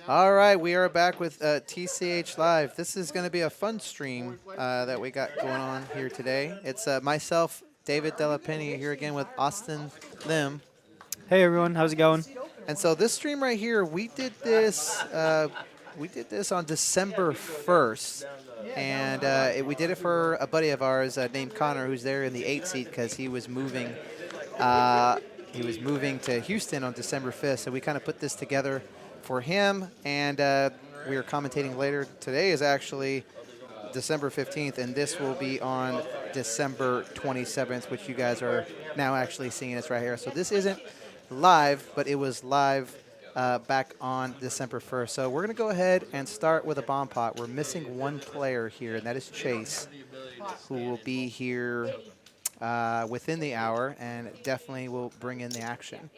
All right, we are back with TCH Live. This is going to be a fun stream that we got going on here today. It's myself, David Delapeni, here again with Austin Lim. Hey everyone, how's it going? And so this stream right here, we did this on December 1st, and we did it for a buddy of ours named Connor, who's there in the 8th seat because he was moving. He was moving to Houston on December 5th, so we kind of put this together for him, and we are commentating later. Today is actually December 15th, and this will be on December 27th, which you guys are now actually seeing us right here. So this isn't live, but it was live back on December 1st. So we're going to go ahead and start with a bomb pot. We're missing one player here, and that is Chase, who will be here within the hour and definitely will bring in the action.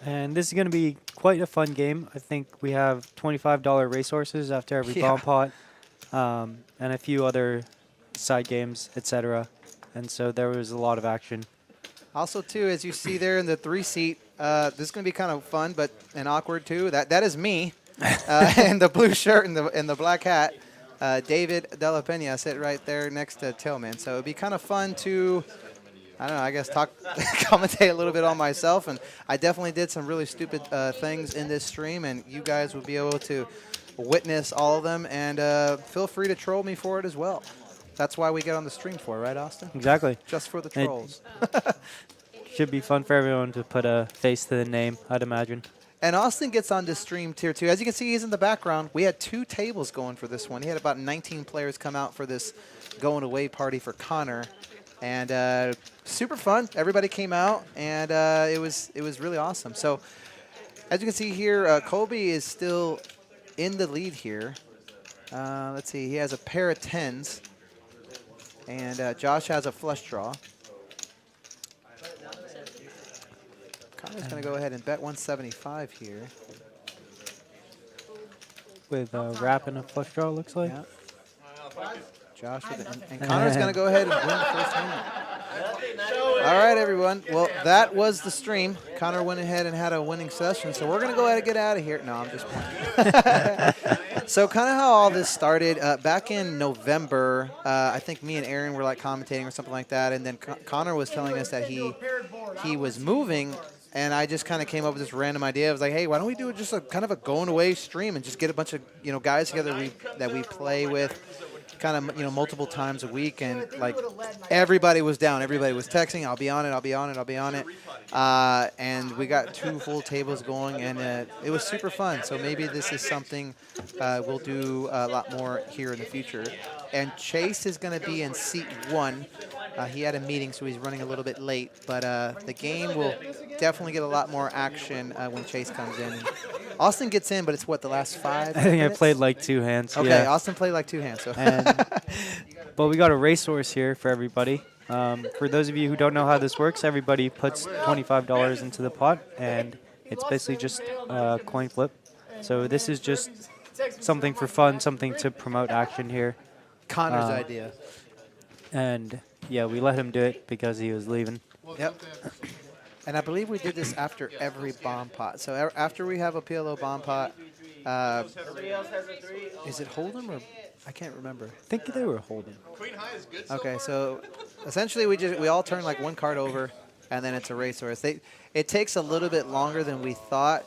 And this is going to be quite a fun game. I think we have $25 racehorses after every bomb pot, and a few other side games, etc. And so there was a lot of action. Also, too, as you see there in the 3-seat, this is going to be kind of fun, but and awkward too. That is me, in the blue shirt and the black hat. David Delapena sit right there next to Tillman. So it'd be kind of fun to, I don't know, I guess commentate a little bit on myself. And I definitely did some really stupid things in this stream, and you guys will be able to witness all of them. And feel free to troll me for it as well. That's why we get on the stream for, right, Austin? Exactly. Just for the trolls. Should be fun for everyone to put a face to the name, I'd imagine. And Austin gets on this stream tier 2. As you can see, he's in the background. We had 2 tables going for this one. He had about 19 players come out for this going away party for Connor. And super fun. Everybody came out, and it was really awesome. So as you can see here, Colby is still in the lead here. Let's see. He has a pair of 10s. And Josh has a flush draw. Connor's going to go ahead and bet 175 here. With a wrap and a flush draw, looks like. Yeah. Josh with it. And Connor's going to go ahead and win the first hand. All right, everyone. Well, that was the stream. Connor went ahead and had a winning session, so we're going to go ahead and get out of here. No, I'm just playing. So kind of how all this started, back in November, I think me and Aaron were like commentating or something like that, and then Connor was telling us that he was moving, and I just kind of came up with this random idea. I was like, hey, why don't we do just a kind of a going away stream and just get a bunch of guys together that we play with, kind of multiple times a week, and like everybody was down, everybody was texting, I'll be on it, and we got 2 full tables going, and it was super fun. So maybe this is something we'll do a lot more here in the future. And Chase is going to be in seat 1. He had a meeting, so he's running a little bit late, but the game will definitely get a lot more action when Chase comes in. And Austin gets in, but it's what, the last 5 I think minutes? I played like 2 hands. Okay, yeah. Austin played like 2 hands. So. But we got a racehorse here for everybody. For those of you who don't know how this works, everybody puts $25 into the pot, and it's basically just a coin flip. So this is just something for fun, something to promote action here. Connor's idea. And yeah, we let him do it because he was leaving. Yep. And I believe we did this after every bomb pot. So after we have a PLO bomb pot, is it Hold'em or I can't remember. I think they were holding. Okay, so essentially we all turn like 1 card over, and then it's a racehorse. It takes a little bit longer than we thought,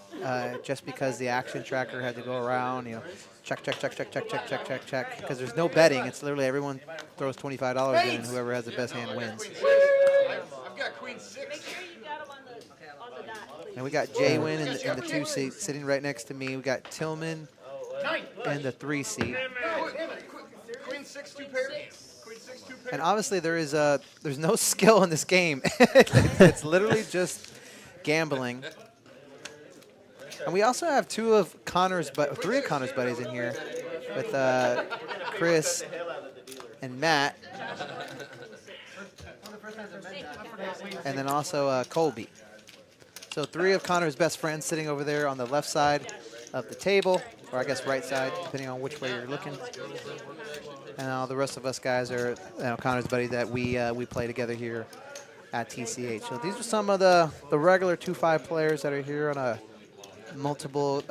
just because the action tracker had to go around, check, because there's no betting. It's literally everyone throws $25 in, and whoever has the best hand wins. I've got queen 6. And we got Jay-Win in the 2 seat, sitting right next to me. We got Tillman in the 3 seat. Queen 6, 2 pair. Queen 6, 2 pair. And obviously there's no skill in this game. It's literally just gambling. And we also have 3 of Connor's buddies in here with Chris and Matt. And then also Colby. So 3 of Connor's best friends sitting over there on the left side of the table, or I guess right side, depending on which way you're looking. And all the rest of us guys are Connor's buddies that we play together here at TCH. So these are some of the regular 2-5 players that are here on a multiple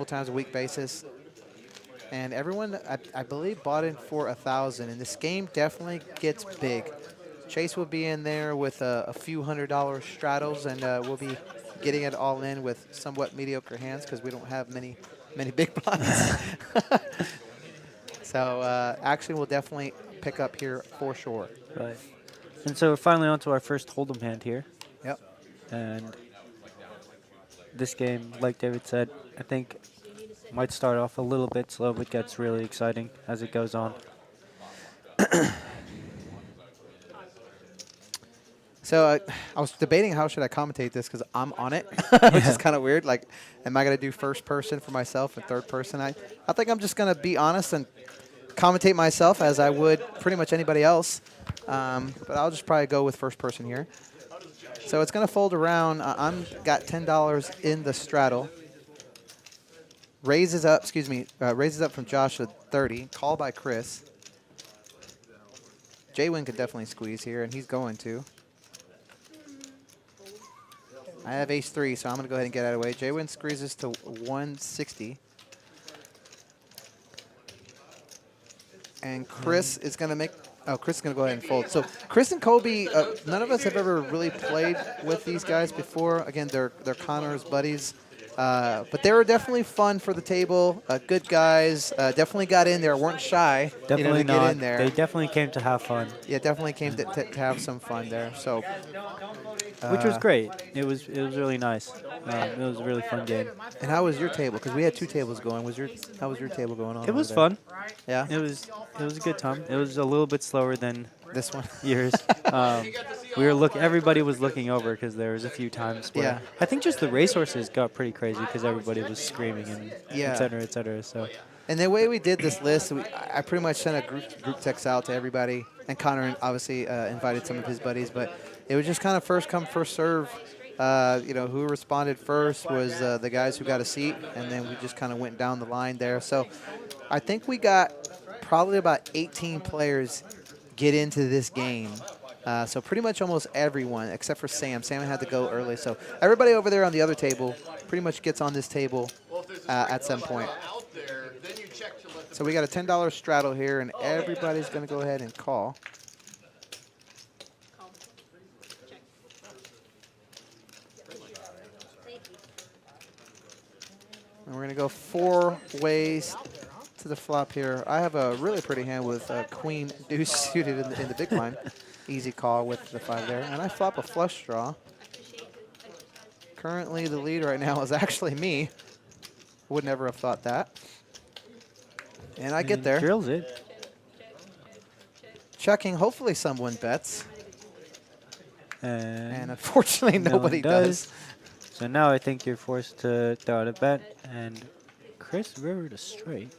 times a week basis. And everyone, I believe, bought in for 1,000. And this game definitely gets big. Chase will be in there with a few $100 straddles, and we'll be getting it all in with somewhat mediocre hands because we don't have many big blinds. So action will definitely pick up here for sure. Right. And so we're finally on to our first Hold'em hand here. Yep. And this game, like David said, I think might start off a little bit slow, but gets really exciting as it goes on. So I was debating how should I commentate this because I'm on it, which is kind of weird. Like, am I going to do first person for myself and third person? I think I'm just going to be honest and commentate myself as I would pretty much anybody else. But I'll just probably go with first person here. So it's going to fold around. I'm got $10 in the straddle. Raises up from Josh to 30. Call by Chris. J-Win could definitely squeeze here, and he's going to. I have ace-3, so I'm going to go ahead and get out of the way. J-Win squeezes to 160. And Chris is going to make... Oh, Chris is going to go ahead and fold. So Chris and Kobe, none of us have ever really played with these guys before. Again, they're Connor's buddies. But they were definitely fun for the table. Good guys. Definitely got in there. Weren't shy. Definitely to not. Get in there. They definitely came to have fun. Yeah, definitely came to have some fun there. So, which was great. It was really nice. It was a really fun game. And how was your table? Because we had 2 tables going. How was your table going on? It was fun. Yeah. It was a good time. It was a little bit slower than this one. Yours. Everybody was looking over because there was a few times where I think just the racehorses got pretty crazy because everybody was screaming and et cetera, et cetera. So. And the way we did this list, I pretty much sent a group text out to everybody, and Connor obviously invited some of his buddies, but it was just kind of first come, first serve. Who responded first was the guys who got a seat, and then we just kind of went down the line there. So I think we got probably about 18 players get into this game. So pretty much almost everyone except for Sam. Sam had to go early. So everybody over there on the other table pretty much gets on this table at some point. So we got a $10 straddle here, and everybody's going to go ahead and call. And we're going to go 4 ways to the flop here. I have a really pretty hand with queen deuce suited in the big blind. Easy call with the 5 there. And I flop a flush draw. Currently the lead right now is actually me. Would never have thought that. And I get there. Drills it. Checking, hopefully someone bets. And unfortunately nobody does. So now I think you're forced to throw out a bet, and Chris rivered a straight,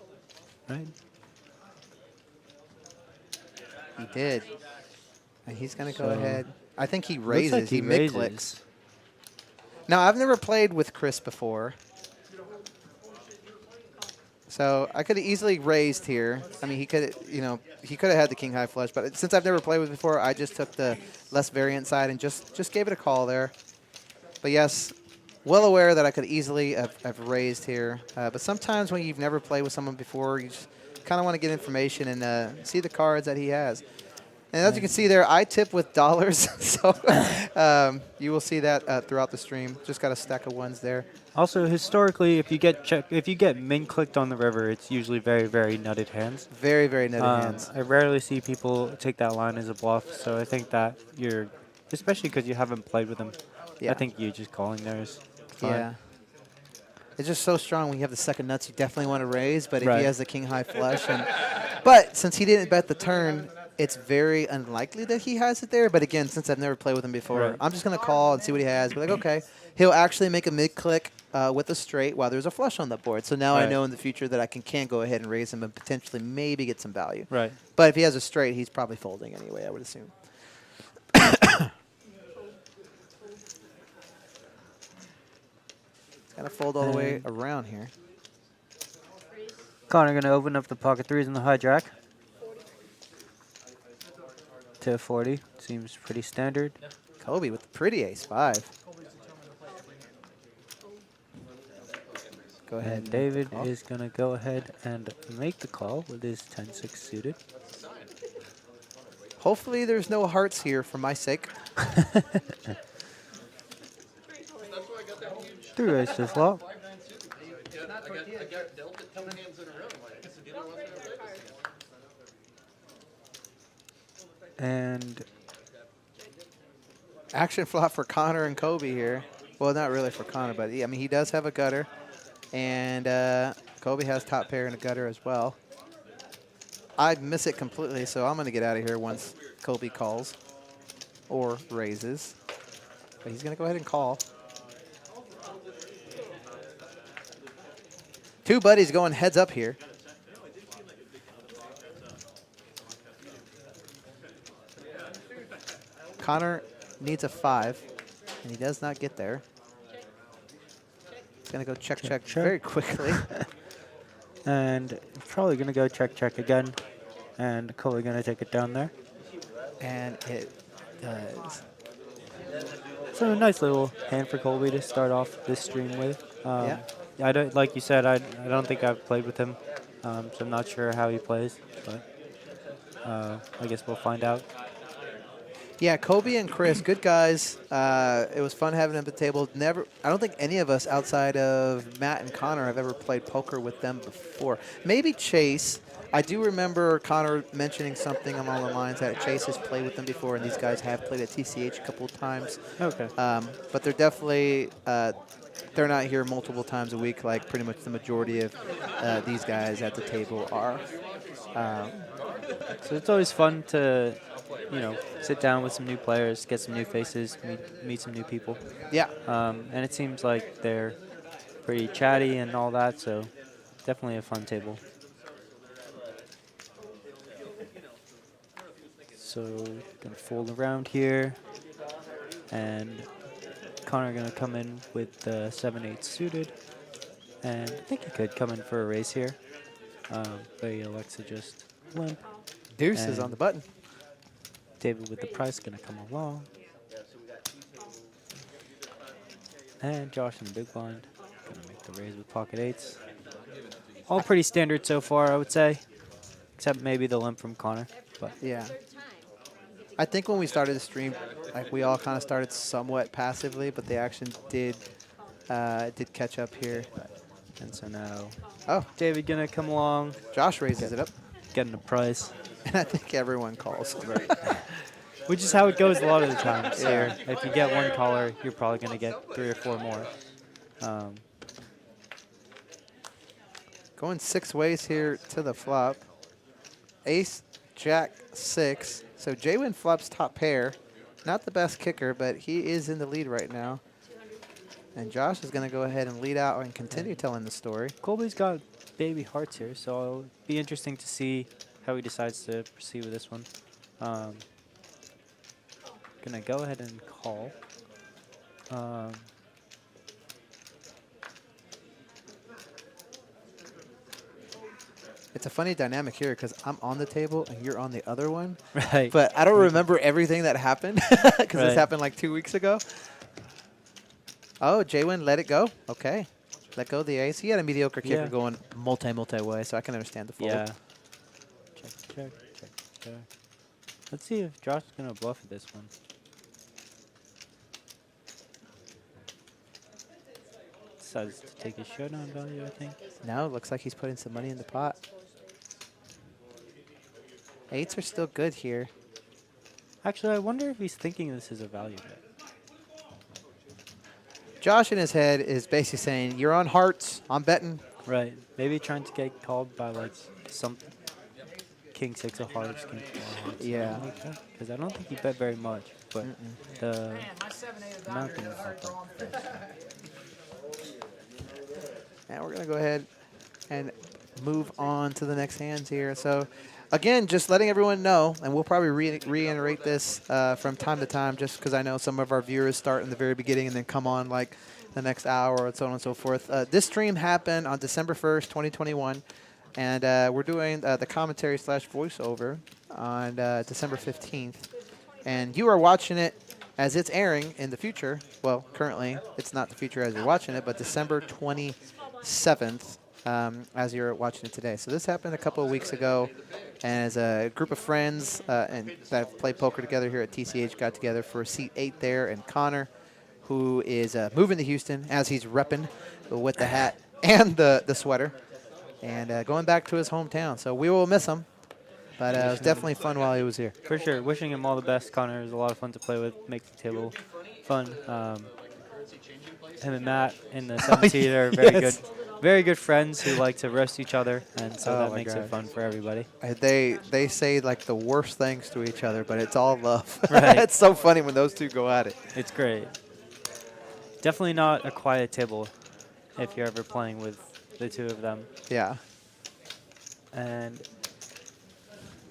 right? He did. And he's going to go ahead. I think he raises. Like he mid-clicks. Now, I've never played with Chris before. So I could have easily raised here. I mean, he could have had the king high flush, but since I've never played with it before, I just took the less variant side and just gave it a call there. But yes, well aware that I could easily have raised here. But sometimes when you've never played with someone before, you just kind of want to get information and see the cards that he has. And as you can see there, I tip with dollars, so you will see that throughout the stream. Just got a stack of ones there. Also, historically, if you get min clicked on the river, it's usually very, very nutted hands. Very, very nutted hands. I rarely see people take that line as a bluff, so I think that especially because you haven't played with them. Yeah. I think you just calling there is fine. Yeah. It's just so strong when you have the second nuts, you definitely want to raise, but if he has the king high flush, but since he didn't bet the turn, it's very unlikely that he has it there. But again, since I've never played with him before, I'm just going to call and see what he has. Be like, okay, he'll actually make a mid-click with a straight while there's a flush on the board. So now I know in the future that I can go ahead and raise him and potentially maybe get some value. Right. But if he has a straight, he's probably folding anyway, I would assume. Got to fold all the way around here. Connor going to open up the pocket threes in the high jack. To 40. Seems pretty standard. Kobe with the pretty ace-5. go ahead. And David is going to go ahead and make the call with his 10-6 suited. Hopefully there's no hearts here for my sake. Through race to flop. And Action flop for Connor and Kobe here. Well, not really for Connor, but I mean, he does have a gutter. And Kobe has top pair and a gutter as well. I'd miss it completely, so I'm going to get out of here once Kobe calls or raises. But he's going to go ahead and call. Two buddies going heads up here. Connor needs a 5, and he does not get there. He's going to go check, check very quickly. And probably going to go check, check again. And Coley going to take it down there. And it does. So a nice little hand for Colby to start off this stream with. Yeah. I don't, like you said, I don't think I've played with him, so I'm not sure how he plays, but I guess we'll find out. Yeah, Kobe and Chris, good guys. It was fun having them at the table. I don't think any of us outside of Matt and Connor have ever played poker with them before. Maybe Chase. I do remember Connor mentioning something along the lines that Chase has played with them before, and these guys have played at TCH a couple of times. Okay. But they're definitely they're not here multiple times a week like pretty much the majority of these guys at the table are. So it's always fun to, sit down with some new players, get some new faces, meet some new people. Yeah. And it seems like they're pretty chatty and all that, so definitely a fun table. So gonna fold around here, and Connor gonna come in with the 7-8 suited, and I think he could come in for a raise here, but he elects to just limp. Deuce is on the button. David with the price gonna come along, and Josh in the big blind gonna make the raise with pocket eights. All pretty standard so far, I would say, except maybe the limp from Connor. But yeah. I think when we started the stream, like we all kind of started somewhat passively, but the action did catch up here. And so now, oh, David gonna come along, Josh raises it up, getting a price, and I think everyone calls. which is how it goes a lot of the times here. If you get one caller, you're probably gonna get 3 or 4 more. Going 6 ways here to the flop. Ace, Jack, 6. So Jaywin flops top pair. Not the best kicker, but he is in the lead right now. And Josh is going to go ahead and lead out and continue telling the story. Colby's got baby hearts here, so it'll be interesting to see how he decides to proceed with this one. Gonna go ahead and call. It's a funny dynamic here because I'm on the table and you're on the other one. Right. But I don't remember everything that happened because this happened like 2 weeks ago. Oh, Jaywin let it go. Okay. Let go of the ace. He had a mediocre kicker going multi-way, so I can understand the fold. Yeah. Check, check, check, check. Let's see if Josh is going to bluff at this one. Decides to take his showdown value, I think. No, looks like he's putting some money in the pot. Eights are still good here. Actually, I wonder if he's thinking this is a value bet. Josh in his head is basically saying, you're on hearts, I'm betting. Right. Maybe trying to get called by like some king 6 of hearts, king 4 of hearts. Yeah. Because I don't think he bet very much, but the amount didn't help out. And we're going to go ahead and move on to the next hands here. So, again, just letting everyone know, and we'll probably reiterate this from time to time just because I know some of our viewers start in the very beginning and then come on like the next hour and so on and so forth. This stream happened on December 1st, 2021, and we're doing the commentary / voiceover on December 15th. And you are watching it as it's airing in the future. Well, currently it's not the future as you're watching it, but December 27th as you're watching it today. So this happened a couple of weeks ago, and as a group of friends and that have played poker together here at TCH got together for seat 8 there, and Connor, who is moving to Houston as he's repping with the hat and the sweater, and going back to his hometown. So we will miss him, but it was definitely fun while he was here. For sure. Wishing him all the best. Connor is a lot of fun to play with. Makes the table fun. Him and Matt in the 17 are very good friends who like to roast each other, and so that makes it fun for everybody. They say like the worst things to each other, but it's all love. Right. It's so funny when those two go at it. It's great. Definitely not a quiet table if you're ever playing with the two of them. Yeah. And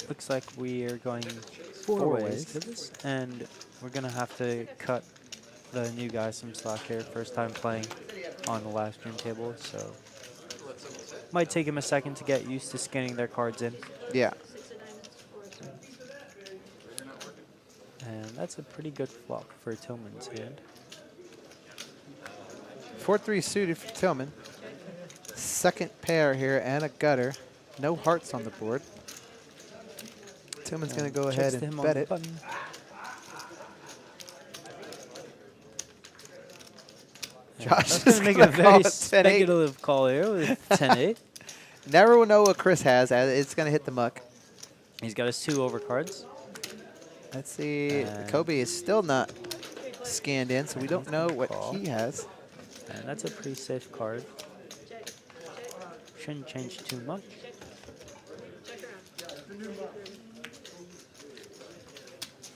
looks like we are going four ways to this, and we're gonna have to cut the new guys some slack here. First time playing on the live stream table, so might take him a second to get used to scanning their cards in. Yeah. And that's a pretty good flop for Tillman's hand. 4-3 suited for Tillman. Second pair here and a gutter. No hearts on the board. Tillman's going to go ahead and bet it. Josh That's is going to make gonna a very call it 10-8. speculative call here with 10-8. Never will know what Chris has. It's going to hit the muck. He's got his 2 over cards. Let's see. And Kobe is still not scanned in, so we don't know what he has. And that's a pretty safe card. Shouldn't change too much.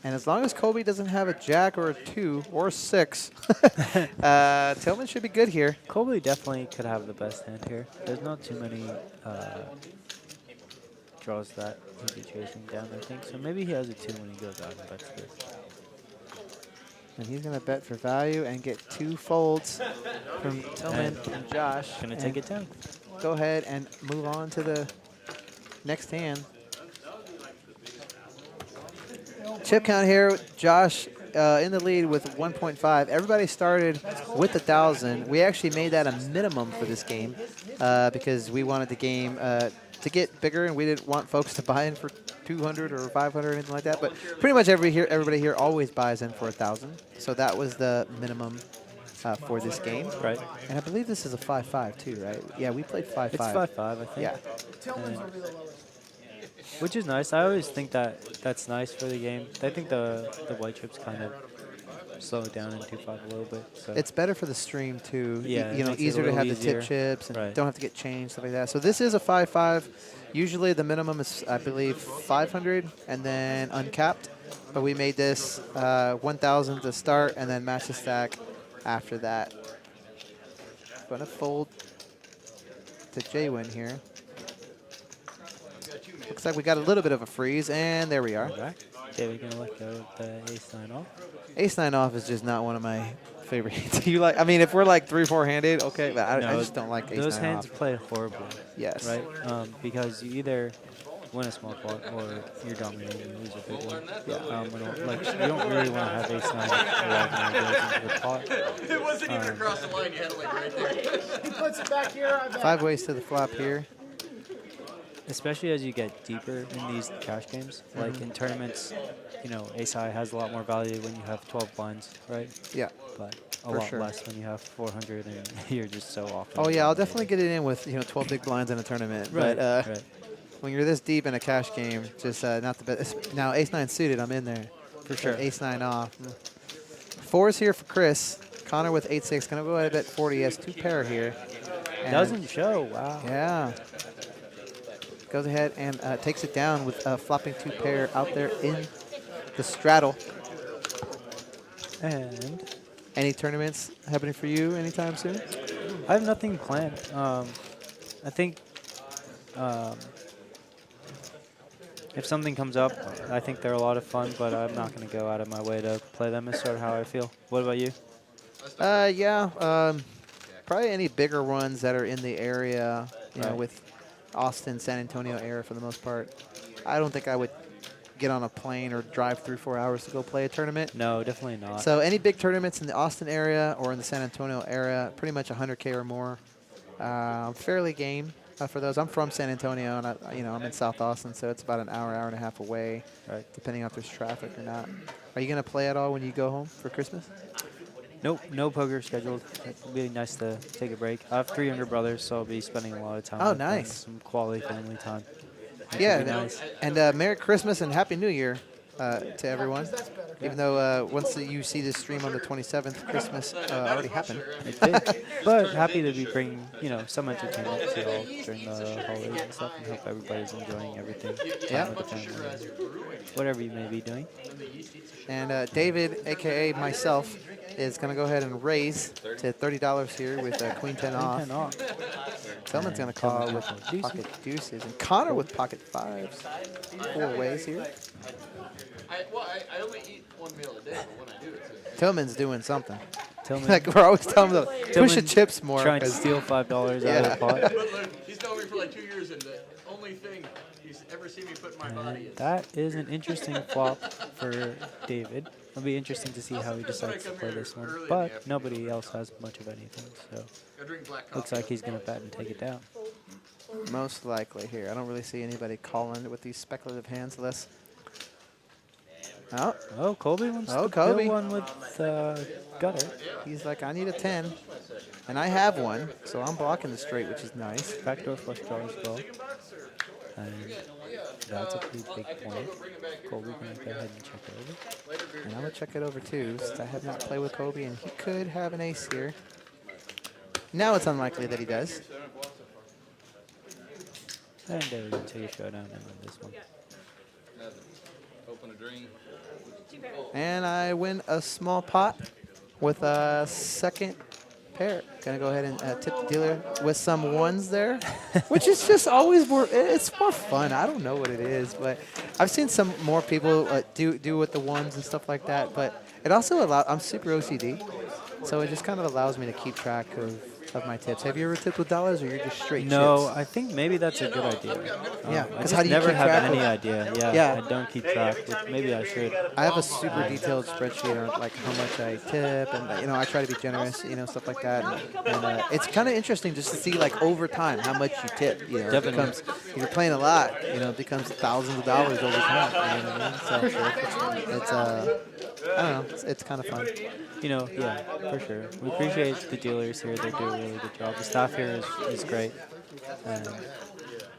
And as long as Kobe doesn't have a jack or a 2 or a 6, Tillman should be good here. Kobe definitely could have the best hand here. There's not too many draws that he'd be chasing down, I think. So maybe he has a 2 when he goes out and bets this. And he's going to bet for value and get 2 folds from Tillman and Josh. Gonna take it down. Go ahead and move on to the next hand. Chip count here, Josh in the lead with 1.5. Everybody started with 1,000. We actually made that a minimum for this game because we wanted the game to get bigger, and we didn't want folks to buy in for 200 or 500 or anything like that. But pretty much everybody here always buys in for 1,000. So that was the minimum for this game. Right. And I believe this is a 5-5 too, right? Yeah, we played 5-5. It's 5-5, I think. Yeah. Which is nice. I always think that's nice for the game. I think the white chips kind of slow it down in 2-5 a little bit. So it's better for the stream too. Yeah, you know, makes it a easier to little have easier. the tip chips and Right. don't have to get changed, stuff like that. So this is a 5-5. Usually the minimum is, I believe, 500 and then uncapped. But we made this 1,000 to start and then match the stack after that. Gonna fold to J-Win here. Looks like we got a little bit of a freeze, and there we are. back. Okay, we're gonna let go of the ace-9 off. Ace-9 off is just not one of my favorite hands. You like? I mean, if we're like 3-4 handed, okay, but I just don't like ace-9 off. Those hands play horribly. Yes. Right? Because you either win a small pot or you're dominating and lose a big one. Yeah. You don't really want to have ace-9 when it goes into the pot. It wasn't even across the line. You had it like right there. He puts it back here. 5 ways to the flop here. Especially as you get deeper in these cash games. Like in tournaments, you know, ace-high has a lot more value when you have 12 blinds, right? Yeah. But a For lot sure. less when you have 400 and you're just so off. Oh yeah, I'll definitely get it in with 12 big blinds in a tournament. Right, But right. when you're this deep in a cash game, just not the best. Now ace-9 suited, I'm in there For sure. Ace-9 off. 4s here for Chris. Connor with 8-6. Gonna go ahead and bet 40. He has 2 pair here. And Doesn't show. Wow. Yeah. Goes ahead and takes it down with flopping 2 pair out there in the straddle. And Any tournaments happening for you anytime soon? I have nothing planned. I think if something comes up, I think they're a lot of fun, but I'm not going to go out of my way to play them. Is sort of how I feel. What about you? Yeah. Probably any bigger ones that are in the area, you know, Right. with Austin, San Antonio area for the most part. I don't think I would get on a plane or drive 3-4 hours to go play a tournament. No, definitely not. So any big tournaments in the Austin area or in the San Antonio area, pretty much 100K or more, I'm fairly game for those. I'm from San Antonio, and I'm in South Austin, so it's about an hour and a half away, Right. depending on if there's traffic or not. Are you going to play at all when you go home for Christmas? Nope, no poker scheduled. It'd be nice to take a break. I have 3 younger brothers, so I'll be spending a lot of time. Oh, with them, nice. Some quality family time. Yeah, nice. and Merry Christmas and Happy New Year to everyone. Even though once you see this stream on the 27th, Christmas already happened. It did. But happy to be bringing, some entertainment to you all during the holidays and stuff, and hope everybody's enjoying everything. Yeah. With the family, whatever you may be doing. And David, a.k.a. myself, is going to go ahead and raise to $30 here with Queen 10 off. 10 off. Tillman's going to call with pocket deuces. And Connor with pocket fives. 4 ways here. I only eat one meal a day, but when I do, it's Tillman's doing something. Tillman, Like we're always telling him to push the Tillman chips more. trying to 'cause- steal $5 out of the pot. But look, he's known me for like 2 years, and the only thing he's ever seen me put in my body is. That is an interesting flop for David. It'll be interesting to see how he decides to play this one. But nobody else has much of anything, so I drink black looks coffee. like he's going to bet and take it down. Most likely here. I don't really see anybody calling with these speculative hands unless. Oh, Oh, Colby wants Oh, to Colby. bill one with gutter. he's like, I need a 10. And I have one, so I'm blocking the straight, which is nice. Backdoor flush draw as well. And that's a pretty big point. Colby going to go ahead and check it over. And I'm going to check it over too, since I have not played with Kobe, and he could have an ace here. Now it's unlikely that he does. And there we go, take a showdown and win this one. Open a drink. And I win a small pot with a second pair. Gonna go ahead and tip the dealer with some ones there, which is just always more. It's more fun. I don't know what it is, but I've seen some more people do with the ones and stuff like that. But it also allows. I'm super OCD, so it just kind of allows me to keep track of my tips. Have you ever tipped with dollars, or you're just straight No, chips? I think maybe that's a good idea. Yeah, I 'cause just how do you never keep have track any of- idea. Yeah, Yeah. I don't keep track. Maybe I should. I have a super detailed spreadsheet on like how much I tip, and I try to be generous, stuff like that. And it's kind of interesting just to see like over time how much you tip. It Definitely. becomes if you're playing a lot, it becomes thousands of dollars over time. You know what I mean? So it's I don't know, it's kind of fun. Yeah, for sure. We appreciate the dealers here. They do a really good job. The staff here is great.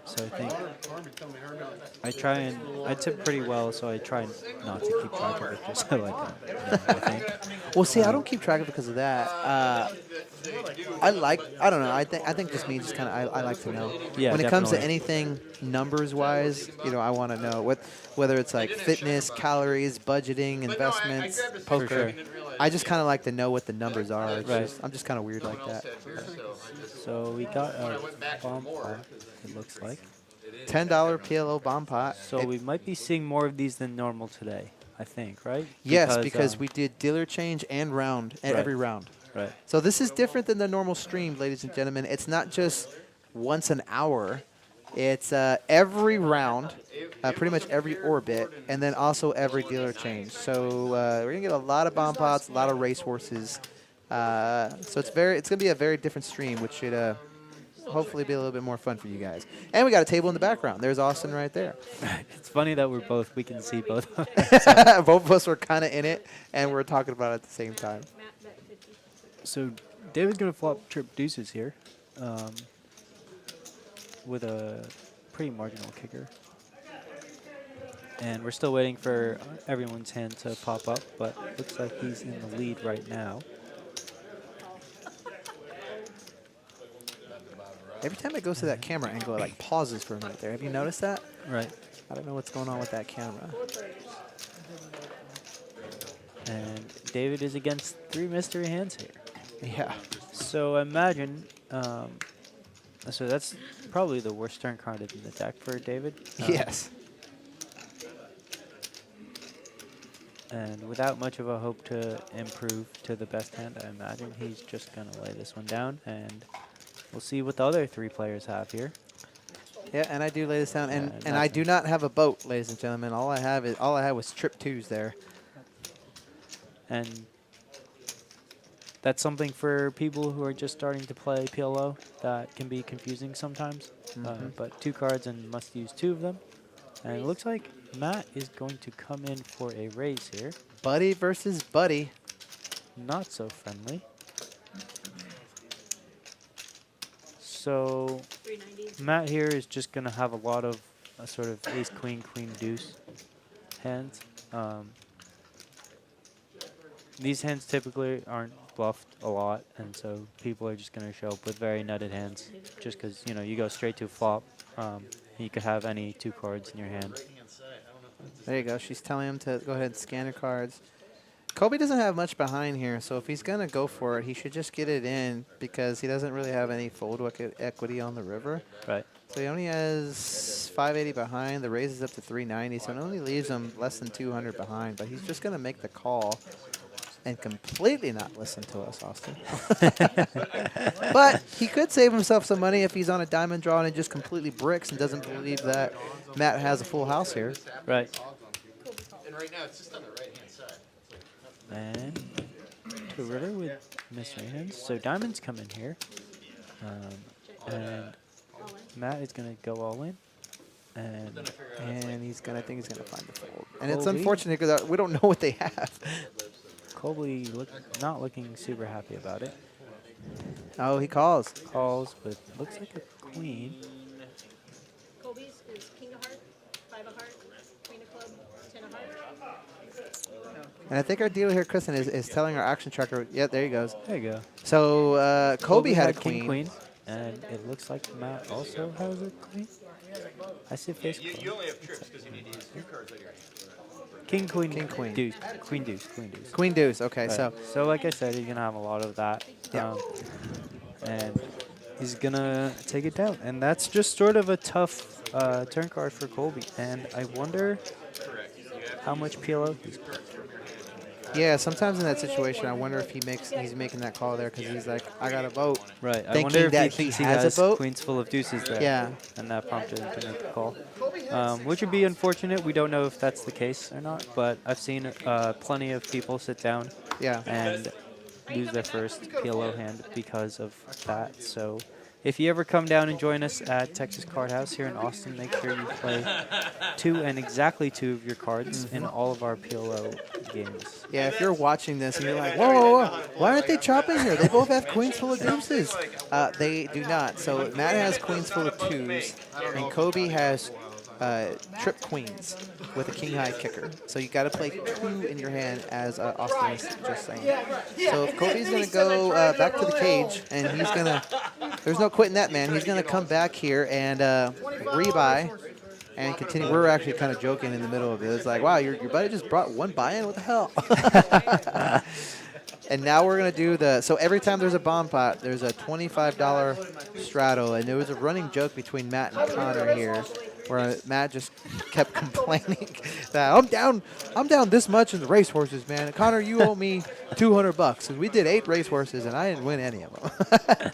So I think I tip pretty well, so I try not to keep track of it just so I think. Well, see, I don't keep track of it because of that. I don't know. I think just me, just kind of, I like to know. Yeah, when it comes to definitely. anything numbers wise, I want to know whether it's like fitness, calories, budgeting, investments, poker. sure. I just kind of like to know what the numbers are. It's Right. I'm just kind of weird like that. So we got a bomb pot, it looks like. $10 PLO bomb pot. So we might be seeing more of these than normal today, I think, right? Yes, because we did dealer change and round at Right. every round. Right. So this is different than the normal stream, ladies and gentlemen. It's not just once an hour. It's every round, pretty much every orbit, and then also every dealer change. So we're going to get a lot of bomb pots, a lot of racehorses. So it's going to be a very different stream, which should hopefully be a little bit more fun for you guys. And we got a table in the background. There's Austin right there. It's funny that we can see both. Both of us were kind of in it, and we're talking about it at the same time. So David's going to flop trip deuces here with a pretty marginal kicker. And we're still waiting for everyone's hand to pop up, but looks like he's in the lead right now. Every time it goes to that camera angle, it like pauses for a minute there. Have you noticed that? Right. I don't know what's going on with that camera. And David is against 3 mystery hands here. Yeah. So imagine, so that's probably the worst turn card in the deck for David. Yes. And without much of a hope to improve to the best hand, I imagine he's just going to lay this one down. And we'll see what the other 3 players have here. Yeah, and I do lay this down, and Yeah, I do not have a boat, ladies and gentlemen. All I had was trip twos there. And that's something for people who are just starting to play PLO that can be confusing sometimes. But 2 cards and must use 2 of them. And it looks like Matt is going to come in for a raise here. Buddy versus buddy. Not so friendly. So Matt here is just going to have a lot of sort of ace, queen, queen, deuce hands. These hands typically aren't bluffed a lot, and so people are just going to show up with very nutted hands just because, you know, you go straight to flop. You could have any 2 cards in your hand. There you go. She's telling him to go ahead and scan her cards. Kobe doesn't have much behind here, so if he's going to go for it, he should just get it in because he doesn't really have any fold equity on the river. Right. So he only has 580 behind. The raise is up to 390, so it only leaves him less than 200 behind. But he's just going to make the call and completely not listen to us, Austin. But he could save himself some money if he's on a diamond draw and just completely bricks and doesn't believe that Matt has a full house here. Right. And right now, it's just on the right-hand side. And to river with mystery hands. So diamonds come in here. And Matt is going to go all in. And he's gonna, I think he's going to find the fold. And it's Colby? unfortunate because we don't know what they have. Colby not looking super happy about it. Oh, he calls. Calls with, looks like a queen. Colby's is king of heart, 5 of heart, queen of club, 10 of heart. And I think our dealer here, Kristen, is telling our action tracker. Yeah, there he goes. There you go. So Kobe had a king, queen. queen. And it looks like Matt also has a queen. I see a face. You only have trips because you need to use 2 cards on your hand. King, queen, King, queen. deuce, queen, deuce, queen, deuce. Queen deuce. Okay, Right. so like I said, he's gonna have a lot of that. Yeah. And he's gonna take it down, and that's just sort of a tough turn card for Colby. And I wonder how much PLO he's got. yeah, sometimes in that situation, I wonder if he's making that call there because he's like, I got a vote. Right. I Thinking wonder if that he thinks he has a has vote? queens full of deuces there. Yeah. And that prompted him to make the call. Which would be unfortunate. We don't know if that's the case or not, but I've seen plenty of people sit down Yeah. and lose their first PLO hand because of that. So if you ever come down and join us at Texas Card House here in Austin, make sure you play 2 and exactly 2 of your cards in all of our PLO games. Yeah, if you're watching this and you're like, whoa, whoa, whoa, why aren't they chopping here? They both have queens full of deuces. They do not. So Matt has queens full of 2s, and Kobe has trip queens with a king high kicker. So you got to play 2 in your hand, as Austin is just saying. So if Kobe's going to go back to the cage, and he's going to, there's no quitting that man. He's going to come back here and rebuy and continue. We're actually kind of joking in the middle of it. It's like, wow, your buddy just brought 1 buy-in? What the hell? And now we're going to do the, so every time there's a bomb pot, there's a $25 straddle. And there was a running joke between Matt and Connor here, where Matt just kept complaining that I'm down this much in the racehorses, man. Connor, you owe me $200 because we did 8 racehorses and I didn't win any of them.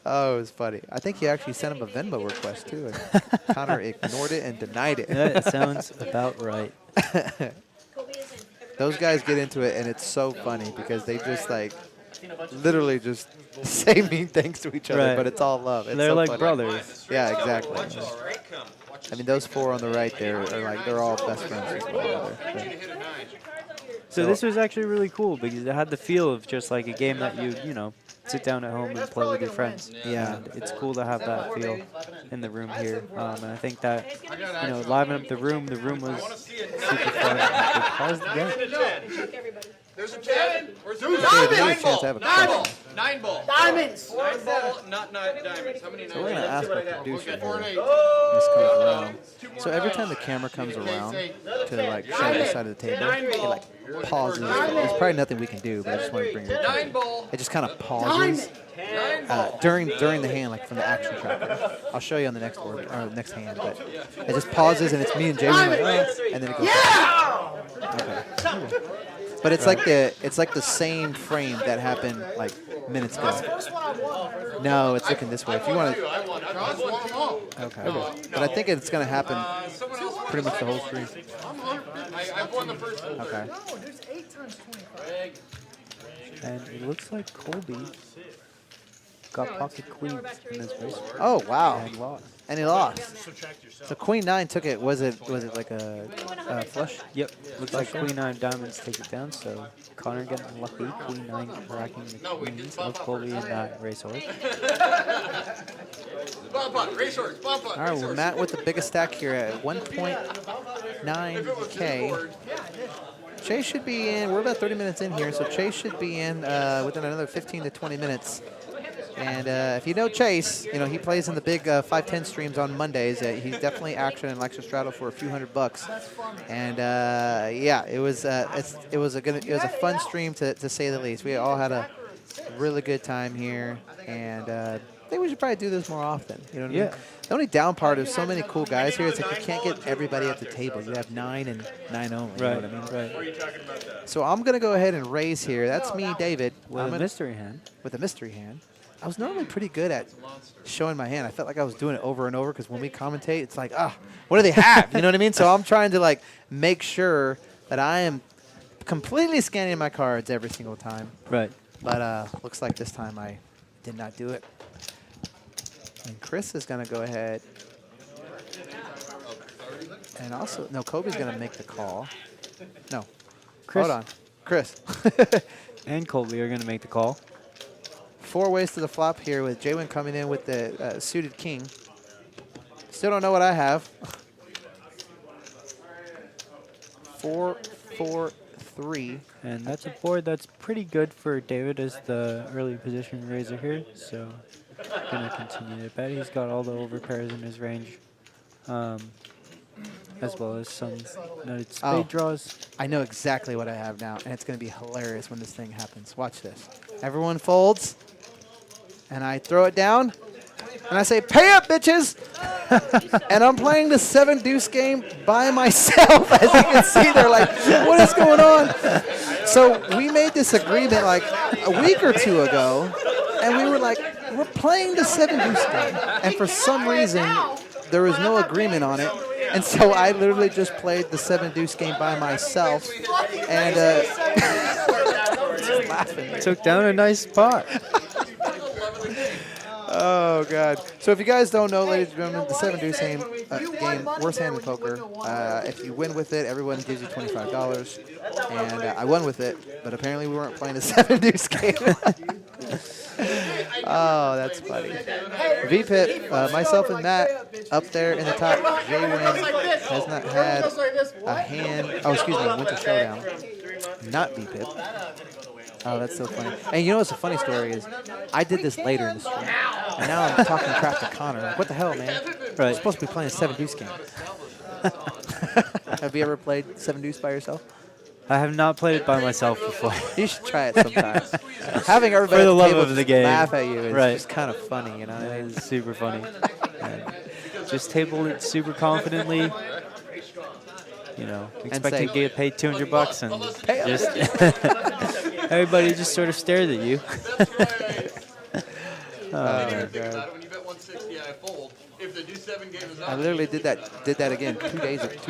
Oh, it was funny. I think he actually sent him a Venmo request too, and Connor ignored it and denied it. Yeah, it sounds about right. Those guys get into it, and it's so funny because they just like literally just say mean things to each other, Right. but it's all love. It's They're so like funny. brothers. Yeah, exactly. I mean, those 4 on the right there are like, they're all best friends with one another. So this was actually really cool because it had the feel of just like a game that you know, sit down at home and play with your friends. Yeah. And it's cool to have that feel in the room here. And I think that, you know, liven up the room was super fun. They paused the game. There's a 10. Where's the David, nine you have a chance ball? to have a 9 ball. question. 9 ball. Diamonds! 9 ball, not diamonds. How many So we're going to nines? ask our producer here. 4 and 8. This comes around. So every time the camera comes around to like show this side of the table, it like pauses. There's probably nothing we can do, but I just want to bring it 9 ball. It just kind of pauses during the hand, like from the action tracker. I'll show you on the next board or the next hand, but it just pauses and it's me and Jamie like, oh, and then it goes. Okay. But it's like the same frame that happened like minutes ago. No, it's looking this way. If you want to, okay. But I think it's going to happen pretty much the whole stream. I've won the first one. Okay. No, there's 8 times 25. And it looks like Colby got pocket queens in this race. Oh wow! And lost. And he lost. So Queen 9 took it. Was it like a flush? Yep. Looks like Queen 9 diamonds take it down. So Connor getting lucky. Queen 9 racking the queens of Colby in that racehorse. Racehorse, bump All right, well, Matt with the biggest stack here at 1.9K. Chase should be in. We're about 30 minutes in here, so Chase should be in within another 15 to 20 minutes. And if you know Chase, you know he plays in the big 510 streams on Mondays. He's definitely action and likes to straddle for a few $100. And yeah, it was a fun stream to say the least. We all had a really good time here, and I think we should probably do this more often. You know what I mean? The only down part of so many cool guys here is like you can't get everybody at the table. You have 9 and 9 only. Right. You know what I mean? Right. So I'm gonna go ahead and raise here. That's me, David, With a mystery hand. with a mystery hand. I was normally pretty good at showing my hand. I felt like I was doing it over and over because when we commentate, it's like, what do they have? You know what I mean? So I'm trying to like make sure that I am completely scanning my cards every single time. Right. But looks like this time I did not do it. And Chris is going to go ahead. And also, no, Kobe's going to make the call. No. Chris. Hold on. Chris. And Colby are going to make the call. 4 ways to the flop here with Jaywin coming in with the suited king. Still don't know what I have. 4, 4, 3. And that's a board that's pretty good for David as the early position raiser here. So going to continue to bet. He's got all the overpairs in his range, as well as some noted spade draws. I know exactly what I have now, and it's going to be hilarious when this thing happens. Watch this. Everyone folds, and I throw it down, and I say, pay up, bitches! And I'm playing the 7 deuce game by myself. As you can see, they're like, what is going on? So we made this agreement like a week or 2 ago, and we were like, we're playing the 7 deuce game. And for some reason, there was no agreement on it. And so I literally just played the 7 deuce game by myself. And just laughing. Took down a nice spot. Oh, God. So if you guys don't know, ladies and gentlemen, the 7 deuce game, worst hand in poker. If you win with it, everyone gives you $25. And I won with it, but apparently we weren't playing the 7 deuce game. Oh, that's funny. V-Pip, myself and Matt up there in the top. J-Win has not had a hand. Oh, excuse me, Winter Showdown. Not V-Pip. Oh, that's so funny. And you know what's a funny story is I did this later in the stream. And now I'm talking crap to Connor. Like, what the hell, man? Right. You're supposed to be playing a 7 deuce game. Have you ever played 7 deuce by yourself? I have not played it by myself before. You should try it sometime. Having everybody For the at the love table of the just game. laugh at you is Right. just kind of funny, you know what I mean? It's super funny. Just table it super confidently. You know, expecting to get paid $200 and just everybody just sort of stared at you. Oh, my God. When you bet 160, I fold. If the do 7 game is I up, literally did that again 2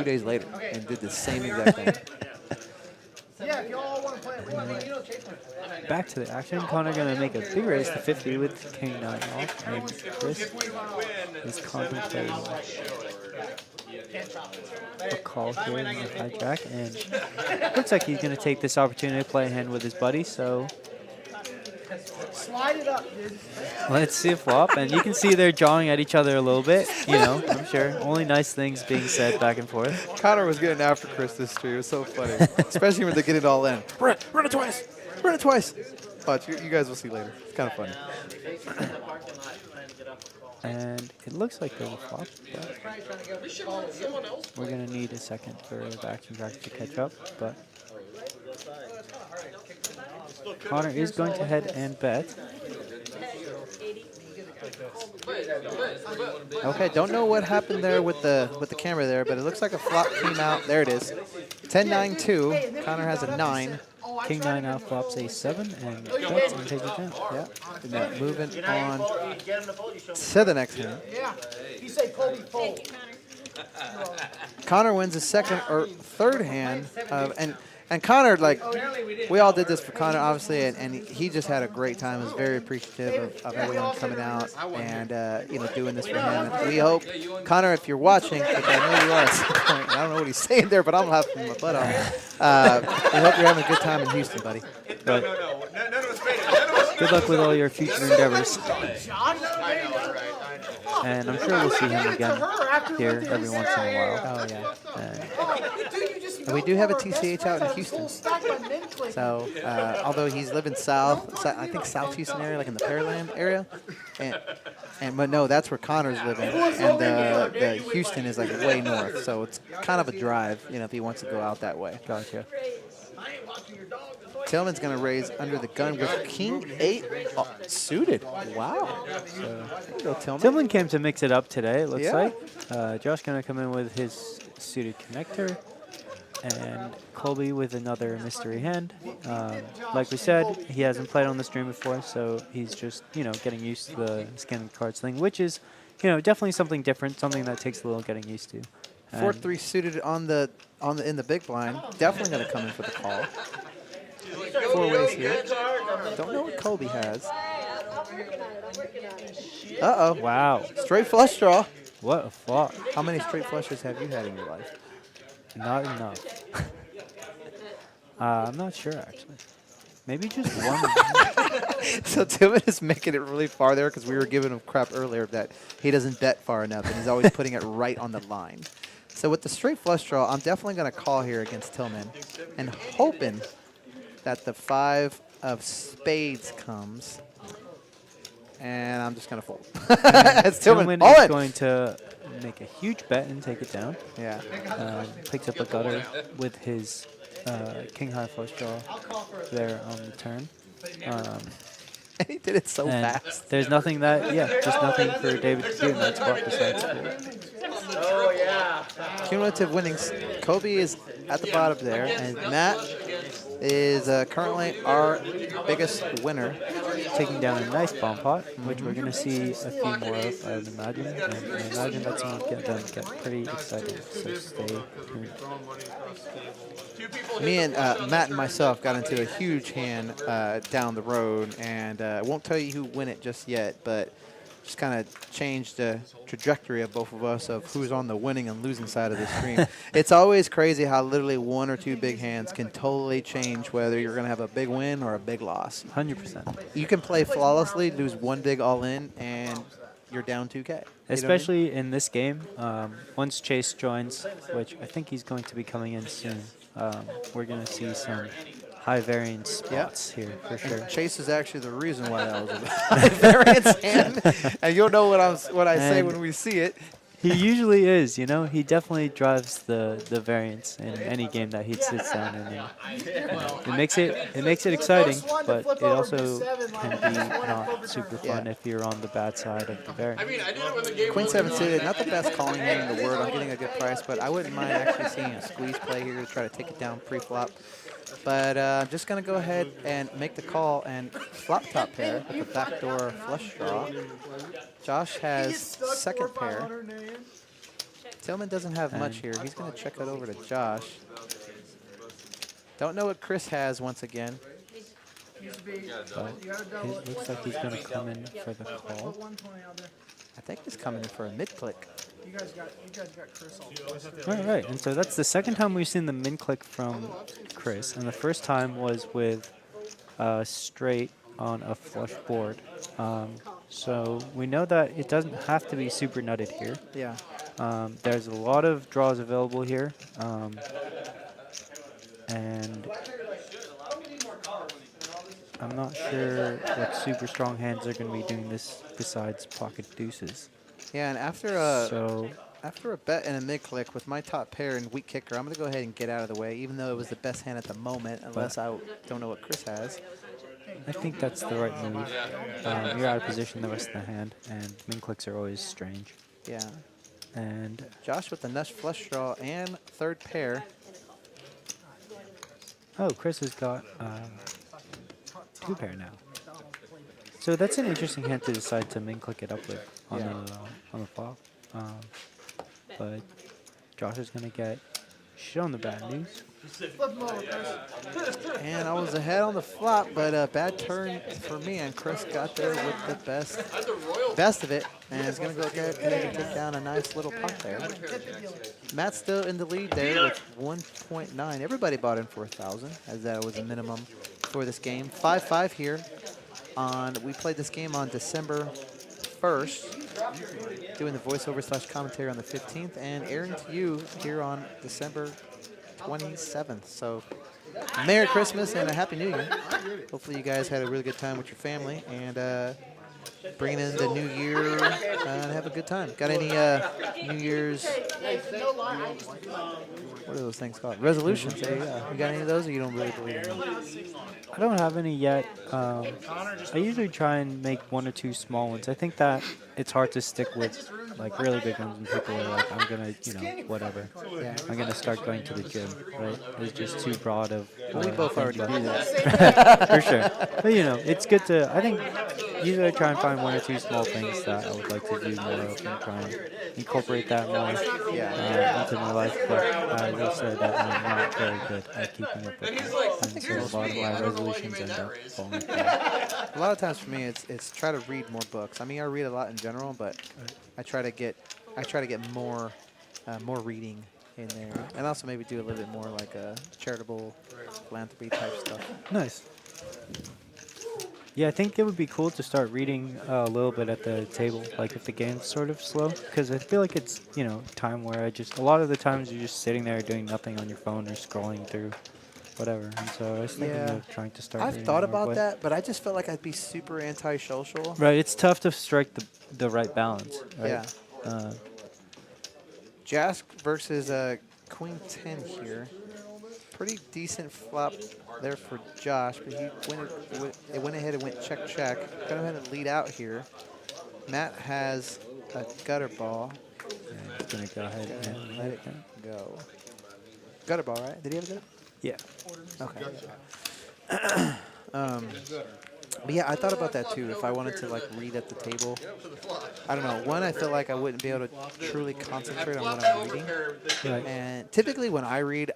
days later and did the same exact thing. Yeah, if y'all want to play it, you know, Chase might play it. Back to the action. Connor going to make a big raise to 50 with King 9 off. And Chris is contemplating a call here in the hijack. And looks like he's going to take this opportunity to play a hand with his buddy. So Slide it up, dude. let's see a flop. And you can see they're jawing at each other a little bit. You know, I'm sure. Only nice things being said back and forth. Connor was getting after Chris this stream. It was so funny, especially when they get it all in. Run it twice. Run it twice. Watch, you guys will see later. It's kind of funny. And it looks like there's a flop, but we're going to need a second for the action track to catch up. But Connor is going to head and bet. Okay, don't know what happened there with the camera there, but it looks like a flop came out. There it is. 10-9-2. Connor has a 9. King 9 out flops A7 and bets and take it down. Yeah. And then moving on to the next hand. Yeah. He said Colby fold. Connor wins his second or third hand of, and Connor, like, we all did this for Connor, obviously, and he just had a great time. He was very appreciative of everyone coming out and, you know, doing this for him. And we hope, Connor, if you're watching, which I know you are at some point, I don't know what he's saying there, but I'm laughing my butt off. We hope you're having a good time in Houston, buddy. No, none of us made it. None of us. Good luck with all your future endeavors. I know, right? And I'm sure we'll see him again here every once in a while. Oh, yeah. And And we do have a TCH out in Houston. So, although he's living south, I think South Houston area, like in the Pearland area. But no, that's where Connor's living. And the Houston is like way north. So it's kind of a drive, you know, if he wants to go out that way. gotcha. Tillman's going to raise under the gun with King 8 suited. Wow. So, there you go, Tillman. Tillman came to mix it up today, it looks Yeah. like. Josh going to come in with his suited connector. And Colby with another mystery hand. Like we said, he hasn't played on the stream before, so he's just, you know, getting used to the scanning cards thing, which is, you know, definitely something different, something that takes a little getting used to. 4-3 suited in the big blind. Definitely going to come in for the call. 4 ways here. Don't know what Colby has. Uh-oh. Wow. Straight flush draw. What a flop. How many straight flushes have you had in your life? Not enough. I'm not sure, actually. Maybe just one. So Tillman is making it really far there because we were giving him crap earlier that he doesn't bet far enough, and he's always putting it right on the line. So with the straight flush draw, I'm definitely going to call here against Tillman and hoping that the 5 of spades comes. And I'm just going to fold. It's Tillman. Tillman is going to make a huge bet and take it down. Yeah. Picks up a gutter with his king high flush draw there on the turn. And he did it so And fast. there's nothing just nothing for David to do in that spot besides fold. Oh, yeah. Cumulative winnings. Kobe is at the bottom there, and Matt is currently our biggest winner. Taking down a nice bomb pot, which we're going to see a few more of, I would imagine. And I imagine that's going to get them pretty excited. So stay tuned. Me and Matt and myself got into a huge hand down the road, and I won't tell you who won it just yet, but just kind of changed the trajectory of both of us of who's on the winning and losing side of the stream. It's always crazy how literally 1 or 2 big hands can totally change whether you're going to have a big win or a big loss. 100%. You can play flawlessly, lose 1 big all-in, and you're down 2K. You know what I mean? Especially in this game, once Chase joins, which I think he's going to be coming in soon, we're going to see some high variance spots here for sure. And Chase is actually the reason why that was a high variance hand. And you'll know what I say when we see it. He usually is, you know. He definitely drives the variance in any game that he sits down in. It makes it exciting, but it also can be not super fun if you're on the bad side of the variance. I mean, I did it when the game Queen was 7 suited, not the best calling hand in the world. I'm getting a good price, but I wouldn't mind actually seeing a squeeze play here to try to take it down pre-flop. But I'm just going to go ahead and make the call and flop top pair with the backdoor flush draw. Josh has second pair. Tillman doesn't have much here. He's going to check it over to Josh. Don't know what Chris has once again. But it looks like he's going to come in for the call. I think he's coming in for a mid-click. You guys got Chris all. All right, and so that's the second time we've seen the min click from Chris, and the first time was with straight on a flush board. So we know that it doesn't have to be super nutted here. Yeah. There's a lot of draws available here, and I'm not sure what super strong hands are going to be doing this besides pocket deuces. Yeah, and after a bet and a mid-click with my top pair and weak kicker, I'm going to go ahead and get out of the way, even though it was the best hand at the moment, unless I don't know what Chris has. I think that's the right move. You're out of position the rest of the hand, and min clicks are always strange. Yeah. And Josh with the nush flush draw and third pair. Oh, Chris has got 2 pair now. So that's an interesting hand to decide to min click it up with on the flop. But Josh is gonna get shown the bad news. And I was ahead on the flop, but a bad turn for me, and Chris got there with the best of it, and is going to go ahead and take down a nice little pot there. Matt's still in the lead there with 1.9. Everybody bought in for 1,000, as that was a minimum for this game. 5-5 here. We played this game on December 1st, doing the voiceover / commentary on the 15th, and airing to you here on December 27th. So Merry Christmas and a Happy New Year. Hopefully you guys had a really good time with your family and bringing in the new year and have a good time. Got any New Year's, what are those things called? Resolutions. There you go. You got any of those, or you don't really believe in them? I don't have any yet. I usually try and make 1 or 2 small ones. I think that it's hard to stick with like really big ones when people are like, I'm gonna, whatever. Yeah. I'm gonna start going to the gym, right? It's just too broad of. Well, we both already do that. For sure. But it's good to. I think usually I try and find 1 or 2 small things that I would like to do more of and try and incorporate that more into my life. But I will say that I'm not very good at keeping up with that. And so a lot of my resolutions end up falling apart. A lot of times for me, it's try to read more books. I mean, I read a lot in general, but I try to get more reading in there, and also maybe do a little bit more like a charitable philanthropy type stuff. Nice. Yeah, I think it would be cool to start reading a little bit at the table, like if the game's sort of slow, because I feel like it's, time where a lot of the times you're just sitting there doing nothing on your phone or scrolling through whatever, and so I was thinking of trying to start I've reading thought more about with- that, but I just felt like I'd be super anti-social. Right, it's tough to strike the right balance, right? Yeah. Jask versus Queen 10 here. Pretty decent flop there for Josh, but it went ahead and went check, check. Go ahead and lead out here. Matt has a gutter ball. Yeah, it's going to go ahead and Let it go. Gutter ball, right? Did he have a gutter? Yeah. Okay. But yeah, I thought about that too. If I wanted to like read at the table, I don't know. One, I feel like I wouldn't be able to truly concentrate on what I'm reading. Right. And typically when I read,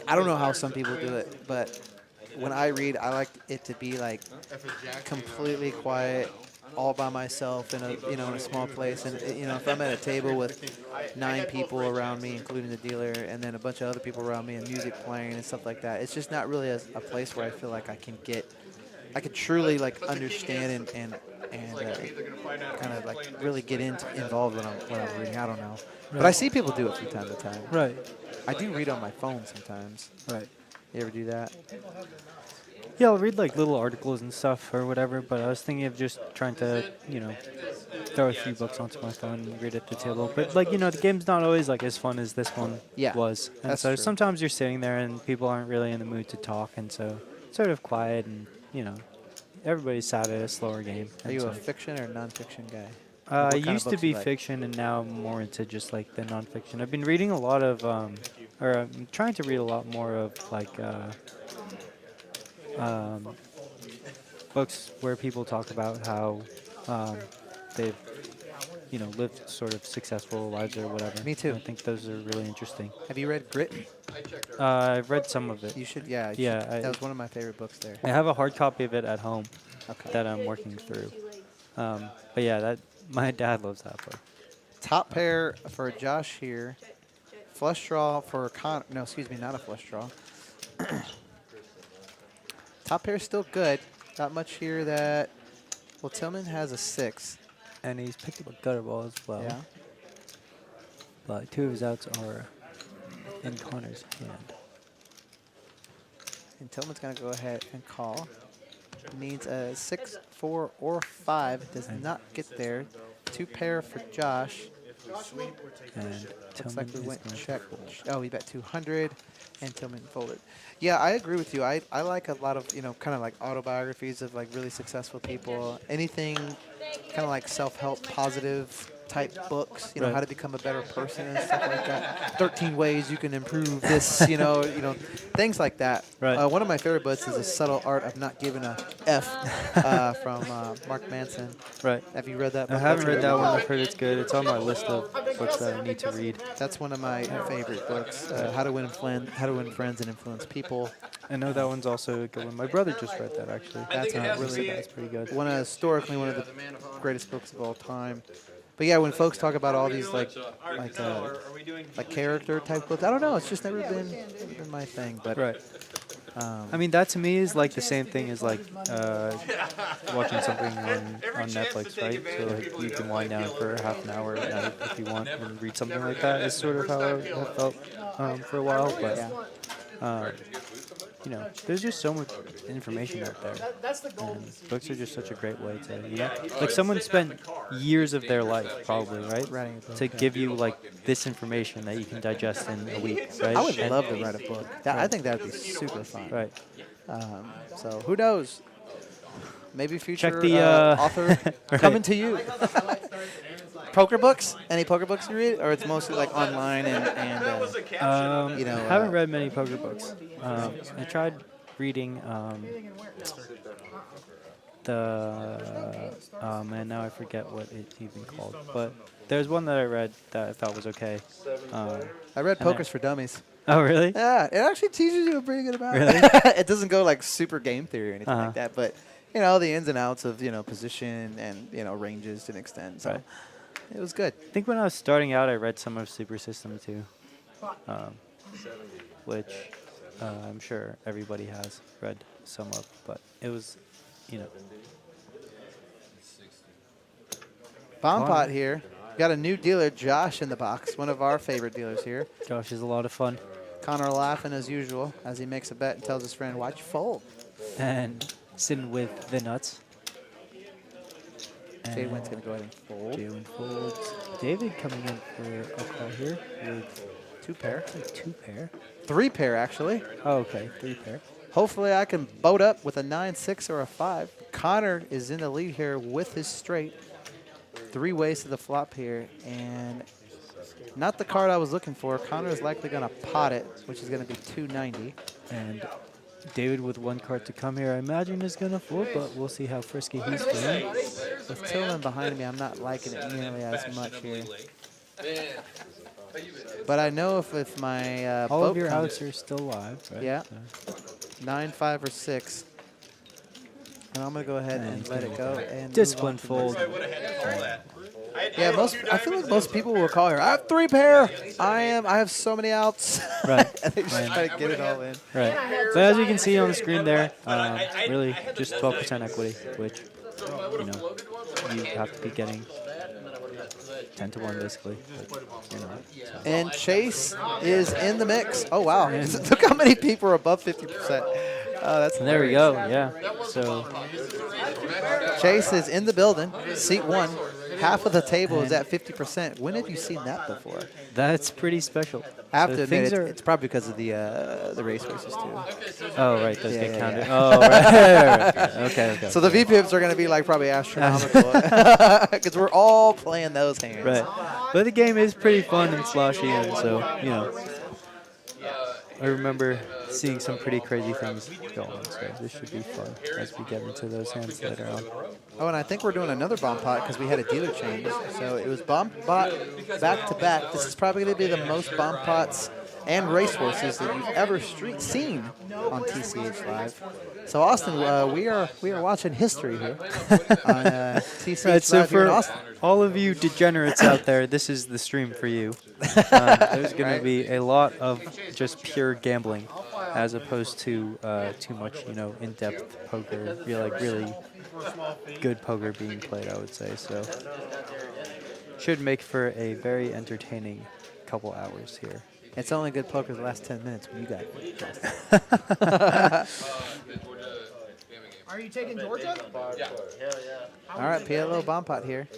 I don't know how some people do it, but when I read, I like it to be like completely quiet, all by myself in in a small place. And if I'm at a table with 9 people around me, including the dealer, and then a bunch of other people around me and music playing and stuff like that, it's just not really a place where I feel like I could truly like understand and kind of like really get involved when I'm reading. I don't know, but I see people do it from time to time. Right. I do read on my phone sometimes. Right. You ever do that? Yeah, I'll read like little articles and stuff or whatever, but I was thinking of just trying to, throw a few books onto my phone and read at the table. But like, the game's not always like as fun as this one was. And that's so true. sometimes you're sitting there and people aren't really in the mood to talk, and so it's sort of quiet and, everybody's sad at a slower game. Are And you so, a fiction or non-fiction guy? I What kind of used to books be you like? fiction, and now I'm more into just like the nonfiction. I've been reading a lot of, or I'm trying to read a lot more of like books where people talk about how they've, lived sort of successful lives or whatever. Me too. I think those are really interesting. Have you read Grit? I've read some of it. You should. Yeah. Yeah, that was one of my favorite books there. I have a hard copy of it at home Okay. that I'm working through. But yeah, my dad loves that book. Top pair for Josh here. Flush draw for no, excuse me, not a flush draw. Top pair still good. Not much here that. Well, Tillman has a 6. And he's picked up a gutter ball as well. Yeah. But 2 of his outs are in Connor's hand. And Tillman's gonna go ahead and call. Needs a 6, 4, or 5. Does not get there. 2 pair for Josh. And Looks Tillman like we is went going to check. fold. Oh, we bet 200, and Tillman folded. Yeah, I agree with you. I like a lot of, kind of like autobiographies of like really successful people. Anything kind of like self-help, positive type books, you know, Right. how to become a better person and stuff like that. 13 ways you can improve this, you know, things like that. Right. One of my favorite books is The Subtle Art of Not Giving a F from Mark Manson. Right. Have you read that I book? haven't That's a read good that one. book. I've heard it's good. It's on my list of books that I need to read. That's one of my favorite books. How to Win Friends and Influence People. I know that one's also a good one. My brother just read that actually. That's That's pretty good. historically one of the greatest books of all time. But yeah, when folks talk about all these like character type books, I don't know. It's just never been my thing. But Right. I mean, that to me is like the same thing as like watching something on Netflix, right? So like you can wind down for half an hour at night if you want and read something like that. Is sort of how I have felt for a while. But you know, there's just so much information out there. And books are just such a great way to, you know, like someone spent years of their life probably, right? Writing a book, To give you like this information that you can digest in a week, right? I would And- love to write a book. I think that would be super fun. Right. So who knows? Maybe future Check the, author right. coming to you. Poker books? Any poker books you read, or it's mostly like online and you know? Haven't read many poker books. I tried reading oh man, now I forget what it's even called. But there's one that I read that I thought was okay. I read and Poker's for Dummies. Oh really? Yeah, it actually teaches you a pretty good amount. Really? It doesn't go like super game theory or anything Uh-huh. like that, but you know the ins and outs of position and ranges to an extent. So Right. it was good. I think when I was starting out, I read some of Super System too, which I'm sure everybody has read some of, but it was, you know. Bomb Pot here. Got a new dealer, Josh, in the box. One of our favorite dealers here. Josh is a lot of fun. Connor laughing as usual as he makes a bet and tells his friend, "Watch you fold." And sitting with the nuts. Jadwin's gonna go ahead and fold. Jadwin folds. David coming in for a call here with 2 pair. like 2 pair. 3 pair actually. Oh, okay, 3 pair. Hopefully I can boat up with a 9-6 or a 5. Connor is in the lead here with his straight. 3 ways to the flop here, and not the card I was looking for. Connor is likely going to pot it, which is going to be 290. And David with 1 card to come here, I imagine is going to fold, but we'll see how frisky he's feeling. With Tillman behind me, I'm not liking it nearly as much here. But I know if my All boat of your comes, outs are still live, right? Yeah. So 9, 5, or 6. And I'm going to go ahead and And let it go. And discipline move on to fold. Yeah, I feel like most people will call here. I have 3 pair. I have so many outs. Right. And they just try to get it all in. Right. But as you can see on the screen there, really just 12% equity, which, you know, you have to be getting 10 to 1 basically. But, you know, so. And Chase is in the mix. Oh wow! Look how many people are above 50%. Oh, that's And there we go. Yeah. So Chase is in the building. Seat 1. Half of the table is at 50%. When have you seen that before? that's pretty special. I have So to admit, things are. it's probably because of the race horses too. Oh right, those Yeah, get yeah, counted. yeah. Oh right. Okay. So the VPIPs are going to be like probably astronomical because we're all playing those hands. Right. But the game is pretty fun and sloshy, and so, you know, I remember seeing some pretty crazy things going on, so this should be fun as we get into those hands later on. Oh, and I think we're doing another bomb pot because we had a dealer change. So it was bomb pot back to back. This is probably going to be the most bomb pots and racehorses that you've ever seen on TCH Live. So Austin, we are watching history here on TCH Right, so Live here in for Austin. all of you degenerates out there, this is the stream for you. There's going Right. to be a lot of just pure gambling, as opposed to too much, you know, in-depth poker. You're like really good poker being played, I would say. So should make for a very entertaining couple hours here. It's only good poker the last 10 minutes when you got it. Are you taking Georgia? All right, PLO bomb pot here.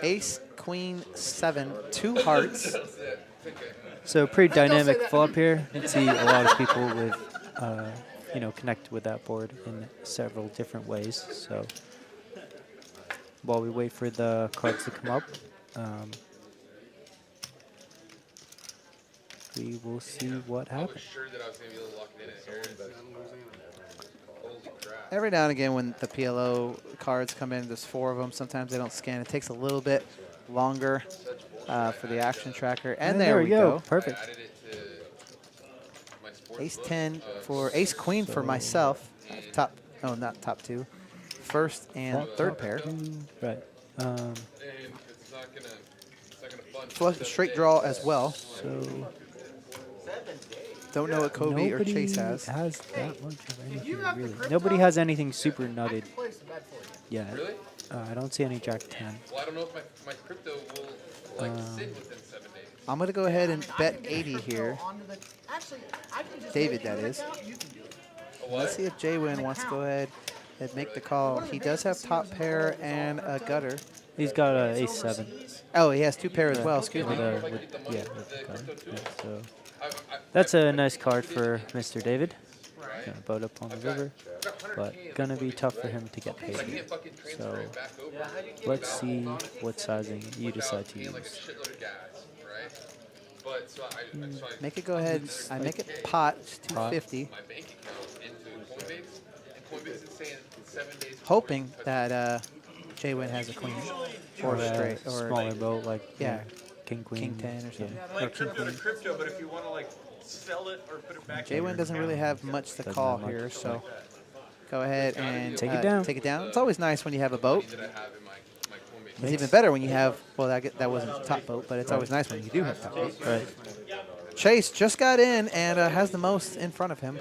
Ace, Queen, 7, 2 hearts. So pretty dynamic flop here. You can see a lot of people with, you know, connect with that board in several different ways. So while we wait for the cards to come up. We will see what happens. Every now and again when the PLO cards come in, there's 4 of them. Sometimes they don't scan. It takes a little bit longer for the action tracker. And there we go. Perfect. Ace-10 for Ace-Queen for myself. Top, oh, not top 2. First and third pair. Right. Flush, straight draw as well. So don't know what Kobe or Chase has. That much of anything, really. Nobody has anything super nutted yet. Really? I don't see any Jack 10. Well, I don't know if my crypto will like sit within 7 days. I'm going to go ahead and bet 80 here. David, that is. Let's see if J-Win wants to go ahead and make the call. He does have top pair and a gutter. He's got a Ace-7. Oh, he has 2 pair as well, excuse me. With the gutter. Yeah, so that's a nice card for Mr. David. Gonna boat up on the river, but gonna be tough for him to get paid. So let's see what sizing you decide to use. Make it go ahead. I make it pot, it's 250. Hoping that J-Win has a queen or a straight or smaller boat like King Queen, King 10 or something. I like crypto to crypto, but if you want to like sell it or put it back. J-Win doesn't really have much to call here, so go ahead and take it down. Take it down. It's always nice when you have a boat. It's even better when you have, well, that wasn't a top boat, but it's always nice when you do have top boat. Right. Chase just got in and has the most in front of him,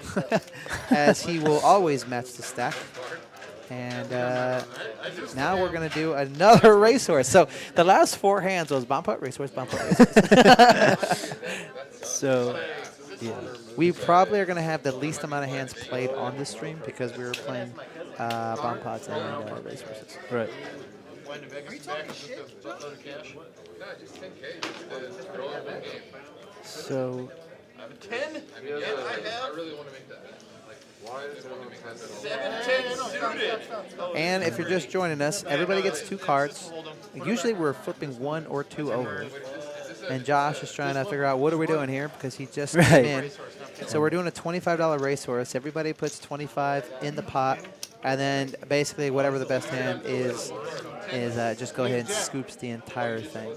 as he will always match the stack. And now we're going to do another racehorse. So the last 4 hands was bomb putt, racehorse, bomb putt, racehorse. So, yeah. We probably are going to have the least amount of hands played on this stream because we were playing bomb pots and racehorses. Right. So 10? I really want to make that. Why is it 7-10 suited? And if you're just joining us, everybody gets 2 cards. Usually we're flipping 1 or 2 over. And Josh is trying to figure out what are we doing here because he just came in. So we're doing a $25 racehorse. Everybody puts 25 in the pot. And then basically whatever the best hand is just go ahead and scoops the entire thing.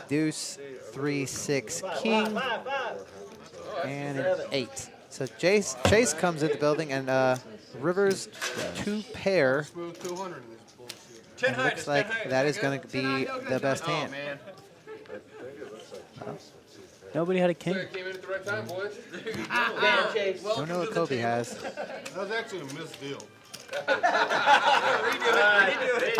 Deuce, 3, 6, king, and an 8. So Chase comes into the building, and Rivers 2 pair. And it looks like that is going to be the best hand. nobody had a king. Came in at the right time, boys. Don't know what Kobe has. That was actually a missed deal. I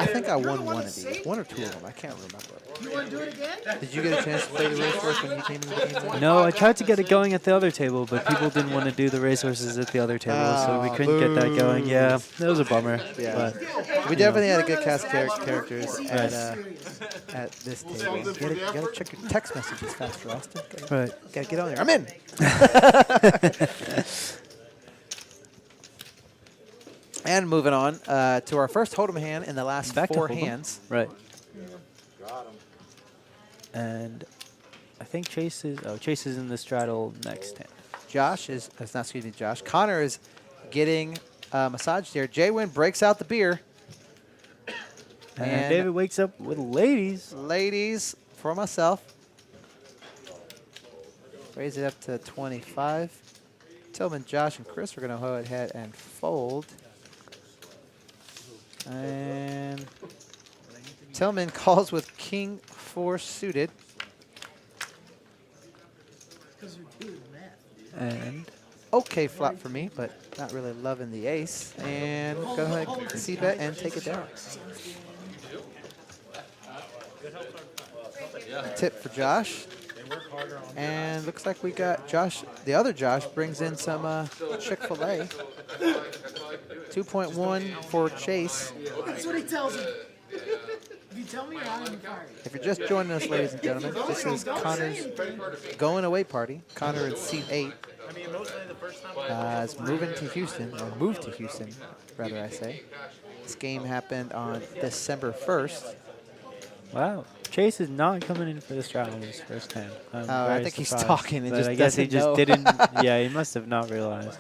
think I won one of these. 1 or 2 of them. I can't remember. You want to do it again? Did you get a chance to play the racehorse when you came into the game? No, I tried to get it going at the other table, but people didn't want to do the racehorses at the other table, so we couldn't get that going. Yeah, that was a bummer. Yeah. But We definitely had a good cast of characters at this table. You gotta check your text messages faster, Austin. Gotta get on there. I'm in. And moving on to our first Hold'em hand in the last Back to 4 Hold'em. hands. Right. And I think Chase is in the straddle next hand. Josh is, excuse me, Josh. Connor is getting massaged here. J-Win breaks out the beer. And David wakes up with ladies. Ladies for myself. Raise it up to 25. Tillman, Josh, and Chris are going to go ahead and fold. And Tillman calls with King 4 suited. And Okay flop for me, but not really loving the ace. And go ahead, c-bet and take it down. Tip for Josh. And looks like we got Josh, the other Josh brings in some Chick-fil-A. 2.1 for Chase. That's what he tells him. If you tell me you're out, I'm fired. If you're just joining us, ladies and gentlemen, this is Connor's going away party. Connor in seat 8. Is moving to Houston, or moved to Houston, rather I say. This game happened on December 1st. Wow. Chase is not coming in for the straddle in his first hand. I'm I very think he's surprised, talking and but just I guess he doesn't just know. didn't. Yeah, he must have not realized.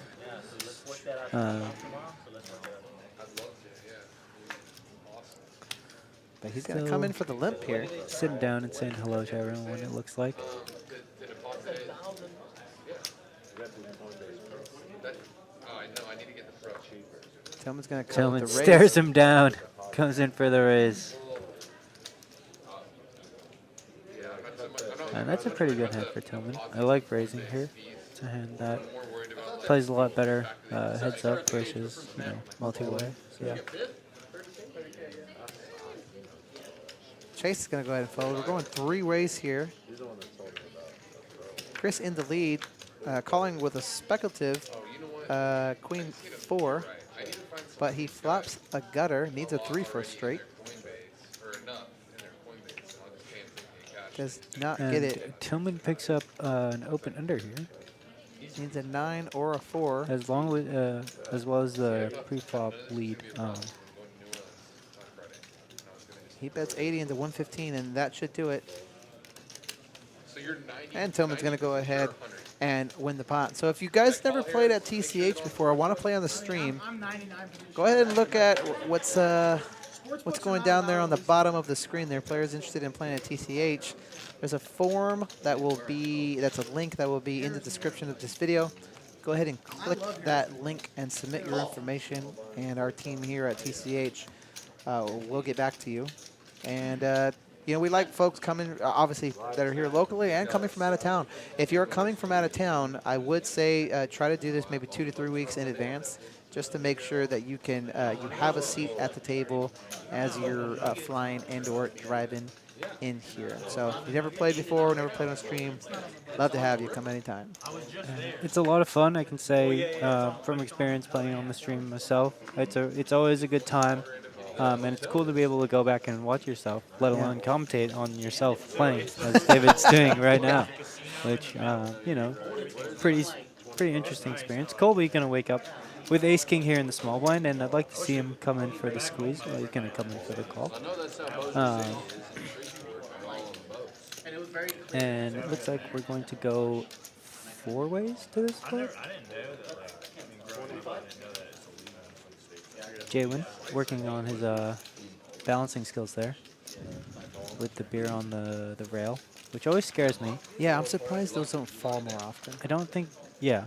But he's going to come in for the limp here. Sitting down and saying hello to everyone, it looks like. Tillman's going to come Tillman with the raise. stares him down, comes in for the raise. And that's a pretty good hand for Tillman. I like raising here. It's a hand that plays a lot better heads up versus, multi-way. So yeah. Chase is going to go ahead and fold. We're going 3-ways here. Chris in the lead, calling with a speculative queen 4, but he flops a gutter, needs a 3 for a straight. Does not get it. Tillman picks up an open under here. Needs a 9 or a 4. As well as the pre-flop lead. He bets 80 into 115, and that should do it. And Tillman's going to go ahead and win the pot. So if you guys never played at TCH before or want to play on the stream, go ahead and look at what's going down there on the bottom of the screen there. Players interested in playing at TCH. There's a form that will be, that's a link that will be in the description of this video. Go ahead and click that link and submit your information, and our team here at TCH will get back to you. And we like folks coming, obviously, that are here locally and coming from out of town. If you're coming from out of town, I would say try to do this maybe 2 to 3 weeks in advance, just to make sure that you can you have a seat at the table as you're flying and/or driving in here. So if you've never played before, never played on stream, love to have you. Come anytime. It's a lot of fun, I can say, from experience playing on the stream myself. It's always a good time. And it's cool to be able to go back and watch yourself, let alone commentate on yourself playing, as David's doing right now, which, pretty interesting experience. Colby going to wake up with ace-king here in the small blind, and I'd like to see him come in for the squeeze. Well, he's going to come in for the call. And it looks like we're going to go 4 ways to this play. Jaywin working on his balancing skills there with the beer on the rail, which always scares me. Yeah, I'm surprised those don't fall more often. I don't think, yeah,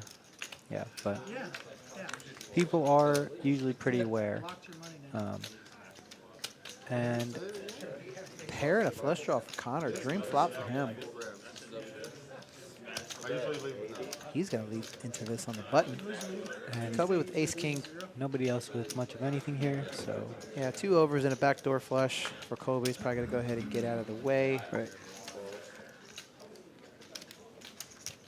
but people are usually pretty aware. And pair and a flush draw for Connor. Dream flop for him. He's going to lead into this on the button. And Kobe with ace-king. Nobody else with much of anything here, so. Yeah, 2 overs and a backdoor flush for Kobe. He's probably going to go ahead and get out of the way. Right.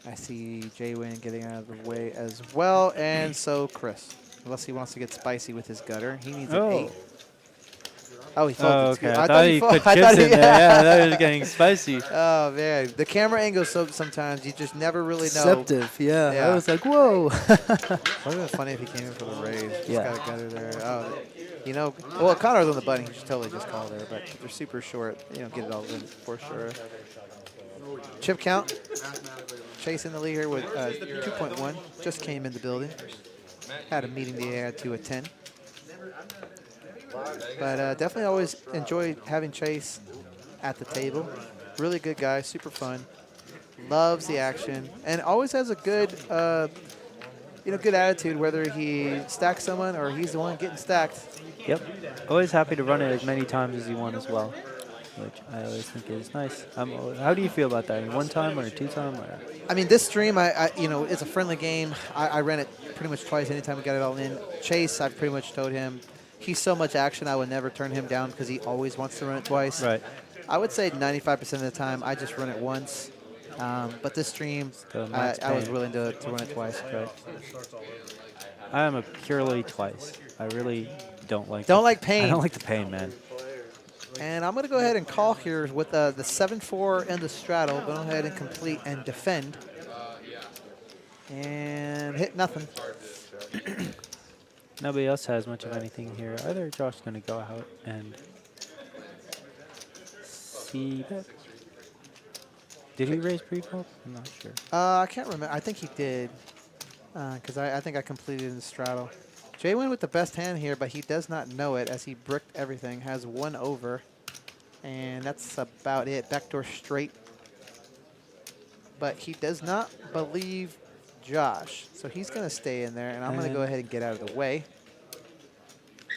I see Jaywin getting out of the way as well, and so Chris. Unless he wants to get spicy with his gutter. He needs an 8. Oh, he folded. Oh, okay. I thought he put chips in there. Yeah, I thought he was getting spicy. Oh, man. The camera angles, sometimes you just never really know. Deceptive, yeah. I was like, whoa. Would have been funny if he came in for the raise. Just got a gutter there. Oh, well, Connor's on the button. He should totally just call there, but they're super short. Get it all in for sure. Chip count. Chase in the lead here with 2.1. Just came in the building. Had a meeting to add to a 10. But definitely always enjoy having Chase at the table. Really good guy, super fun. Loves the action, and always has a good, good attitude, whether he stacks someone or he's the one getting stacked. Yep. Always happy to run it as many times as you want as well, which I always think is nice. How do you feel about that? 1 time or 2 time? Or? I mean, this stream, it's a friendly game. I ran it pretty much twice anytime we got it all in. Chase, I've pretty much told him, he's so much action, I would never turn him down because he always wants to run it twice. Right. I would say 95% of the time, I just run it once. But this stream, I was willing to run it twice. Right. I am a purely twice. I really don't like. Pain. I don't like the pain, man. And I'm going to go ahead and call here with the 7-4 and the straddle. Go ahead and complete and defend. And hit nothing. Nobody else has much of anything here. Either Josh's going to go out and see bet. Did he raise pre-flop? I'm not sure. I can't remember. I think he did. Because I think I completed in the straddle. Jay went with the best hand here, but he does not know it as he bricked everything. Has one over. And that's about it. Backdoor straight. But he does not believe Josh. So he's going to stay in there, and I'm going to go ahead and get out of the way.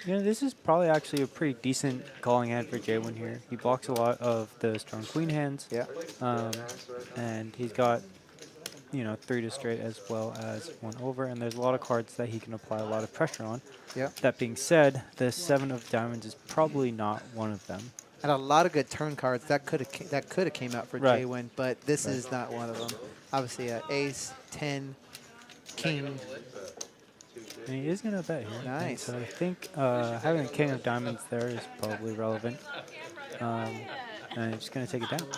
You know, this is probably actually a pretty decent calling hand for Jaywin here. He blocks a lot of the strong queen hands. Yeah. And he's got, you know, 3 to straight as well as 1 over. And there's a lot of cards that he can apply a lot of pressure on. Yeah. That being said, the 7 of diamonds is probably not one of them. And a lot of good turn cards that could have came out for Right. Jaywin, but this is not one of them. Obviously, ace, 10, king. And he is going to bet here. Nice. So I think having a king of diamonds there is probably relevant. And I'm just going to take it down.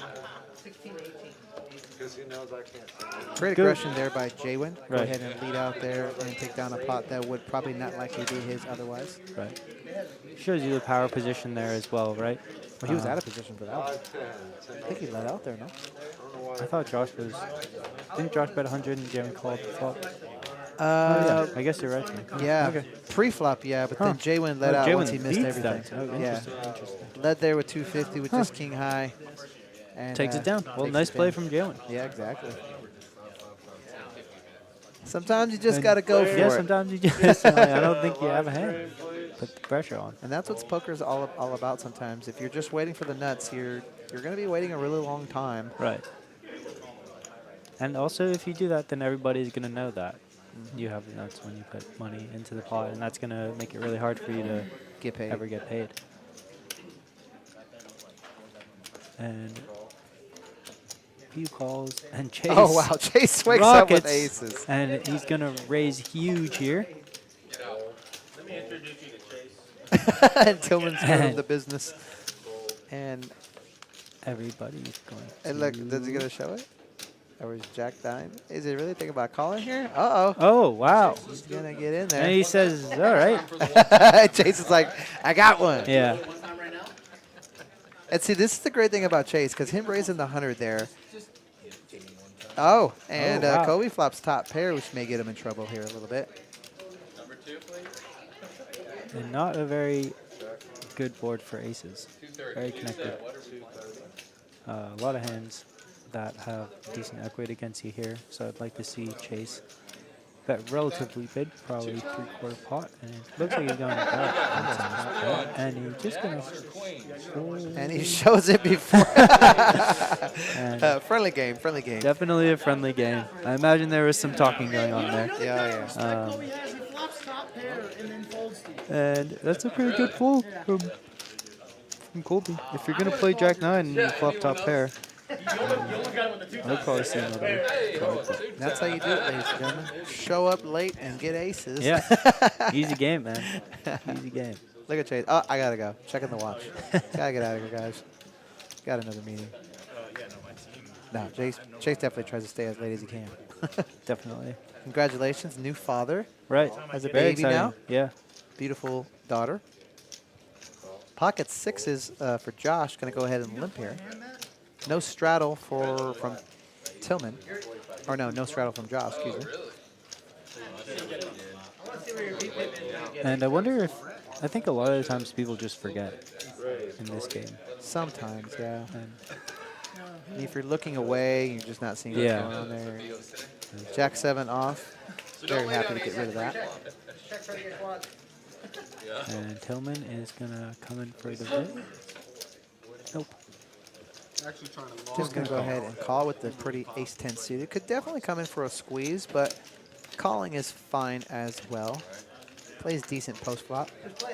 Because he knows I can't. Great Good. aggression there by Jaywin. Go Right. ahead and lead out there and take down a pot that would probably not likely be his otherwise. Right. Shows you the power position there as well, right? Well, he was out of position for that one. I think he let out there, no? I thought Josh was... Didn't Josh bet 100 and Jaywin called the flop? Uh, I guess you're right. Then. yeah. Okay. Pre-flop, yeah, but then Jaywin let out Jaywin once he missed beats everything. that. Oh, Yeah. interesting. Led there with 250 with just king high. And, Takes it down. Well, takes nice it play down. from Jaywin. Yeah, exactly. Sometimes you just got to go for Yeah, it. sometimes you just... I don't think you have a hand. Put the pressure on. And that's what poker's all about sometimes. If you're just waiting for the nuts, you're going to be waiting a really long time. Right. And also, if you do that, then everybody's going to know that. You have the nuts when you put money into the pot, and that's going to make it really hard for you to Get paid. ever get paid. And few calls, and Chase. Oh, wow. Chase wakes up with rockets, aces. and he's going to raise huge here. Let me introduce you to Chase. And Tillman's out of the business. And Everybody's going and look, is he going to show it? Or is Jack dime? Is he really thinking about calling here? Uh-oh. Oh, wow. He's going to get in And there. he says, all right. Chase is like, I got one. Yeah. And see, this is the great thing about Chase, because him raising the 100 there. Oh, and wow. Kobe flops top pair, which may get him in trouble here a little bit. And not a very good board for aces. Very connected. A lot of hands that have decent equity against you here. So I'd like to see Chase bet relatively big, probably 3/4 pot. And it looks like he's going to bet. And he's just going to... And he shows it before. And Friendly game, friendly game. definitely a friendly game. I imagine there was some talking going on there. Yeah, yeah. Kobe has, he flops top pair and then folds to you. And that's a pretty good fold from Colby. If you're going to play Jack 9 and you flop top pair, I'd probably see another card. But That's how you do it, ladies and gentlemen. Show up late and get aces. yeah, easy game, man. Easy game. Look at Chase. Oh, I got to go. Checking the watch. Got to get out of here, guys. Got another meeting. No, Chase definitely tries to stay as late as he can. Definitely. Congratulations, new father. Right. Has a Very baby exciting. now. Yeah. Beautiful daughter. Pocket sixes for Josh. Going to go ahead and limp here. No straddle from Tillman. Or no straddle from Josh, excuse me. And I wonder if, I think a lot of the times people just forget in this game. Sometimes, yeah. And If you're looking away, you're just not seeing what's Yeah. going on there. Jack 7 off. Very happy to get rid of that. And Tillman is going to come in for the bit. Nope. Actually trying to Just going to go ahead and call with the pretty ace-10 suited. Could definitely come in for a squeeze, but calling is fine as well. Plays decent post-flop.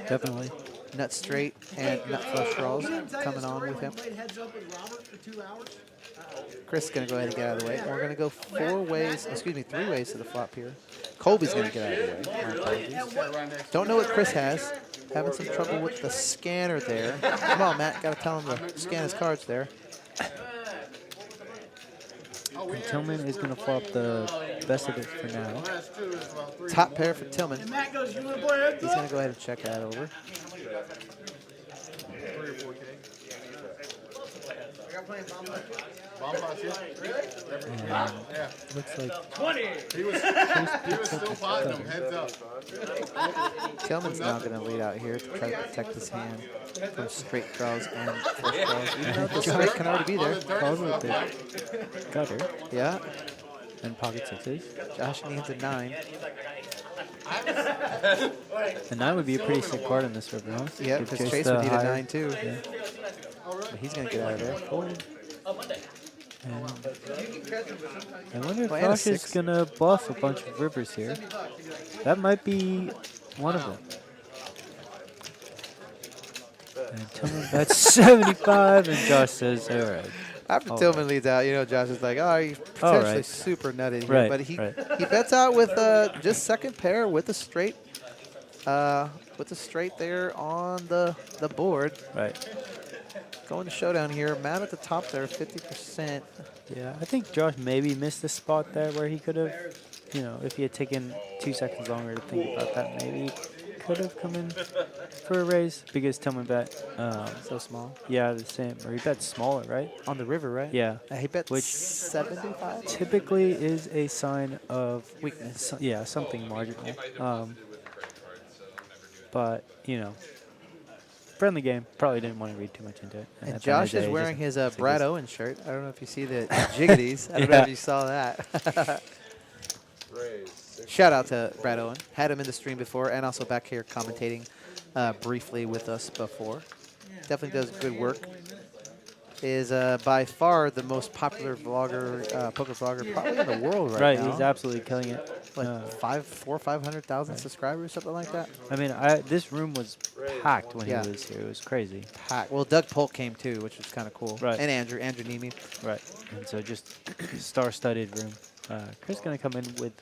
Definitely. Nut straight and nut flush draws He didn't tell you coming the on story with when him. he played heads up with Robert for 2 hours. Chris is going to go ahead and get out of the way. And we're going to go 4 ways, excuse me, 3 ways to the flop here. Colby's going to get out of the way. My apologies. Don't know what Chris has. Having some trouble with the scanner there. Come on, Matt. Got to tell him to scan his cards there. And Tillman is going to flop the best of it for now. Last two is about 3. Top pair for Tillman. And Matt goes, you want to play heads He's up? going to go ahead and check that over. 3 or 4K. Bomb pots, yeah. Yeah. Looks like He was still potting them, heads up. Tillman's now going to lead out here to try to protect his hand from straight draws and flush draws. Even though the straight can already be there. calls with the gutter Yeah, and pocket sixes. Josh needs a 9. And 9 would be a pretty sick card in this river, huh? Yeah, Give because Chase Chase the would need a higher- 9 too. Yeah. But he's going to get out of there. Fold. And I wonder if Well, and a Josh is 6. going to bluff a bunch of rivers here. That might be one of them. And Tillman bets 75, and Josh says, all right. After All Tillman leads out, you know, Josh is like, oh, he's All potentially right. super nutted here. Right, But he right. he bets out with just second pair with a straight there on the board. Right. Going to showdown here. Matt at the top there, 50%. Yeah, I think Josh maybe missed a spot there where he could have, you know, if he had taken 2 seconds longer to think about that, maybe he could have come in for a raise because Tillman bet, So small. yeah, the same, or he bet smaller, right? On the river, right? Yeah. He bet Which 75. typically is a sign of Weakness. Yeah, something marginal. But, you know, friendly game. Probably didn't want to read too much into it. And at the end of Josh the is day, wearing just- his so Brad just- Owen shirt. I don't know if you see the jiggities. I don't know Yeah. if you saw that. Raise. 6. Shout out to Brad Owen. Had him in the stream before and also back here commentating briefly with us before. Definitely does good work. Is by far the most popular vlogger, poker vlogger probably in the world right now. Right, he's absolutely killing it. Like 500,000 subscribers, something like that. I mean, this room was packed when Yeah. he was here. It was crazy. Packed. Well, Doug Polk came too, which was kind of cool. Right. And Andrew Nemi. Right. And so just star-studded room. Chris going to come in with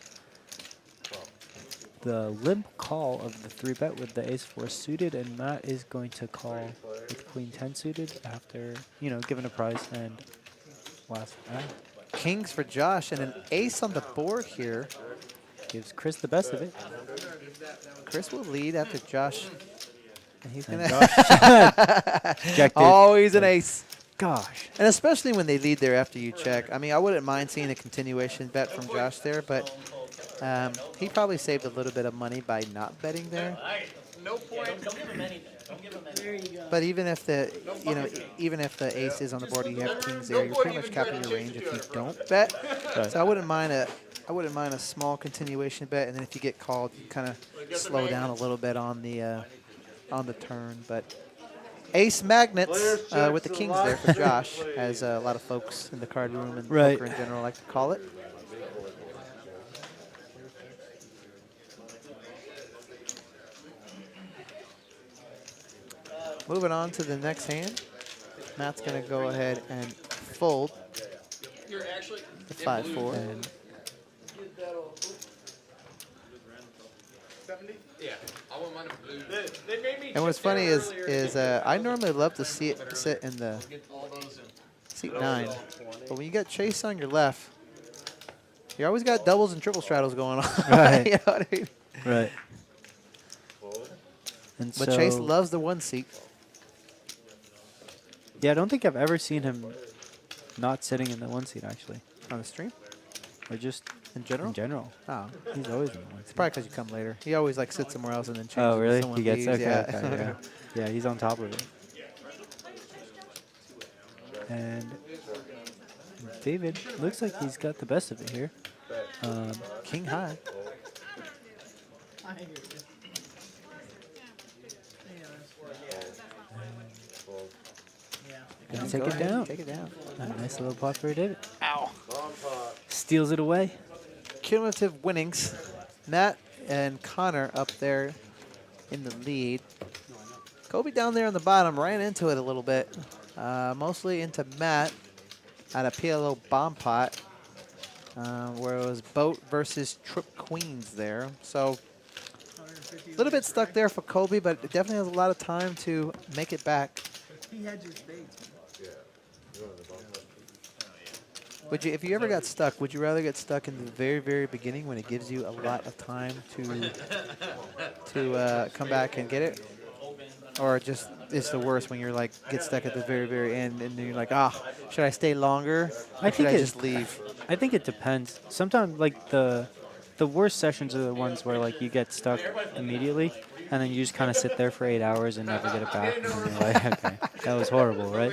the limp call of the 3-bet with the ace-4 suited, and Matt is going to call with queen 10 suited after, you know, given a prize and last Kings for Josh and an ace on the board here. gives Chris the best of it. Chris will lead after Josh. And he's And going Josh to checked it. always an ace. Gosh. And especially when they lead there after you check. I mean, I wouldn't mind seeing a continuation bet from Josh there, but he probably saved a little bit of money by not betting there. No point. Don't give him anything. Don't give him anything. But even if the even if the ace is on the board and you have kings there, you're pretty much capping your range if you don't bet. Right. So I wouldn't mind a small continuation bet, and then if you get called, you kind of slow down a little bit on the turn. But ace magnets with the kings there for Josh, as a lot of folks in the card room and Right. poker in general like to call it. Moving on to the next hand. Matt's going to go ahead and fold You're actually the 5-4. And Yeah. I wouldn't mind a blue. They made me And what's check funny that is earlier. I normally love to see it sit in the Get all those in. seat 9, but when you got Chase on your left, you always got doubles and triple straddles going on. Right. You know what I mean? right. And But so, Chase loves the 1 seat. yeah, I don't think I've ever seen him not sitting in the 1 seat, actually. On the stream? Or just In general? in general. Oh, He's always in the 1 it's seat. probably because you come later. He always like sits somewhere else and then changes. Oh, when really? someone He gets leaves. okay, Yeah. okay, yeah. Yeah, he's on top of it. And David looks like he's got the best of it here. King high. Gonna Go take it ahead and down. Take it down. A nice little pot for David. Ow. Steals it away. Cumulative winnings. Matt and Connor up there in the lead. Kobe down there on the bottom ran into it a little bit. Mostly into Matt at a PLO bomb pot, where it was boat versus trip queens there. So a little bit stuck there for Kobe, but it definitely has a lot of time to make it back. He had your spades. Would you, if you ever got stuck, would you rather get stuck in the very, very beginning when it gives you a lot of time to come back and get it, or just it's the worst when you're like get stuck at the very, very end and then you're like, ah, should I stay longer? Or should I just leave? I think it depends. Sometimes like the worst sessions are the ones where like you get stuck immediately and then you just kind of sit there for 8 hours and never get it back. And then you're like, okay, that was horrible, right?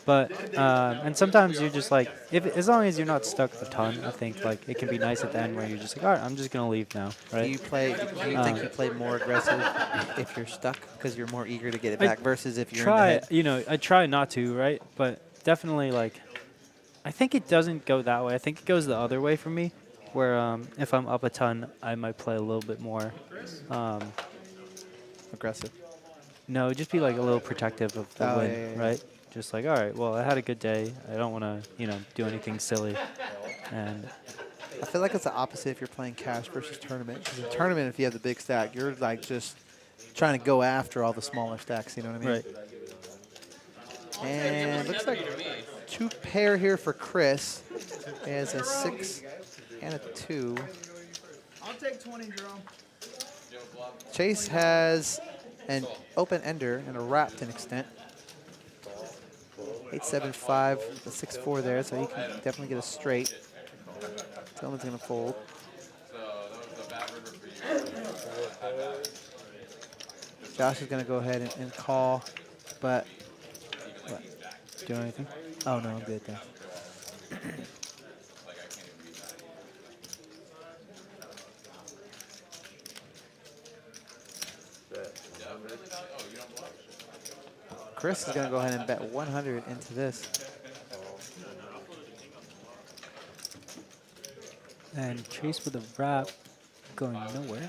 But and sometimes you're just like, as long as you're not stuck a ton, I think like it can be nice at the end where you're just like, all right, I'm just gonna leave now, right? Do you think you play more aggressive if you're stuck because you're more eager to get it back versus if you're in the head? You know, I try not to, right? But definitely like, I think it doesn't go that way. I think it goes the other way for me, where if I'm up a ton, I might play a little bit more. Aggressive. No, just be like a little protective of the win, yeah. right? Just like, all right, well, I had a good day. I don't want to, you know, do anything silly. And I feel like it's the opposite if you're playing cash versus tournament. Because in tournament, if you have the big stack, you're like just trying to go after all the smaller stacks. You know what I mean? right. And looks like 2 pair here for Chris. He has a 6 and a 2. I'll take 20, Jerome. Chase has an open ender and a wrap to an extent. 8-7-5, the 6-4 there, so he can definitely get a straight. Tillman's gonna fold. Josh is gonna go ahead and call, but what? Do anything? Oh no, I'm good then. Chris is going to go ahead and bet 100 into this. And Chase with a wrap going nowhere.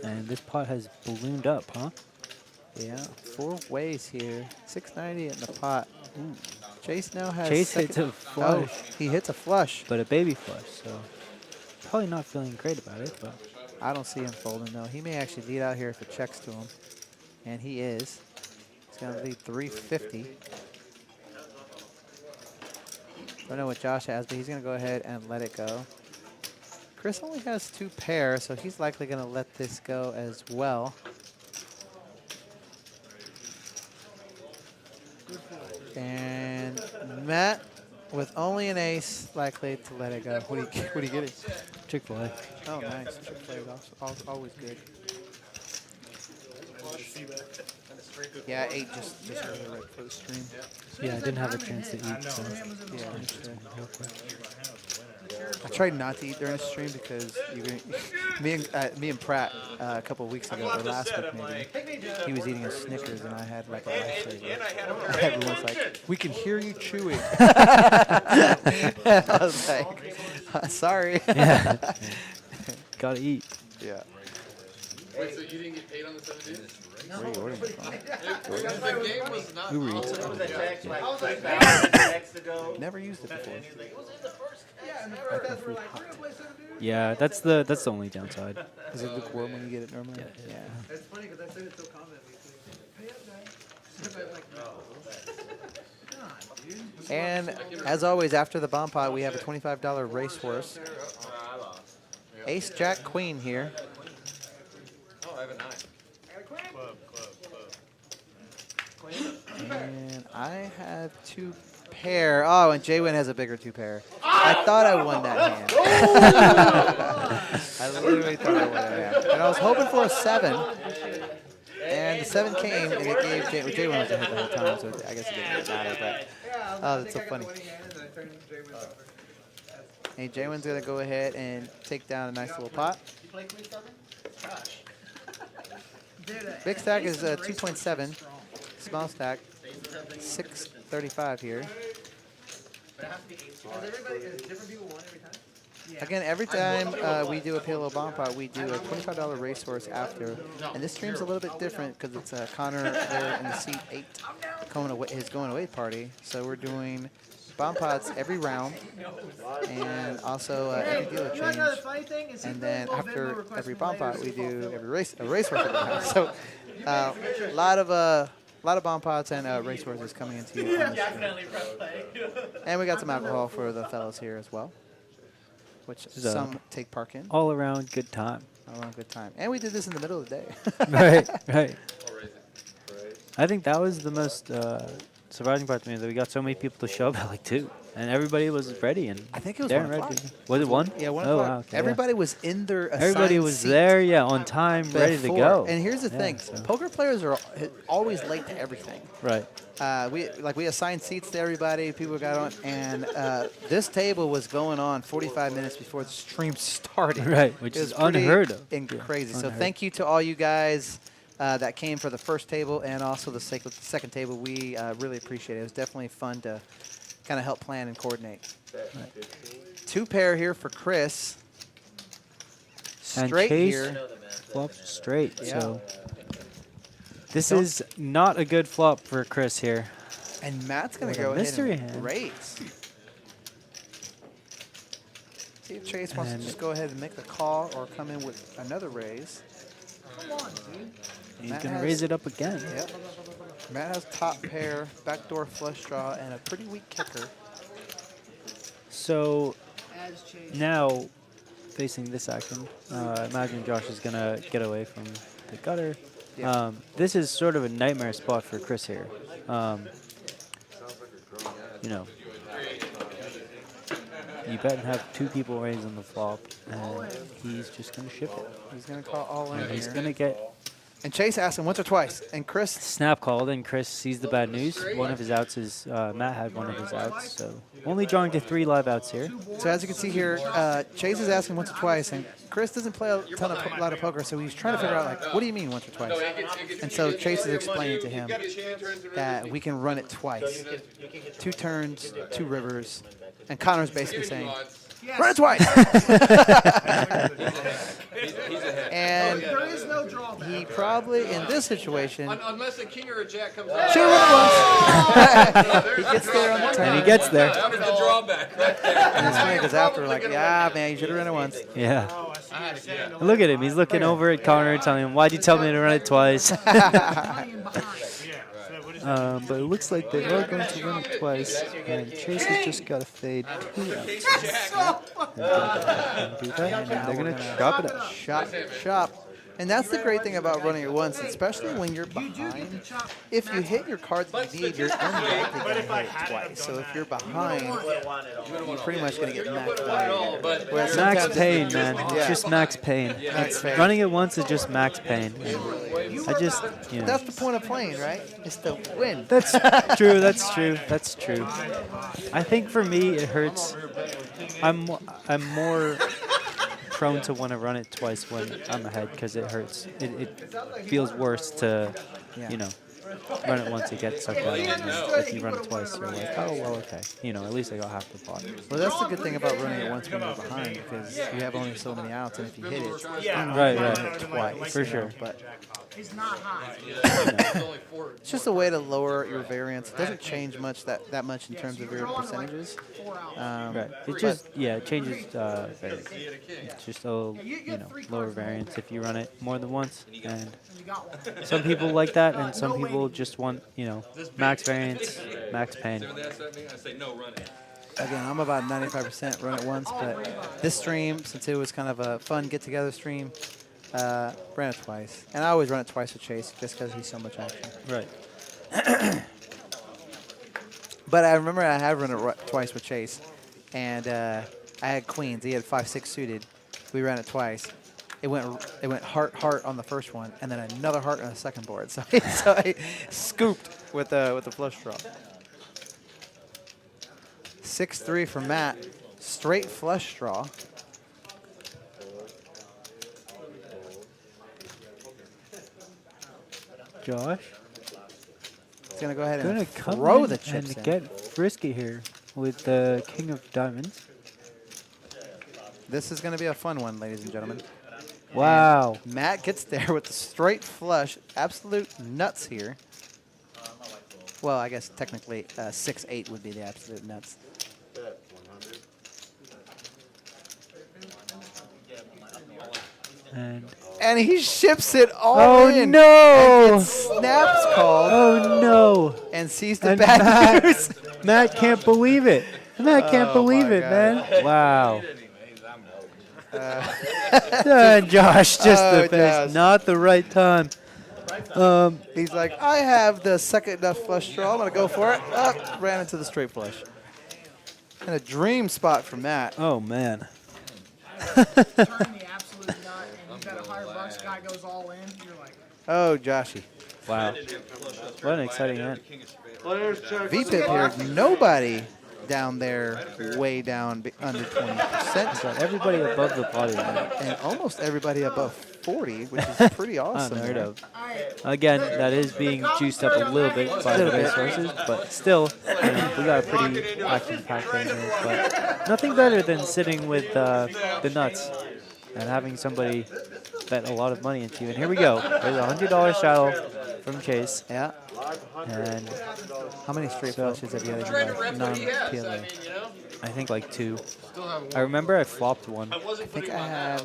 And this pot has ballooned up, huh? Yeah, 4 ways here. 690 in the pot. Ooh. Chase now has Chase hits a flush. Oh, he hits a flush. But a baby flush, so probably not feeling great about it, but I don't see him folding, though. He may actually lead out here if it checks to him. And he is. He's going to lead 350. I don't know what Josh has, but he's going to go ahead and let it go. Chris only has 2 pairs, so he's likely going to let this go as well. And Matt, with only an ace, likely to let it go. What are you getting? Chick-fil-A. Oh, nice. Chick-fil-A is always good. Yeah, I ate just really right for the stream. Yeah, I didn't have a chance to eat, so Yeah, real quick. I tried not to eat during the stream because me and Pratt a couple of weeks ago, or last week maybe, he was eating a Snickers and I had like a lifesaver. Everyone's like, "We can hear you chewing." I was like, "Sorry." Yeah. Gotta eat. Yeah. Wait, so you didn't get paid on the 17th? Where are you ordering from? The game was not. Uber Eats. Never used it before. Yeah, that's the only downside. Is it lukewarm when you get it normally? Yeah. It's funny because I said it so confidently. And as always, after the bomb pot, we have a $25 racehorse. Ace, Jack, Queen here. Oh, I have a 9. And I have 2 pair. Oh, and Jaywin has a bigger 2 pair. I thought I won that hand. I literally thought I won that hand. And I was hoping for a 7. And the 7 came, and it gave Jaywin was ahead the whole time, so I guess it didn't really matter. But oh, that's so funny. Hey, Jaywin's gonna go ahead and take down a nice little pot. Big stack is 2.7. Small stack, 635 here. Again, every time we do a Palo Bomb Pot, we do a $25 racehorse after. And this stream's a little bit different because it's Connor there in the seat 8, his going away party. So we're doing bomb pots every round, and also every dealer change. And then after every bomb pot, we do a racehorse every round. So a lot of A lot of bomb pots and racehorses coming into you. On the stream. Definitely press play. And we got some alcohol for the fellows here as well, which some take part in. All around good time. All around good time. And we did this in the middle of the day. Right, right. I think that was the most surprising part to me, that we got so many people to show up at like 2. And everybody was ready. And I think it was Darren 1 o'clock. ready. Was it 1? Yeah, 1 Oh, o'clock. wow, okay, Everybody was in their assigned everybody was seat there, yeah, on time, ready to before. go. And here's the Yeah, thing: so- poker players are always late to everything. Right. We assigned seats to everybody. People got on, and this table was going on 45 minutes before the stream started. Right, which It was is pretty unheard of. and Yeah, crazy. So unheard. thank you to all you guys that came for the first table and also the second table. We really appreciate it. It was definitely fun to kind of help plan and coordinate. 2 pair here for Chris. And Straight Chase here. flops straight. Yeah. So this Don't- is not a good flop for Chris here. And Matt's going What to a go ahead mystery and hand. raise. See if Chase wants to And- just go ahead and make the call or come in with another raise. Come on, dude. He's Matt going to has- raise it up again. Yep. Matt has top pair, backdoor flush draw, and a pretty weak kicker. As So Chase. now, facing this action, imagine Josh is going to get away from the gutter. Yeah. This is sort of a nightmare spot for Chris here. You know, you bet and have 2 people raise on the flop, and he's just going to ship it. He's going to call all in He's here. going to get And Chase asked him once or twice, and Chris, snap called, and Chris sees the bad news. One of his outs is Matt had one of his outs, so only drawing to 3 live outs here. so as you can see here, Chase is asking once or twice, and Chris doesn't play a lot of poker, so he's trying to figure out, like, what do you mean once or twice? And so Chase is explaining to him that we can run it twice. 2 turns, 2 rivers, and Connor's basically saying, run it twice! And There is no drawback. he probably, in this situation, Unless a king or a jack comes out. should have run it once. He gets there on the turn. And he gets there. That was the drawback right there. And it's funny because after, like, yeah, man, you should have run it once. Yeah. Look at him. He's looking over at Connor, telling him, why'd you tell me to run it twice? But it looks like they are going to run it twice, and Chase has just got to fade 2 outs. And do that, and they're going to chop it up. Shop. And that's the great thing about running it once, especially when you're behind. If you hit your card that you need, you're unlikely to hit it twice. So if you're behind, you're pretty much going to get maxed out. Whereas Max sometimes- pain, man. Yeah. It's just max pain. Max pain. Running it once is just max pain. And I just, you know. That's the point of playing, right? Is to win. That's true. That's true. That's true. I think for me, it hurts. I'm more prone to want to run it twice when I'm ahead because it hurts. It feels worse to, you know, run it once, you get sucked out. If you run it twice, you're like, oh, well, okay. You know, at least I got half the pot. Well, that's the good thing about running it once when you're behind, because you have only so many outs, and if you hit it, Right, run right. it twice. For you know, sure. But It's not high. it's just a way to lower your variance. It doesn't change much that much in terms of your percentages. Right. It just, yeah, it changes variance. It's just a, you know, lower variance if you run it more than once. And You got one. some people like that, and some people just want, you know, max variance, max pain. I say no, run it. Again, I'm about 95% run it once, but this stream, since it was kind of a fun get-together stream, ran it twice. And I always run it twice with Chase, just because he's so much action. Right. But I remember I had run it twice with Chase, and I had queens. He had 5-6 suited. We ran it twice. It went heart on the first one, and then another heart on the second board. So, so I scooped with the flush draw. 6-3 for Matt. Straight flush draw. Josh, He's gonna go ahead gonna and come throw in the chips and in. get frisky here with the King of Diamonds. This is gonna be a fun one, ladies and gentlemen. Wow. Matt gets there with the straight flush. Absolute nuts here. Well, I guess technically 6-8 would be the absolute nuts. And And he ships it all Oh in. no! And snaps called Oh no! and sees the And bad news. Matt can't believe it. Matt can't Oh, believe my it, God. man. Wow. Josh just Oh, the best. Josh. Not the right time. He's like, I have the second nut flush draw. I'm going to go for it. Ran into the straight flush. And a dream spot for Matt. Oh man. Turn the absolute nut, and you bet $100. Guy goes all in. You're like, Oh, Joshy. Wow. What an exciting hand. VPIP here. Nobody down there way down under 20%. Got everybody above the body line. And almost everybody above 40, which is pretty awesome. Unheard there. of. Again, that is being juiced up a little bit by the resources, but still, we got a pretty action-packed game here. But nothing better than sitting with the nuts and having somebody bet a lot of money into you. And here we go. There's a $100 shadow from Chase. Yeah. And How many straight flushes have you had in your life? Non-PLA. I think like 2. I remember I flopped one. I think I had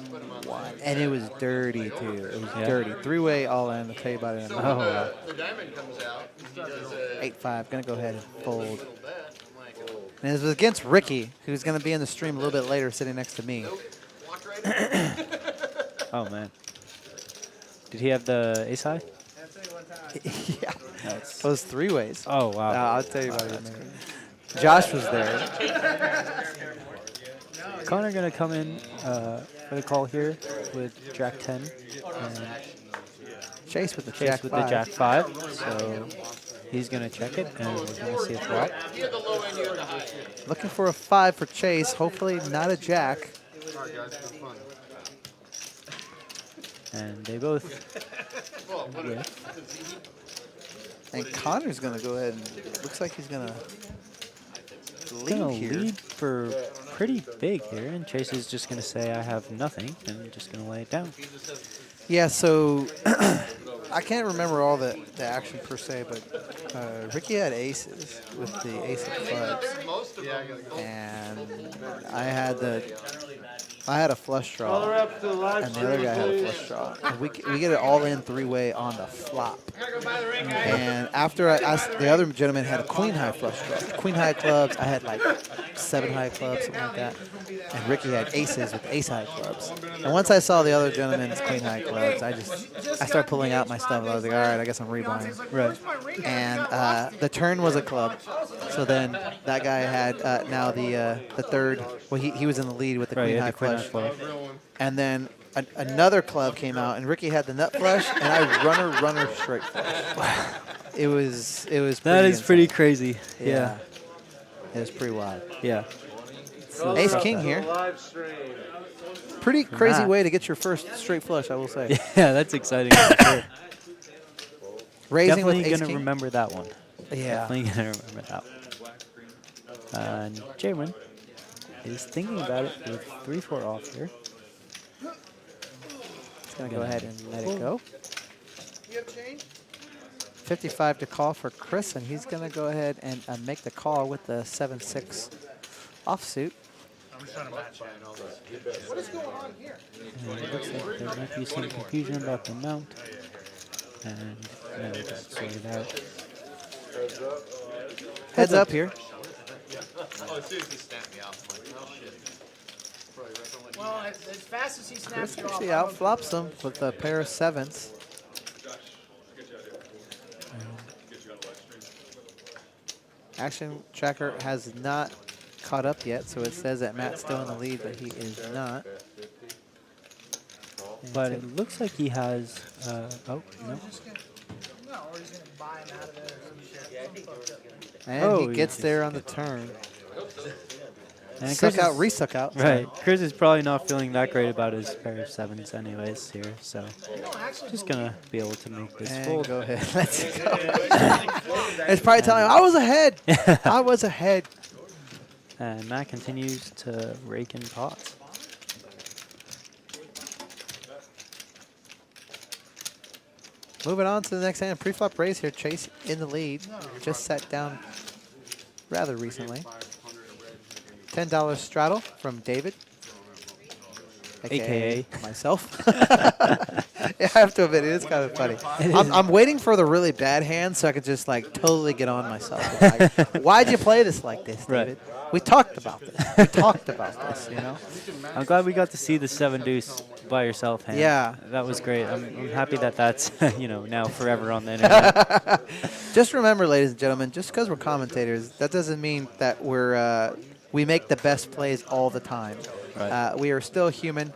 one. And it was dirty, too. It was Yeah. dirty. Three-way all-in. I'll tell you about it in a minute. Oh, wow. The diamond comes out. He does a 8-5. Going to go ahead and fold. little bet. I'm like, oh, And it was against Ricky, who's going to be in the stream a little bit later sitting next to me. walk right in. Oh, man. Did he have the ace high? Yeah. Nice. Those three-ways. Oh, wow. I'll tell you about it in a minute. Josh was there. Connor going to come in for the call here with Jack 10 and Chase with the Chase Jack with 5. the Jack 5. So he's going to check it, and we're going to see a flop. You had the low end, you had the high end. Looking for a 5 for Chase. Hopefully not a Jack. All right, guys, have fun. And they both whiff. And Connor's going to go ahead and looks like he's going to Going lead to here. lead for pretty big here, and Chase is just going to say, I have nothing, and just going to lay it down. Yeah, so I can't remember all the action per se, but Ricky had aces with the ace of clubs. Most of them. And I had a flush draw, and the other guy had a flush draw. And we get it all in three-way on the flop. And after the other gentleman had a queen high flush draw, queen high clubs. I had like 7 high clubs, something like that. And Ricky had aces with ace high clubs. And once I saw the other gentleman's queen high clubs, I started pulling out my stuff. I was like, all right, I guess I'm rebuying. Right. And the turn was a club. So then that guy had now the third. Well, he was in the lead with the Right, queen yeah, high the queen high flush. flush. And then another club came out, and Ricky had the nut flush, and I runner straight flush. It was. That is pretty insane. crazy. Yeah. Yeah. It was pretty wild. Yeah. Ace king here. Pretty crazy Matt. way to get your first straight flush, I will say. Yeah, that's exciting. For sure. Raising Definitely with ace going to king. remember that one. Yeah. Definitely going to remember that one. And Jaywin is thinking about it with 3-4 off here. He's gonna go ahead and let it go. 55 to call for Chris, and he's gonna go ahead and make the call with the 7-6 offsuit. what is going on here? And it looks like there might be some confusion about the mount. And no, we got sorted out. Heads up here. Oh, as soon as he snapped me off, I'm like, oh shit. Well, as fast as he snaps Chris you off, actually I'm outflops him with a pair of 7s. Action tracker has not caught up yet, so it says that Matt's still in the lead, but he is not. But it looks like he has. Oh, no. no, or he's gonna buy him out of there or some shit. And Oh, he gets he's- there on the turn. And Suck Chris out, is- resuck out. Right. Chris is probably not feeling that great about his pair of 7s anyways here, so No, actually, just going to be able to make this And fold. go ahead. Let's go. It's probably telling him, I was ahead. I was ahead. And Matt continues to rake in pots. Moving on to the next hand. Pre-flop raise here. Chase in the lead. Just sat down rather recently. $10 straddle from David. AKA. myself. Yeah, I have to admit, it is kind of funny. I'm waiting for the really bad hand so I could just like totally get on myself. Like, why'd you play this like this, Right. David? We talked about this. We talked about this, you know? I'm glad we got to see the 7 deuce by yourself hand. Yeah. That was great. I'm happy that that's, now forever on the internet. Just remember, ladies and gentlemen, just because we're commentators, that doesn't mean that we make the best plays all the time. Right. We are still human.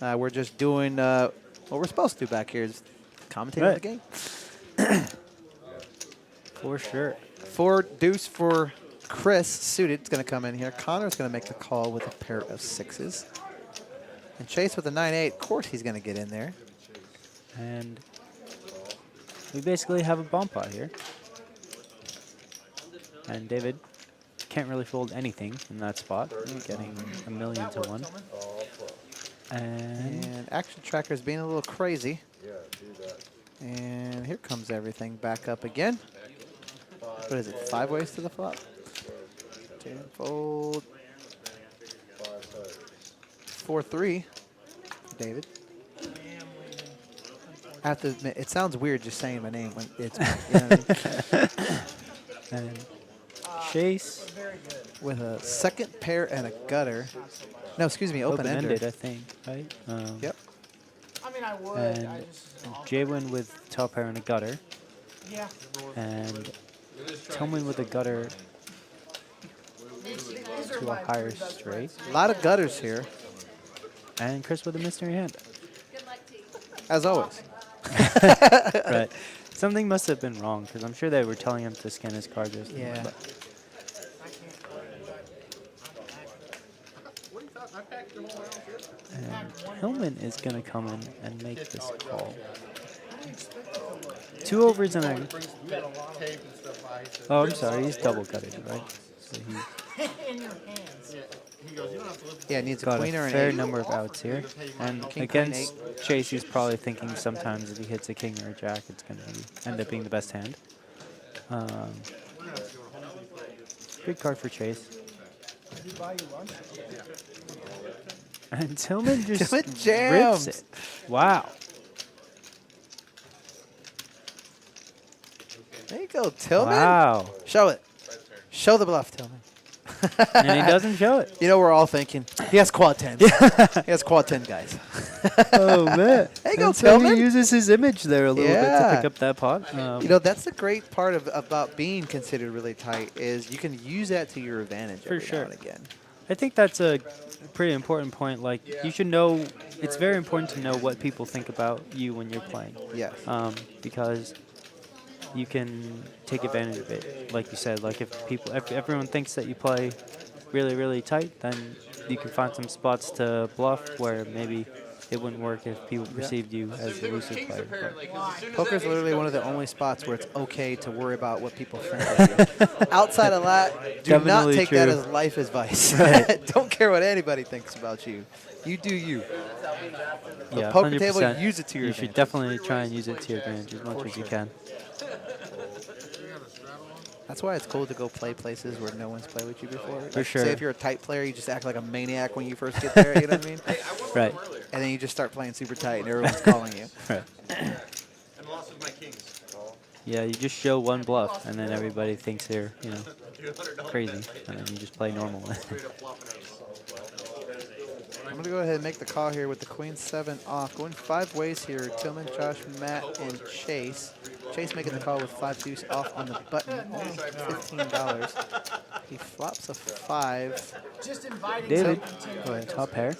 We're just doing what we're supposed to do back here is commentating the game. For sure. 4 deuce for Chris. Suited is going to come in here. Connor's going to make the call with a pair of 6s. And Chase with a 9-8. Of course he's going to get in there. And we basically have a bomb pot here. And David can't really fold anything in that spot, getting a 1,000,000 to 1. And Action Tracker's being a little crazy. And here comes everything back up again. What is it, 5 ways to the flop? 10 fold. 4-3, David. I have to admit, it sounds weird just saying my name when it's me, you know what I mean? And Chase. With a second pair and a gutter. No, excuse me, open-ender. Open-ended, I think, right? Yep. I mean, I would. And I just. Jwin with top pair and a gutter. Yeah. And Tillman with a gutter These are to a my higher three best straight. A lot of gutters here, And Chris with a mystery hand. as always. Right. Something must have been wrong, because I'm sure they were telling him to scan his card just now, Yeah. but- And Hillman is going to come in and make this call. 2 overs and a... Oh, I'm sorry. He's double gutted, right? So he's in your hands. Yeah, it needs a got queen or a an fair 8. number of outs here. And King, queen, against Chase, he's probably thinking sometimes if he hits a king or a jack, it's going to end up being the best hand. Good card for Chase. And Tillman just Tillman rips jams. it. Wow. There you go, Tillman. Wow. Show it. Show the bluff, Tillman. And he doesn't show it. You know, we're all thinking, he has quad 10. He has quad 10, guys. Oh, man. There you go, And so Tillman. he uses his image there a little bit to Yeah. pick up that pot. You know, that's the great part about being considered really tight is you can use that to your advantage For every sure. now and again. I think that's a pretty important point. Like, you should know, it's very important to know what people think about you when you're playing. Yes. Because you can take advantage of it. Like you said, like if everyone thinks that you play really, really tight, then you can find some spots to bluff where maybe it wouldn't work if people perceived you as a elusive player. But Poker's literally one of the only spots where it's okay to worry about what people think of you. Outside of that, do not Definitely take that true. as life advice. Right. Don't care what anybody thinks about you. You do you. yeah, poker table, 100%. use it to your You should advantage. definitely try and use it to your advantage as much as you can. That's why it's cool to go play places where no one's played with you before. For sure. Say if you're a tight player, you just act like a maniac when you first get there, you know what I mean? Right. And then you just start playing super tight and everyone's calling you. Right. Yeah, you just show one bluff, and then everybody thinks they're, crazy, and then you just play normal. I'm going to go ahead and make the call here with the queen 7 off. Going 5 ways here, Tillman, Josh, Matt, and Chase. Chase making the call with 5 deuce off on the button, only $15. He flops a 5. Just inviting David, something to go ahead, top pair.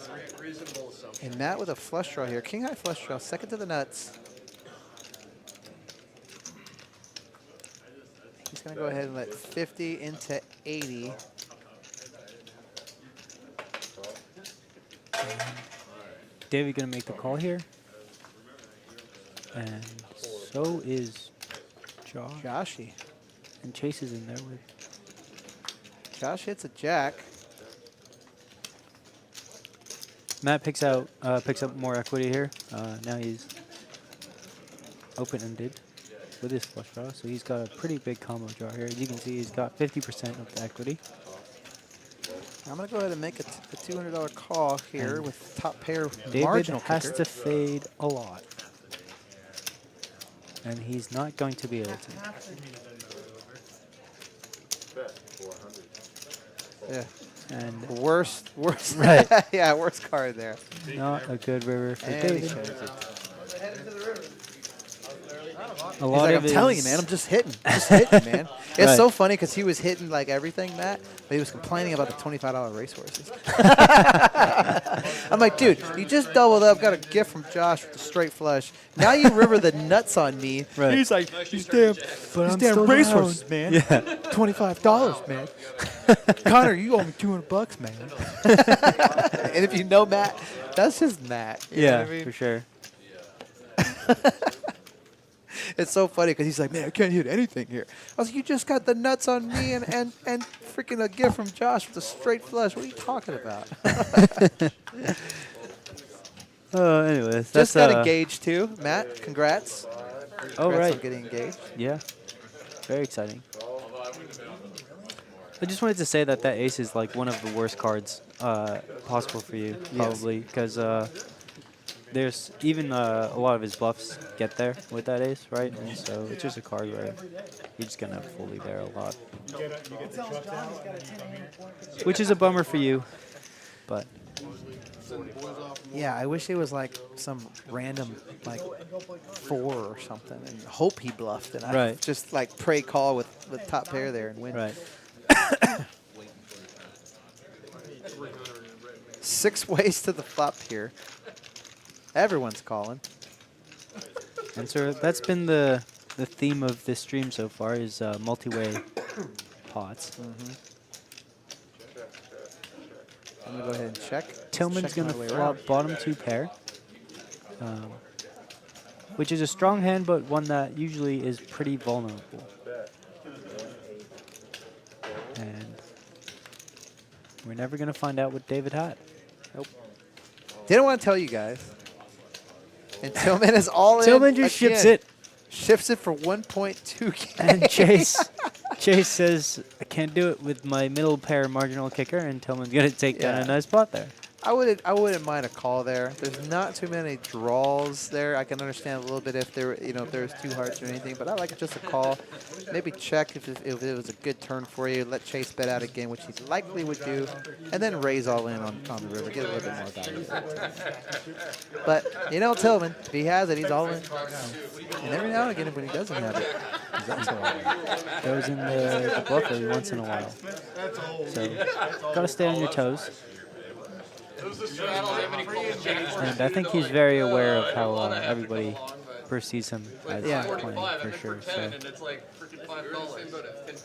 And Matt with a flush draw here. King high flush draw, second to the nuts. He's going to go ahead and let 50 into 80. David gonna make the call here, and so is Josh. Joshy. And Chase is in there with. Josh hits a jack. Matt picks up more equity here. Now he's open-ended with his flush draw, so he's got a pretty big combo draw here. As you can see, he's got 50% of the equity. I'm going to go ahead and make a $200 call here And with top pair David marginal has kicker. to fade a lot. And he's not going to be able to. Yeah. And Worst. Right. Yeah, worst card there. not a good river for And he David. shows it. A He's lot like, of I'm telling you, his- man. I'm just hitting. Just hitting, man. It's Right. so funny because he was hitting like everything, Matt, but he was complaining about the $25 racehorses. I'm like, dude, you just doubled up, got a gift from Josh with the straight flush. Now you river the nuts on me. Right. He's like, these damn racehorses, man. Yeah. $25, man. Connor, you owe me $200, man. And if you know Matt, that's just Matt. You know Yeah, what I mean? for sure. It's so funny because he's like, man, I can't hit anything here. I was like, you just got the nuts on me and freaking a gift from Josh with a straight flush. What are you talking about? Anyways, that's Just got engaged too. Matt, congrats. Oh, Congrats right. on getting engaged. Yeah. Very exciting. I just wanted to say that ace is like one of the worst cards possible for you, probably, because there's even a lot of his bluffs get there with that ace, right? And so it's just a card where you're just going to fully there a lot. Which is a bummer for you, but Yeah, I wish it was like some random like 4 or something and hope he bluffed and I Right. just like pray call with top pair there and win. right. 6 ways to the flop here. Everyone's calling. And so that's been the theme of this stream so far is multi-way pots. I'm gonna go ahead and check. Tillman's Check going to my way flop around. bottom 2 pair, which is a strong hand, but one that usually is pretty vulnerable. And we're never going to find out what David had. Didn't want to tell you guys. And Tillman is all in. Tillman just ships again. it, Shifts it for 1.2K. and Chase says, I can't do it with my middle pair marginal kicker, and Tillman's going to take down Yeah. a nice pot there. I wouldn't mind a call there. There's not too many draws there. I can understand a little bit if there if there's 2 hearts or anything, but I like just a call. Maybe check if it was a good turn for you. Let Chase bet out again, which he likely would do, and then raise all in on the river. Get a little bit more value. But Tillman, if he has it, he's all in. And every now and again, when he doesn't have it, he's also all in. Goes in the bluff every once in a while. So, got to stay on your toes. And I think he's very aware of how everybody perceives him as playing, for sure. So. And it's like freaking $5.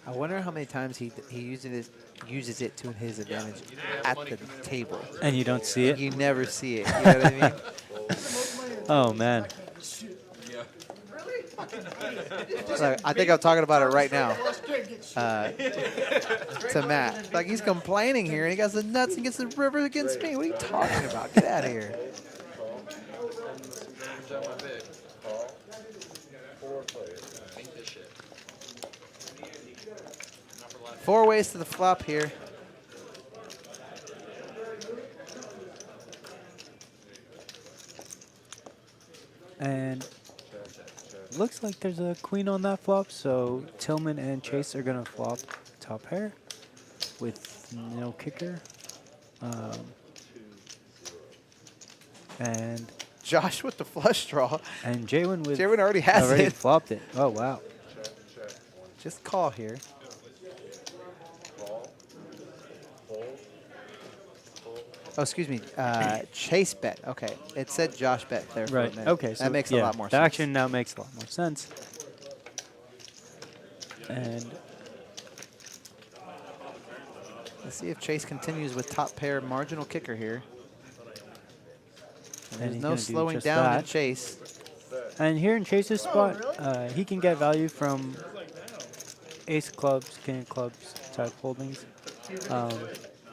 I wonder how many times he uses it to his advantage at the table. And you don't see it? You never see it. You know what I mean? Oh, man. So I think I'm talking about it right now to Matt. Like, he's complaining here, and he got the nuts and gets the river against me. What are you talking about? Get out of here. Four ways to the flop here. And looks like there's a queen on that flop, so Tillman and Chase are going to flop top pair with no kicker. And Josh with the flush draw. Jaywin with Jaywin already has it. flopped it. Oh, wow. Just call here. Oh, excuse me. Chase bet. Okay. It said Josh bet there for a Right. minute. Okay. So that makes yeah, a lot more the sense. action now makes a lot more sense. And Let's see if Chase continues with top pair marginal kicker here. And there's he's no gonna do slowing just down in that. Chase. And here in Chase's spot, he can get value from ace clubs, king of clubs type holdings.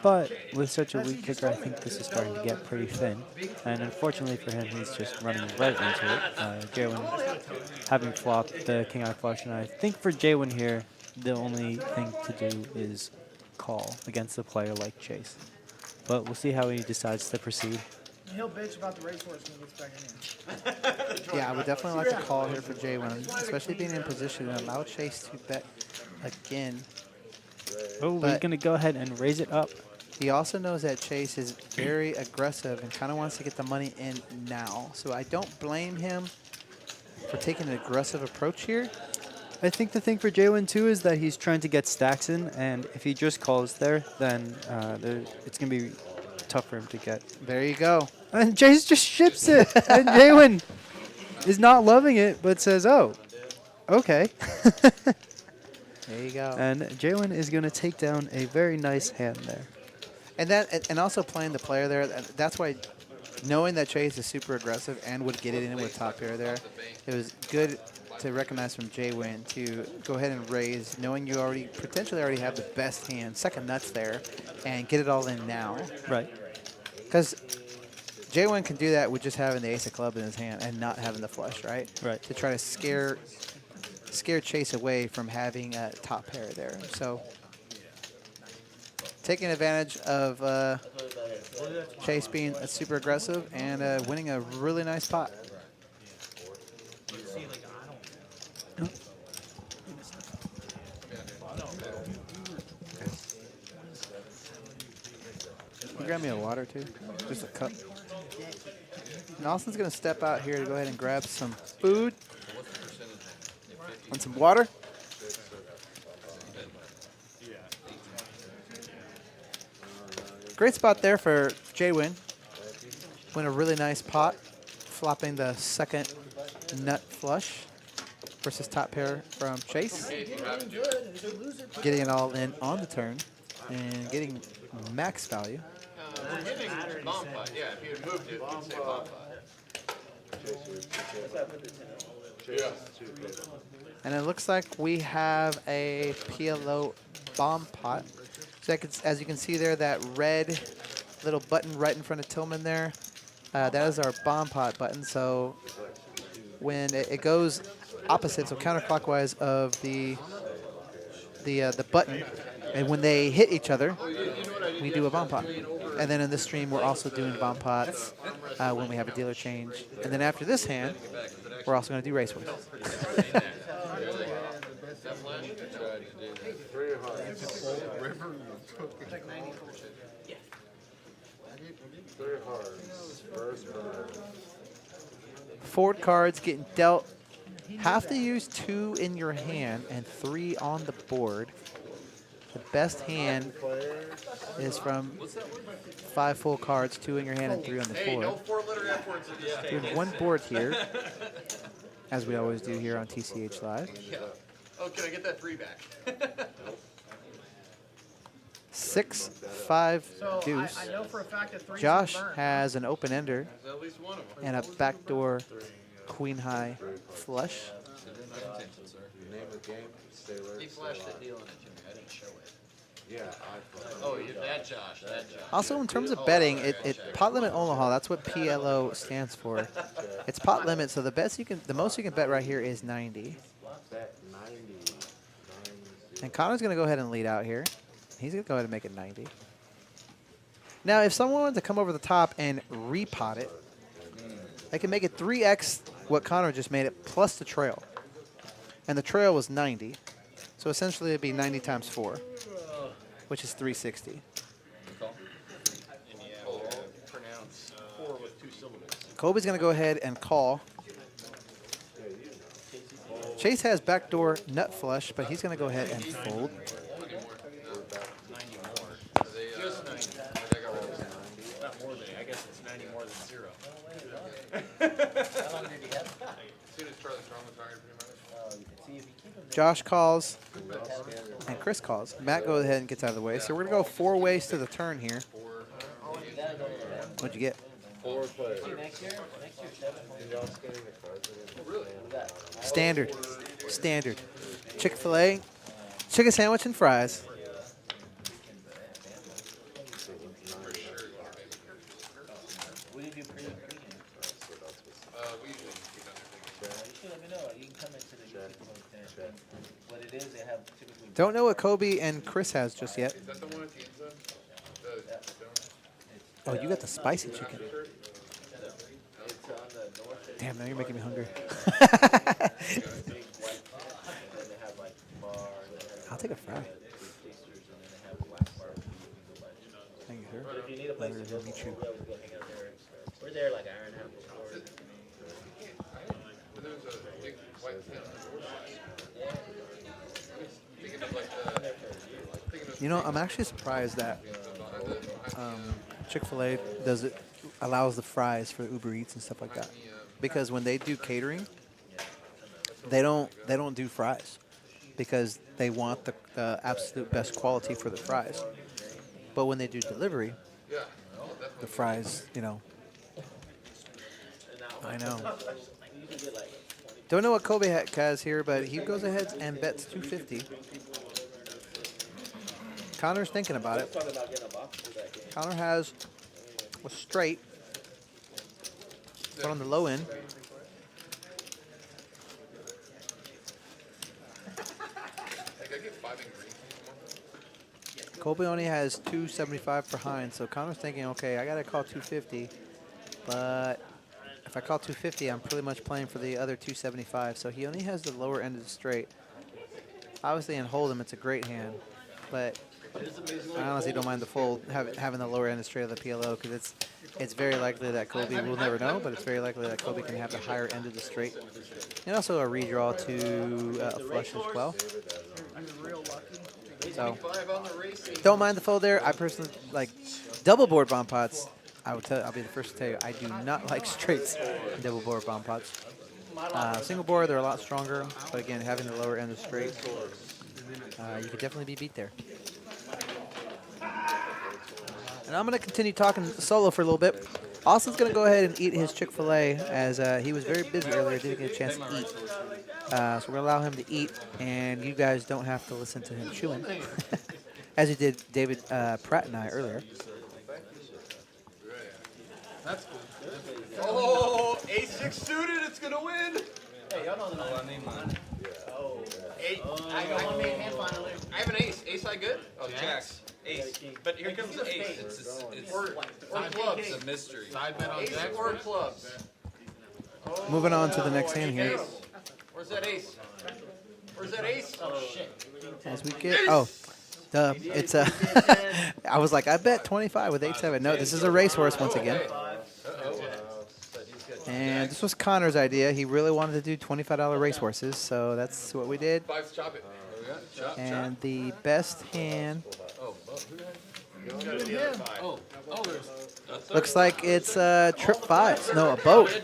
But with such a weak kicker, I think this is starting to get pretty thin. And unfortunately for him, he's just running right into it. Jaywin having flopped the king eye flush, and I think for Jaywin here, the only thing to do is call against a player like Chase. But we'll see how he decides to proceed. He'll bitch about the racehorse when he gets back in here. Yeah, I would definitely like to call here for J1, especially being in position and allow Chase to bet again. Oh, he's But- going to go ahead and raise it up. He also knows that Chase is very aggressive and kind of wants to get the money in now. So I don't blame him for taking an aggressive approach here. I think the thing for J1 too is that he's trying to get stacks in, and if he just calls there, then it's going to be tough for him to get. There you go. And Chase just ships it, and J1 is not loving it, but says, "Oh, okay." There you go. And J1 is going to take down a very nice hand there. And also playing the player there, that's why knowing that Chase is super aggressive and would get it in with top pair there, it was good to recognize from J-Win to go ahead and raise, knowing you potentially already have the best hand, second nuts there, and get it all in now. Right. Because J-Win can do that with just having the ace of club in his hand and not having the flush, right? Right. To try to scare Chase away from having a top pair there. So taking advantage of Chase being super aggressive and winning a really nice pot. Can you grab me a water too? Just a cup. And Austin's going to step out here to go ahead and grab some food and some water. Great spot there for J-Win. Win a really nice pot, flopping the second nut flush versus top pair from Chase. Getting it all in on the turn and getting max value. We're getting bomb pot. Yeah, if you had moved it, you'd say bomb pot. And it looks like we have a PLO bomb pot. So as you can see there, that red little button right in front of Tillman there, that is our bomb pot button. So when it goes opposite, so counterclockwise of the button, and when they hit each other, we do a bomb pot. And then in this stream, we're also doing bomb pots when we have a dealer change. And then after this hand, we're also going to do racehorse. Forward cards getting dealt. Have to use 2 in your hand and 3 on the board. The best hand is from 5 full cards, 2 in your hand and 3 on the Hey, board. no 4-letter F words in this. We have 1 board here, as we always do here on TCH Live. Yeah. Oh, can I get that 3 back? 6, 5, So deuce. I know for a fact that 3's Josh gonna burn. has an open ender There's at least one of them. and a backdoor queen high flush. He flashed it dealing it to me. I didn't show it. Yeah, Oh, that Josh. That Josh. Also, in terms of betting, it pot limit Omaha. That's what PLO stands for. It's pot limit, so the most you can bet right here is 90. And Connor's going to go ahead and lead out here. He's going to go ahead and make it 90. Now, if someone wanted to come over the top and repot it, they can make it 3x what Connor just made it plus the trail. And the trail was 90. So essentially, it'd be 90 times 4, which is 360. Pronounce 4 with 2 syllables. Kobe's going to go ahead and call. Chase has backdoor nut flush, but he's going to go ahead and fold. Just 90. Not more than, I guess it's 90 more than 0. How long did you have? See this Charlie Strong retired pretty much. Josh calls, and Chris calls. Matt goes ahead and gets out of the way. So we're going to go 4 ways to the turn here. What'd you get? 4 players. Standard. Standard. Chick-fil-A, chicken sandwich and fries. What do you do pre-game? We usually keep on their You should let me know. You can come into the what it is, they have typically. Don't know what Kobe and Chris has just yet. Is that the one at the end zone? Oh, you got the spicy chicken. Damn, now you're making me hungry. I'll take a fry. Thank you, sir. But if you need a place to go, Meet you. we'll go hang out there. We're there like an hour and a half before. There's a big white tent. Thinking of like the. You know, I'm actually surprised that Chick-fil-A allows the fries for Uber Eats and stuff like that. Because when they do catering, they don't do fries because they want the absolute best quality for the fries. But when they do delivery, the fries, you know. I know. Don't know what Kobe has here, but he goes ahead and bets 250. Connor's thinking about it. Connor has a straight, but on the low end. Kobe only has 275 for Hines, so Connor's thinking, okay, I gotta call 250, but if I call 250, I'm pretty much playing for the other 275, so he only has the lower end of the straight. Obviously, in Hold'em, it's a great hand, but I honestly don't mind the fold, having the lower end of straight of the PLO, because it's very likely that Kobe will never know, but it's very likely that Kobe can have the higher end of the straight. And also a redraw to a flush as well. So, don't mind the fold there. I personally like double board bomb pots. I'll be the first to tell you, I do not like straights in double board bomb pots. Single board, they're a lot stronger, but again, having the lower end of straight, you could definitely be beat there. And I'm going to continue talking solo for a little bit. Austin's going to go ahead and eat his Chick-fil-A as he was very busy earlier, didn't get a chance to eat. So we're going to allow him to eat, and you guys don't have to listen to him chewing, as you did David Pratt and I earlier. That's good. Oh, A6 suited, it's gonna win. Hey, y'all know the I need mine. Oh. I got one made hand finally. I have an ace. Ace I good? Oh, jacks. Ace. But here comes the ace. It's Or clubs. a mystery. Side bet on Ace jacks. or clubs. Moving on to the next hand here. Ace. Where's that ace? Where's that ace? Oh shit. As we get, it's a, I was like, I bet 25 with 8-7. No, this is a racehorse once again. And this was Connor's idea. He really wanted to do $25 racehorses, so that's what we did. Fives, chop it. Chop, And the best hand looks like it's trip fives. No, a boat.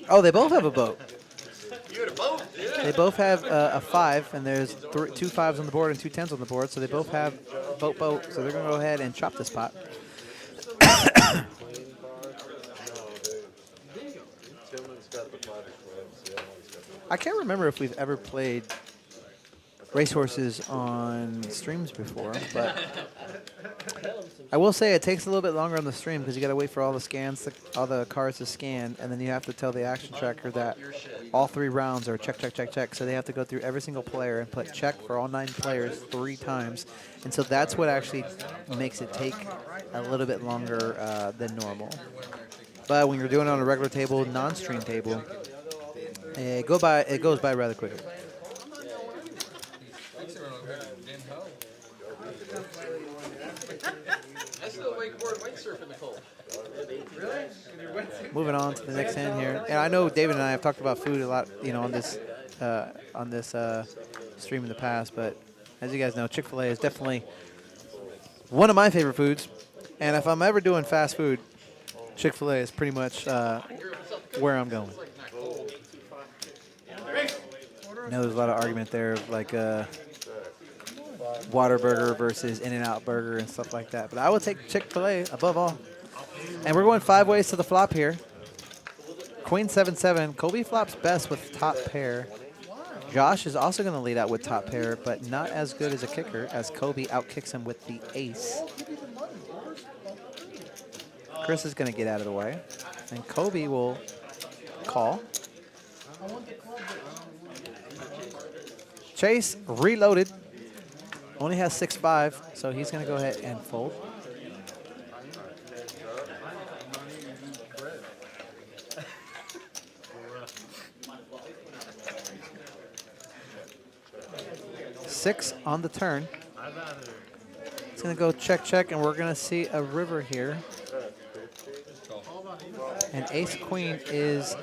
Oh, they both have a boat. You had a boat? They both have a 5, and there's 2 5s on the board and 2 10s on the board, so they both have boat. So they're going to go ahead and chop this pot. I can't remember if we've ever played racehorses on streams before, but I will say it takes a little bit longer on the stream because you got to wait for all the scans, all the cards to scan, and then you have to tell the action tracker that all 3 rounds are check, check, check, check. So they have to go through every single player and put check for all 9 players 3 times, and so that's what actually makes it take a little bit longer than normal. But when you're doing it on a regular table, non-stream table, it goes by rather quickly. I still wakeboard windsurf in the cold. Moving on to the next hand here, and I know David and I have talked about food a lot, on this stream in the past. But as you guys know, Chick-fil-A is definitely one of my favorite foods. And if I'm ever doing fast food, Chick-fil-A is pretty much where I'm going. I know there's a lot of argument there of like Whataburger versus In-N-Out Burger and stuff like that. But I would take Chick-fil-A above all. And we're going 5 ways to the flop here. Queen 7-7. Kobe flops best with top pair. Josh is also going to lead out with top pair, but not as good as a kicker as Kobe outkicks him with the ace. Chris is going to get out of the way. And Kobe will call. Chase reloaded. Only has 6-5, so he's going to go ahead and fold. 6 on the turn. It's going to go check, check, and we're going to see a river here. And ace queen is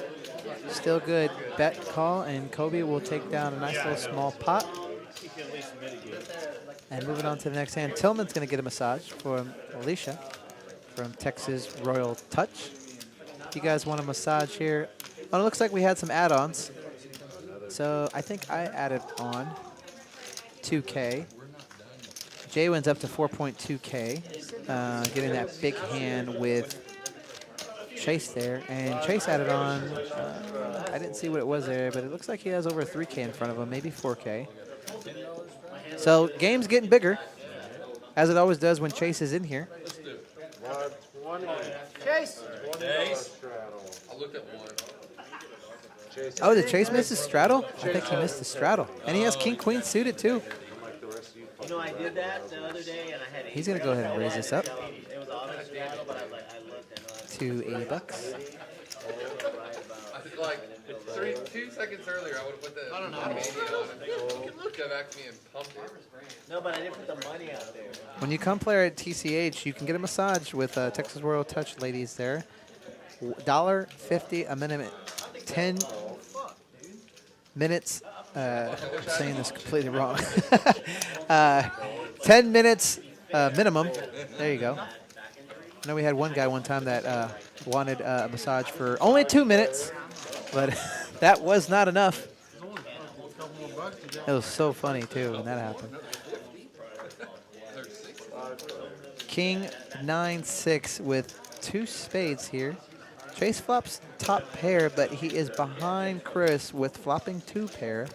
still good. Bet call, and Kobe will take down a nice little small pot. And moving on to the next hand, Tillman's going to get a massage from Alicia from Texas Royal Touch. If you guys want a massage here, oh, it looks like we had some add-ons. So I think I added on 2K. Jay wins up to 4.2K, getting that big hand with Chase there. And Chase added on, I didn't see what it was there, but it looks like he has over 3K in front of him, maybe 4K. So game's getting bigger, as it always does when Chase is in here. Chase. I'll look at one. Oh, did Chase miss his straddle? I think he missed the straddle. And he has king queen suited too. You know, I did that the other day, and I had. He's gonna go ahead and raise this up It was obvious straddle, but I was like, I looked and to 80 bucks. I think like 2 seconds earlier, I would have put the mania on it. You can look back to me and pump it. no, but I didn't put the money out there. When you come player at TCH, you can get a massage with Texas Royal Touch ladies there. $1.50 a minute, 10 minutes. I'm saying this completely wrong. 10 minutes minimum. There you go. I know we had one guy one time that wanted a massage for only 2 minutes, but that was not enough. It was so funny too when that happened. King 9-6 with 2 spades here. Chase flops top pair, but he is behind Chris with flopping 2 pair.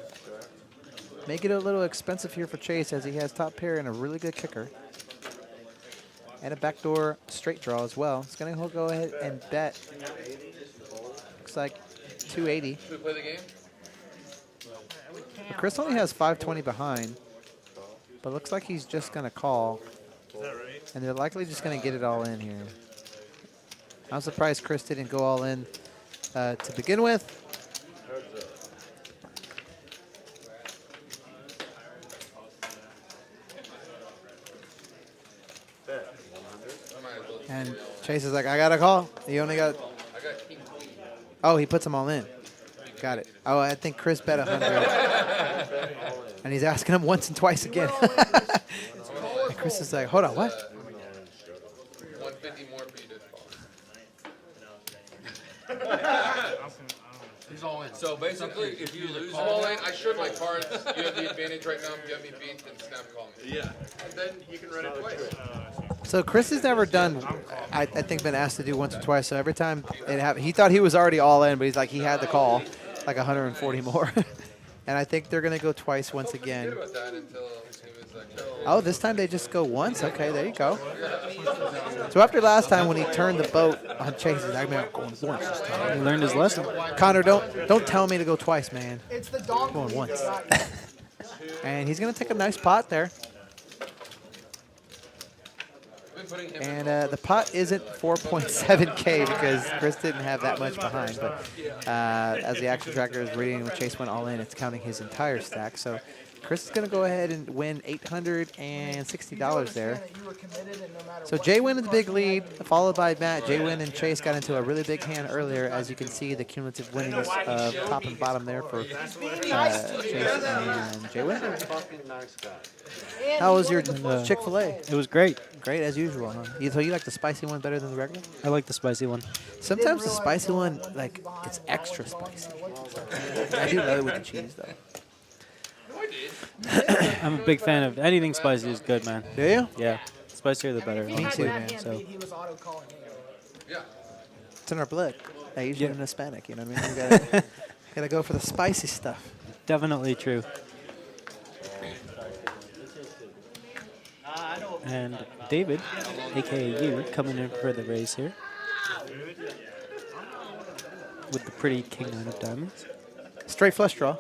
Make it a little expensive here for Chase as he has top pair and a really good kicker. And a backdoor straight draw as well. It's going to go ahead and bet. Looks like 280. Should we play the game? But Chris only has 520 behind, but looks like he's just going to call. And they're likely just going to get it all in here. I'm surprised Chris didn't go all in to begin with. And Chase is like, I got a call. He only got. I got king queen. Oh, he puts them all in. Got it. Oh, I think Chris bet 100. And he's asking him once and twice again. And Chris is like, hold on, what? 150 more for you to call. He's all in. So basically, if you lose all in, I showed my cards. You have the advantage right now. If you have me beat, then snap call me. Yeah. And then you can run it twice. So Chris has never done, I think, been asked to do once or twice. So every time it happened, he thought he was already all in, but he's like, he had the call, like 140 more. And I think they're going to go twice once again. About that until it was like, Oh, this time they just go once? Okay, there you go. So after last time when he turned the boat on Chase, he's like, man, I'm going once this time. He learned his lesson. Connor, don't tell me to go twice, man. It's the dog. Going once. And he's going to take a nice pot there. And the pot isn't 4.7K because Chris didn't have that much behind. But as the action tracker is reading when Chase went all in, it's counting his entire stack. So Chris is going to go ahead and win $860 there. So Jay win in the big lead, followed by Matt. Jay Win and Chase got into a really big hand earlier. As you can see, the cumulative winnings of top and bottom there for Chase and Jay Win. How was your Chick-fil-A? It was great. Great as usual, huh? So you like the spicy one better than the regular? I like the spicy one. Sometimes the spicy one, like, it's extra spicy. I do love it with the cheese, though. I'm a big fan of anything spicy is good, man. Do you? Yeah. Spicier the better. Me too, man. So He was auto calling. yeah. It's in our blood. Asian Yeah. and Hispanic, you know what I mean? You gotta go for the spicy stuff. definitely true. And David, aka you, coming in for the raise here with the pretty king nine of diamonds. Straight flush draw.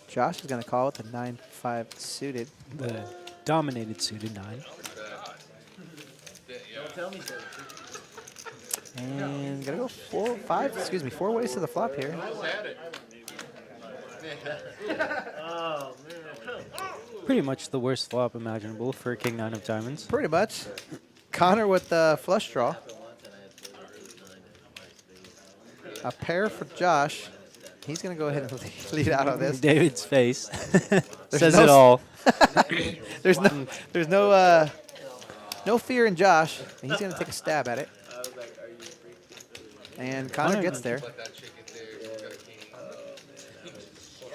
Josh is gonna call with the 9-5 suited. The dominated suited nine. And gonna go four ways to the flop here. Pretty much the worst flop imaginable for King 9 of Diamonds. Pretty much. Connor with the flush draw. A pair for Josh. He's going to go ahead and lead out on this. David's face says no it all. there's no fear in Josh. He's going to take a stab at it. And Connor gets there. Let that chick get there. He's got a king.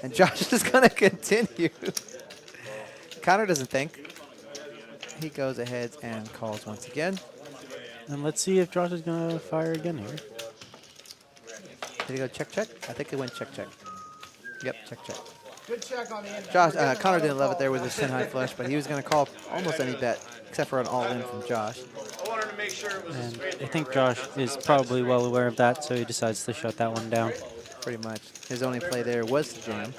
And Josh is going to continue. Connor doesn't think. He goes ahead and calls once again. And let's see if Josh is going to fire again here. Did he go check, check? I think it went check, check. Yep, check, check. Good check on the end. Josh, Connor didn't love it there with his 10 high flush, but he was going to call almost any bet except for an all-in from Josh. I wanted to make sure it was a And straight. I think Josh is probably well aware of that, so he decides to shut that one down. Pretty much. His only play there was the jam.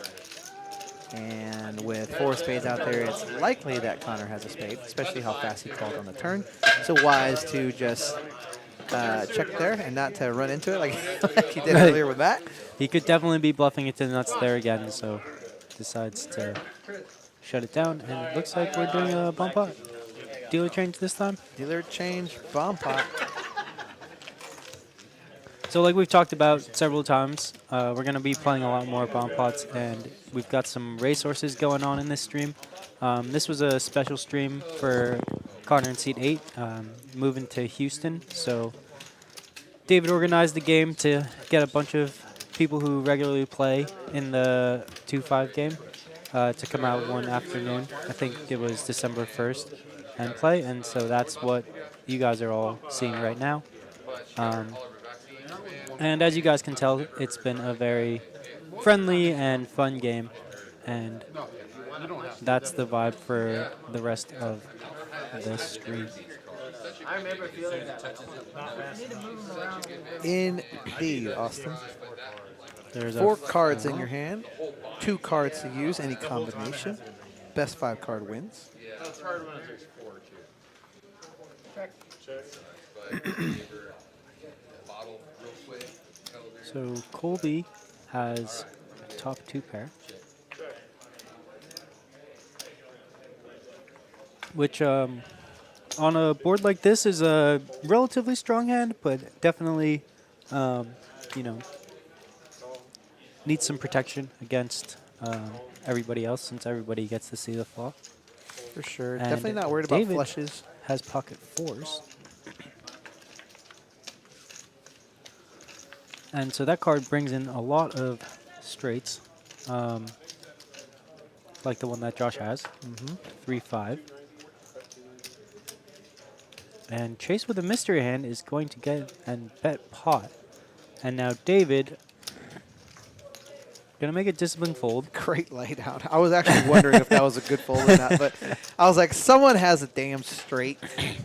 And with 4 spades out there, it's likely that Connor has a spade, especially how fast he called on the turn. So wise to just check there and not to run into it like, like he did earlier with that. He could definitely be bluffing it to the nuts there again, so decides to shut it down. And it looks like we're doing a bump pot. Dealer change this time. Dealer change, bomb pot. So like we've talked about several times, we're going to be playing a lot more bomb pots, and we've got some racehorses going on in this stream. This was a special stream for Connor in Seat 8, moving to Houston. So David organized the game to get a bunch of people who regularly play in the 2-5 game to come out one afternoon. I think it was December 1st and play, and so that's what you guys are all seeing right now. And as you guys can tell, it's been a very friendly and fun game, and that's the vibe for the rest of this stream. I remember feeling that. Indeed, Austin. There's 4 a cards in your hand, 2 cards to use, any combination. Best 5 card wins. It's hard when there's 4 too. Bottle real quick. So Colby has a top 2 pair, which on a board like this is a relatively strong hand, but definitely, you know, needs some protection against everybody else, since everybody gets to see the flop. For sure. And Definitely not worried David about flushes. has pocket 4s. And so that card brings in a lot of straights, like the one that Josh has, 3-5. And Chase with a mystery hand is going to get and bet pot. And now David gonna make a discipline fold. Great laydown. I was actually wondering if that was a good fold or not, but I was like, someone has a damn straight.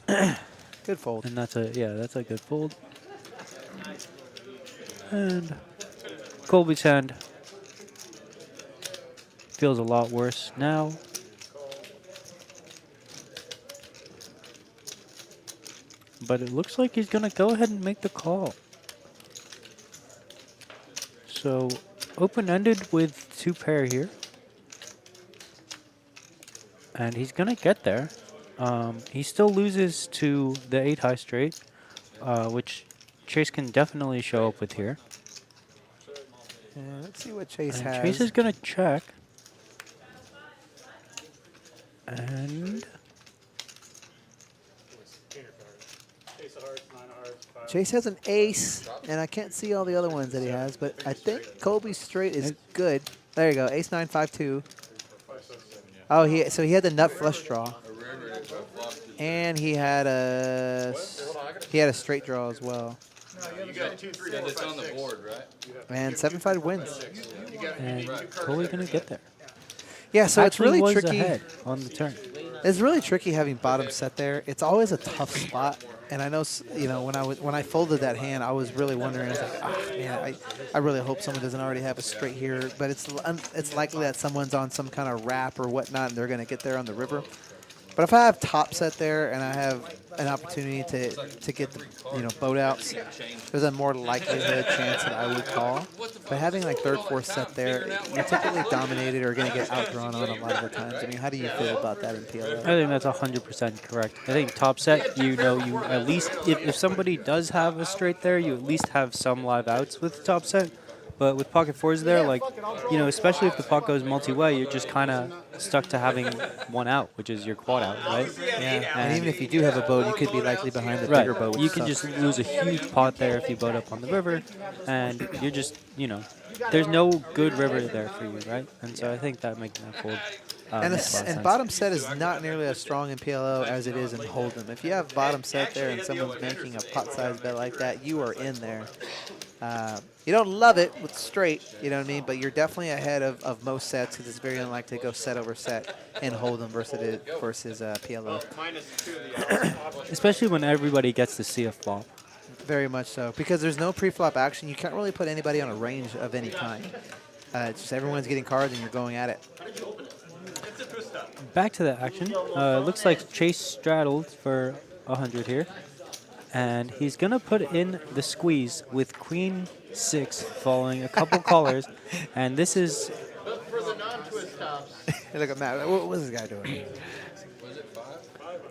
Good fold. And that's a that's a good fold. And Colby's hand feels a lot worse now. But it looks like he's gonna go ahead and make the call. So open-ended with 2 pair here. And he's gonna get there. He still loses to the 8 high straight, which Chase can definitely show up with here. Yeah, let's see what Chase And has. Chase is gonna check. And Chase has an ace, and I can't see all the other ones that he has, but I think Colby's straight is good. There you go, ace 9, 5, 2. Oh, so he had the nut flush draw, and he had a straight draw as well. You got 2, 3, 4, It's 5, on the 6. board, right? And 7-5 wins. and Colby's gonna get there. Yeah, so it's Actually really was tricky. ahead on the turn. It's really tricky having bottom set there. It's always a tough spot. And I know, you know, when I folded that hand, I was really wondering. I was like, ah, man, I really hope someone doesn't already have a straight here. But it's likely that someone's on some kind of wrap or whatnot, and they're going to get there on the river. But if I have top set there and I have an opportunity to get the boat outs, there's a more likelihood chance that I would call. But having like third, fourth set there, you're typically dominated or going to get outdrawn on a lot of the times. I mean, how do you feel about that in PLO? I think that's 100% correct. I think top set, you at least, if somebody does have a straight there, you at least have some live outs with top set. But with pocket fours there, like, especially if the pot goes multi-way, you're just kind of stuck to having one out, which is your quad out, right? Yeah. And even if you do have a boat, you could be likely behind the right. bigger boat. You can just lose a huge pot there if you boat up on the river, and you're just, there's no good river there for you, right? And so I think that making that fold. And bottom set is not nearly as strong in PLO as it is in Hold'em. If you have bottom set there and someone's making a pot-sized bet like that, you are in there. You don't love it with straight, you know what I mean? But you're definitely ahead of most sets because it's very unlikely to go set over set in Hold'em versus PLO. Especially when everybody gets to see a flop. Very much so. Because there's no pre-flop action. You can't really put anybody on a range of any kind. It's just everyone's getting cards and you're going at it. Back to the action. Looks like Chase straddled for 100 here. And he's going to put in the squeeze with Queen 6 following a couple callers. And this is... Look at Matt. What is this guy doing?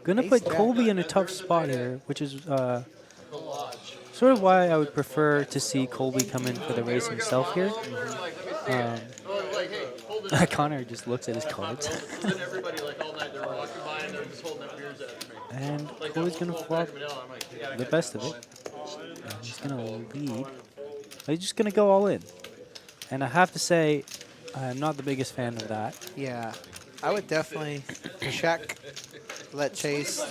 Going to put Colby in a tough spot here, which is sort of why I would prefer to see Colby come in for the race himself here. Connor just looks at his cards. And Colby's going to flop the best of it. And he's going to lead. He's just going to go all in. And I have to say, I'm not the biggest fan of that. Yeah. I would definitely check, let Chase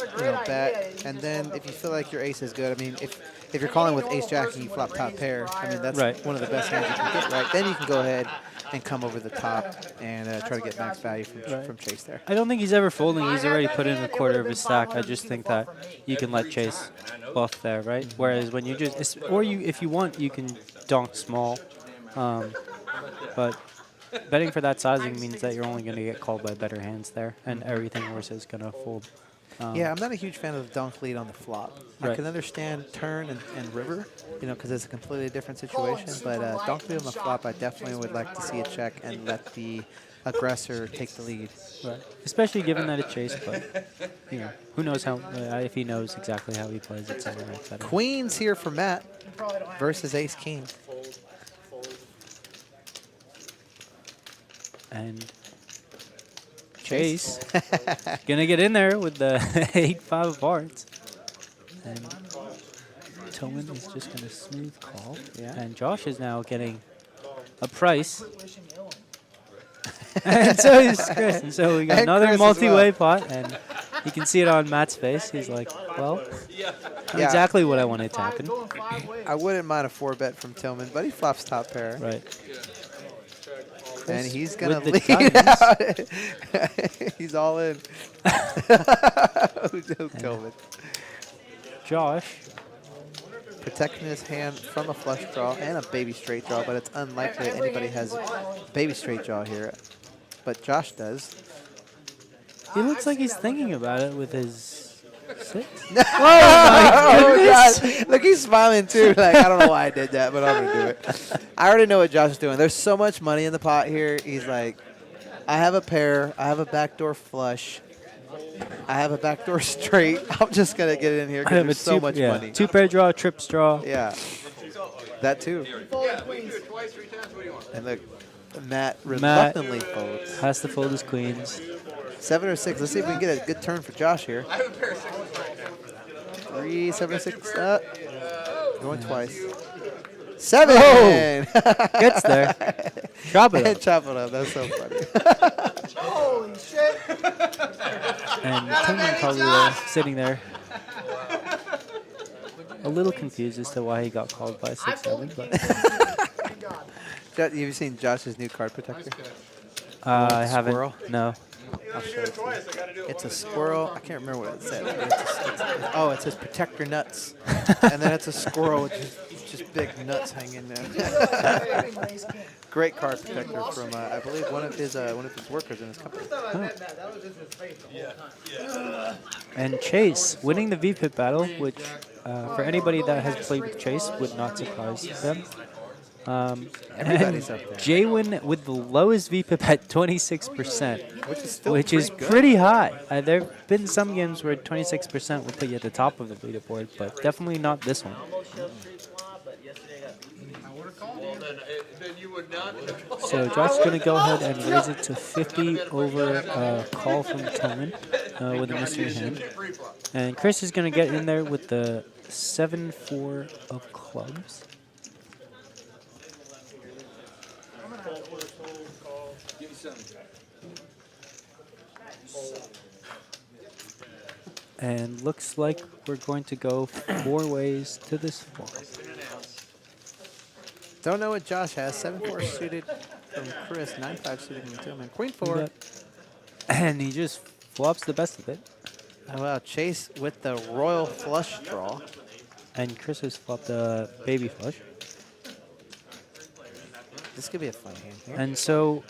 bet, and then if you feel like your ace is good, I mean, if you're calling with ace-jack and you flop top pair, I mean, that's one of the best hands you can get, right? Then you can go ahead and come over the top and try to get max value from Chase there. I don't think he's ever folding. He's already put in a quarter of his stack. I just think that you can let Chase bluff there, right? Whereas when you just, if you want, you can donk small. But betting for that sizing means that you're only going to get called by better hands there, and everything worse is going to fold. Yeah, I'm not a huge fan of the donk lead on the flop. I can understand turn and river, because it's a completely different situation. But donk lead on the flop, I definitely would like to see a check and let the aggressor take the lead. Right. Especially given that it's Chase, but who knows how if he knows exactly how he plays it. Queen's here for Matt versus Ace King. And Chase gonna get in there with the 8-5 of hearts. And Tillman is just gonna smooth call. Yeah. And Josh is now getting a price. And so is Chris. And so we got another multi-way pot, and you can see it on Matt's face. He's like, well, exactly what I wanted to happen. I wouldn't mind a 4-bet from Tillman, but he flops top pair. Right. And he's going to lead out. He's all in. Tillman. Josh. Protecting his hand from a flush draw and a baby straight draw, but it's unlikely that anybody has baby straight draw here. But Josh does. He looks like he's thinking about it with his 6. Oh, God. Look, he's smiling too. Like, I don't know why I did that, but I'm going to do it. I already know what Josh is doing. There's so much money in the pot here. He's like, I have a pair. I have a backdoor flush. I have a backdoor straight. I'm just going to get in here because there's so much money. 2-pair draw, trips draw. Yeah. That too. And look, Matt reluctantly folds. Has to fold his queens. 7 or 6. Let's see if we can get a good turn for Josh here. I have a pair of 6s right now. 3, 7, 6. Going twice. 7! Gets there. Chop it up. Chop it up. That's so funny. Holy shit. And Tillman probably sitting there a little confused as to why he got called by 6-7. But You've seen Josh's new card protector? I haven't. Squirrel? No. I'll show it to you. It's a squirrel. I can't remember what it said. It says protect your nuts. And then it's a squirrel with just big nuts hanging there. Big race king. Great card protector from, I believe, one of his workers in his company. And Chase winning the V-Pit battle, which for anybody that has played with Chase would not surprise them. Everybody's and up there. Jaywin with the lowest VPIP at 26%, Which is still which is pretty good. pretty high. There have been some games where 26% will put you at the top of the leaderboard, but definitely not this one. Well, then you would not have. So Josh's going to go ahead and raise it to 50 over a call from Tillman with a mystery hand. And Chris is going to get in there with the 7-4 of clubs. And looks like we're going to go 4 ways to this fall. Don't know what Josh has. 7-4 suited from Chris, 9-5 suited from Tillman. Queen 4. And he just flops the best of it. Oh, wow, Chase with the royal flush draw. And Chris has flopped the baby flush. This could be a fun hand here. And so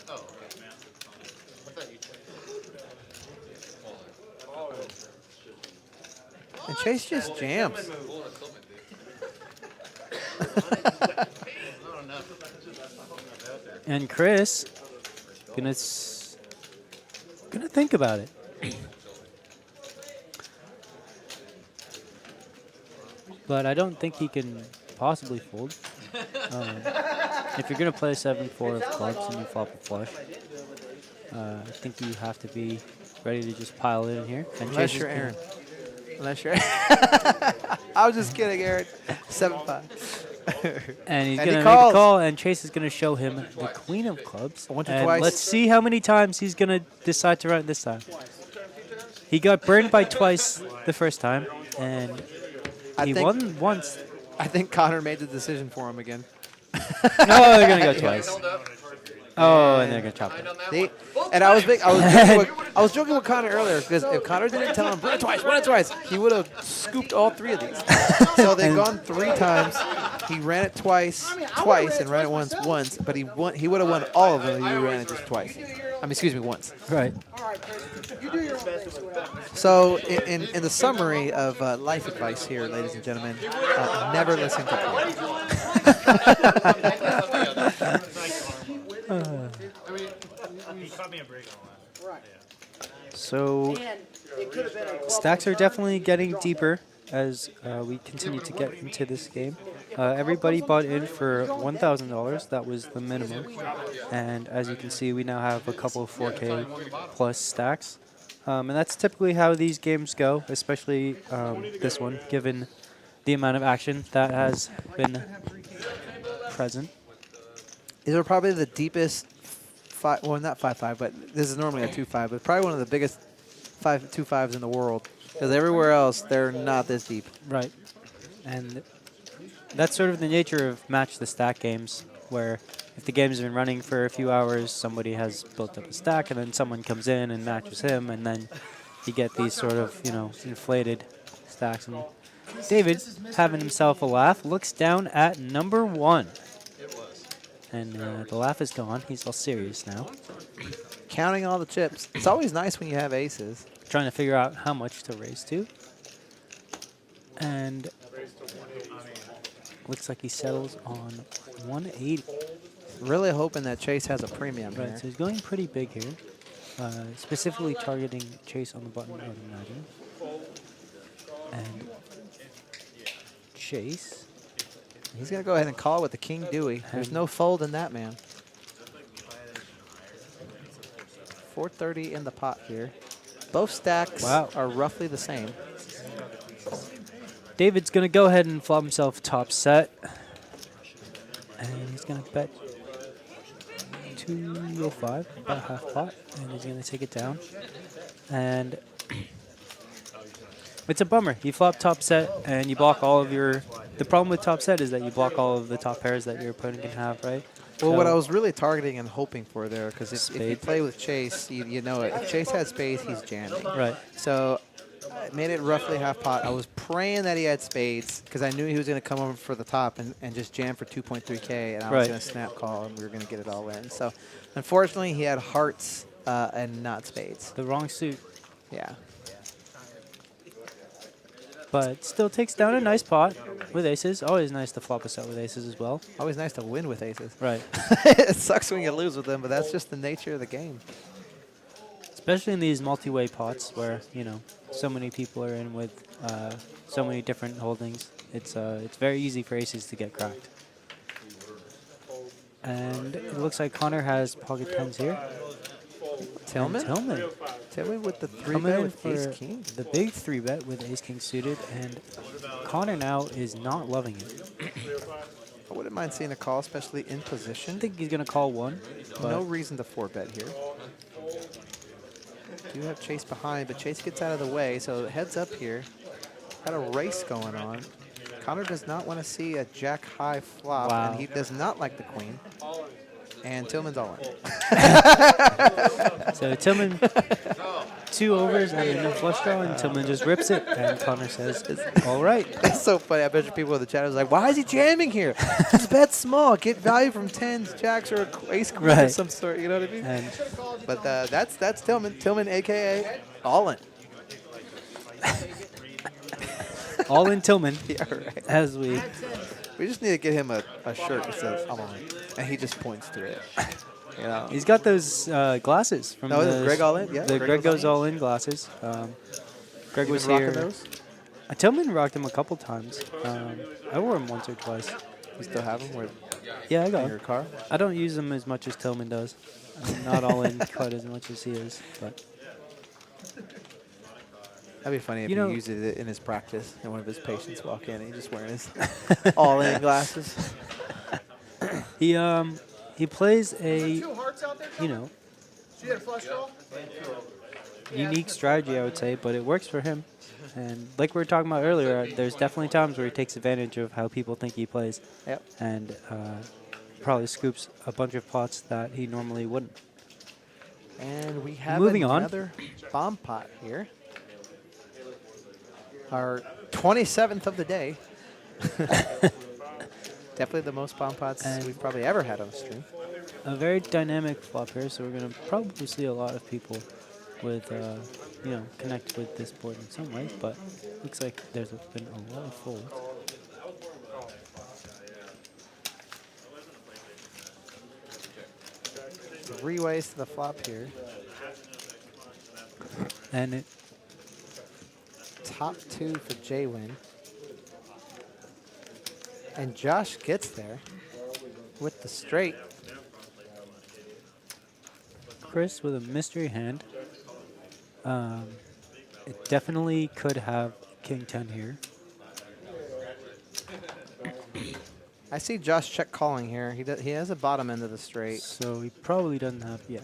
And Chase just jams. and Chris gonna think about it. But I don't think he can possibly fold. If you're gonna play 7-4 of clubs and you flop a flush, I think you have to be ready to just pile it in here. And Unless Chase is you're gonna- Aaron. Unless you're I was just kidding, Aaron. 7-5. And he's And he going to make a calls. call, and Chase is going to show him the queen of clubs. Once or And twice. let's see how many times he's going to decide to run it this time. He got burned by twice the first time, and I he think- won once. I think Connor made the decision for him again. Oh, they're going to go twice. Oh, and they're going to chop it. See? And I was joking with Connor earlier because if Connor didn't tell him run it twice, he would have scooped all 3 of these. So they've gone 3 times. He ran it twice, and ran it once, but he would have won all of them if he ran it just twice. I mean, excuse me, once. Right. All right, Chris, you do your own thing. So in the summary of life advice here, ladies and gentlemen, never listen to So stacks are definitely getting deeper as we continue to get into this game. Everybody bought in for $1,000. That was the minimum. And as you can see, we now have a couple of 4K plus stacks. And that's typically how these games go, especially this one, given the amount of action that has been present. These are probably the deepest, well, not 5-5, but this is normally a 2-5, but probably one of the biggest 2-5s in the world. Because everywhere else, they're not this deep. Right. And that's sort of the nature of match the stack games, where if the game's been running for a few hours, somebody has built up a stack, and then someone comes in and matches him, and then you get these sort of, inflated stacks. And David, having himself a laugh, looks down at number 1. And the laugh is gone. He's all serious now. Counting all the chips. It's always nice when you have aces. Trying to figure out how much to raise to. And looks like he settles on 180. Really hoping that Chase has a premium Right, here. so he's going pretty big here. Specifically targeting Chase on the button, I would imagine. And Chase. He's going to go ahead and call with the King Dewey. There's no fold in that, man. 430 in the pot here. Both stacks are roughly the same. David's going to go ahead and flop himself top set. And he's going to bet 205, about half pot. And he's going to take it down. And it's a bummer. You flop top set and you block all of your... The problem with top set is that you block all of the top pairs that your opponent can have, right? Well, So- what I was really targeting and hoping for there, because if you Spade. play with Chase, you know it. If Chase has spades, he's jamming. Right. So made it roughly half pot. I was praying that he had spades because I knew he was going to come over for the top and just jam for 2.3K, and I was Right. going to snap call, and we were going to get it all in. So, unfortunately, he had hearts and not spades. The wrong suit. Yeah. But still takes down a nice pot with aces. Always nice to flop a set with aces as well. Always nice to win with aces. Right. It sucks when you lose with them, but that's just the nature of the game. Especially in these multi-way pots where, you know, so many people are in with so many different holdings. It's very easy for aces to get cracked. And it looks like Connor has pocket tens here. Tillman? And Tillman. Tillman with the 3 Coming bet in with for ace king. the big 3-bet with ace-king suited, and Connor now is not loving it. I wouldn't mind seeing a call, especially in I position. think he's going to call one. But No reason to 4-bet here. Do have Chase behind, but Chase gets out of the way, so heads up here. Got a race going on. Connor does not want to see a jack high flop, Wow. and he does not like the queen. And Tillman's all in. So Tillman, 2 overs and a no flush draw, and Tillman just rips it, and Connor says, all right. It's so funny. I bet you people in the chat was like, why is he jamming here? Just bet small. Get value from 10s, jacks, or ace queen of Right. some sort. You know what I mean? And But that's Tillman. Tillman, a.k.a. all in. all in Tillman, Yeah, right. as we... We just need to get him a shirt that says I'm on, and he just points to it. You know, He's got those glasses from No, the the Greg All In, yeah. The Greg Greg goes goes all in glasses. Greg you was been rocking here. those. Tillman rocked him a couple times. I wore them once or twice. You still have them? Where, Yeah, I in got your 'em. car? I don't use them as much as Tillman does. I'm not all in quite as much as he is, but That'd be funny if You he know- used it in his practice, and one of his patients walk in, and he's just wearing his all-in glasses. he plays a, 2 hearts out there. you know, So you had a flush draw? unique strategy, I would say, but it works for him. And like we were talking about earlier, there's definitely times where he takes advantage of how people think he plays, Yep. and probably scoops a bunch of pots that he normally wouldn't. And we have Moving on. another bomb pot here. Our 27th of the day. Definitely the most bomb pots And- we've probably ever had on the stream. A very dynamic flop here, so we're going to probably see a lot of people with, you know, connect with this board in some way, but looks like there's been a lot of folds. Three ways to the flop here. And it, Top 2 for J-Win. And Josh gets there with the straight. Chris with a mystery hand. It definitely could have King 10 here. I see Josh check calling here. He has a bottom end of the straight. So he probably doesn't have, yeah.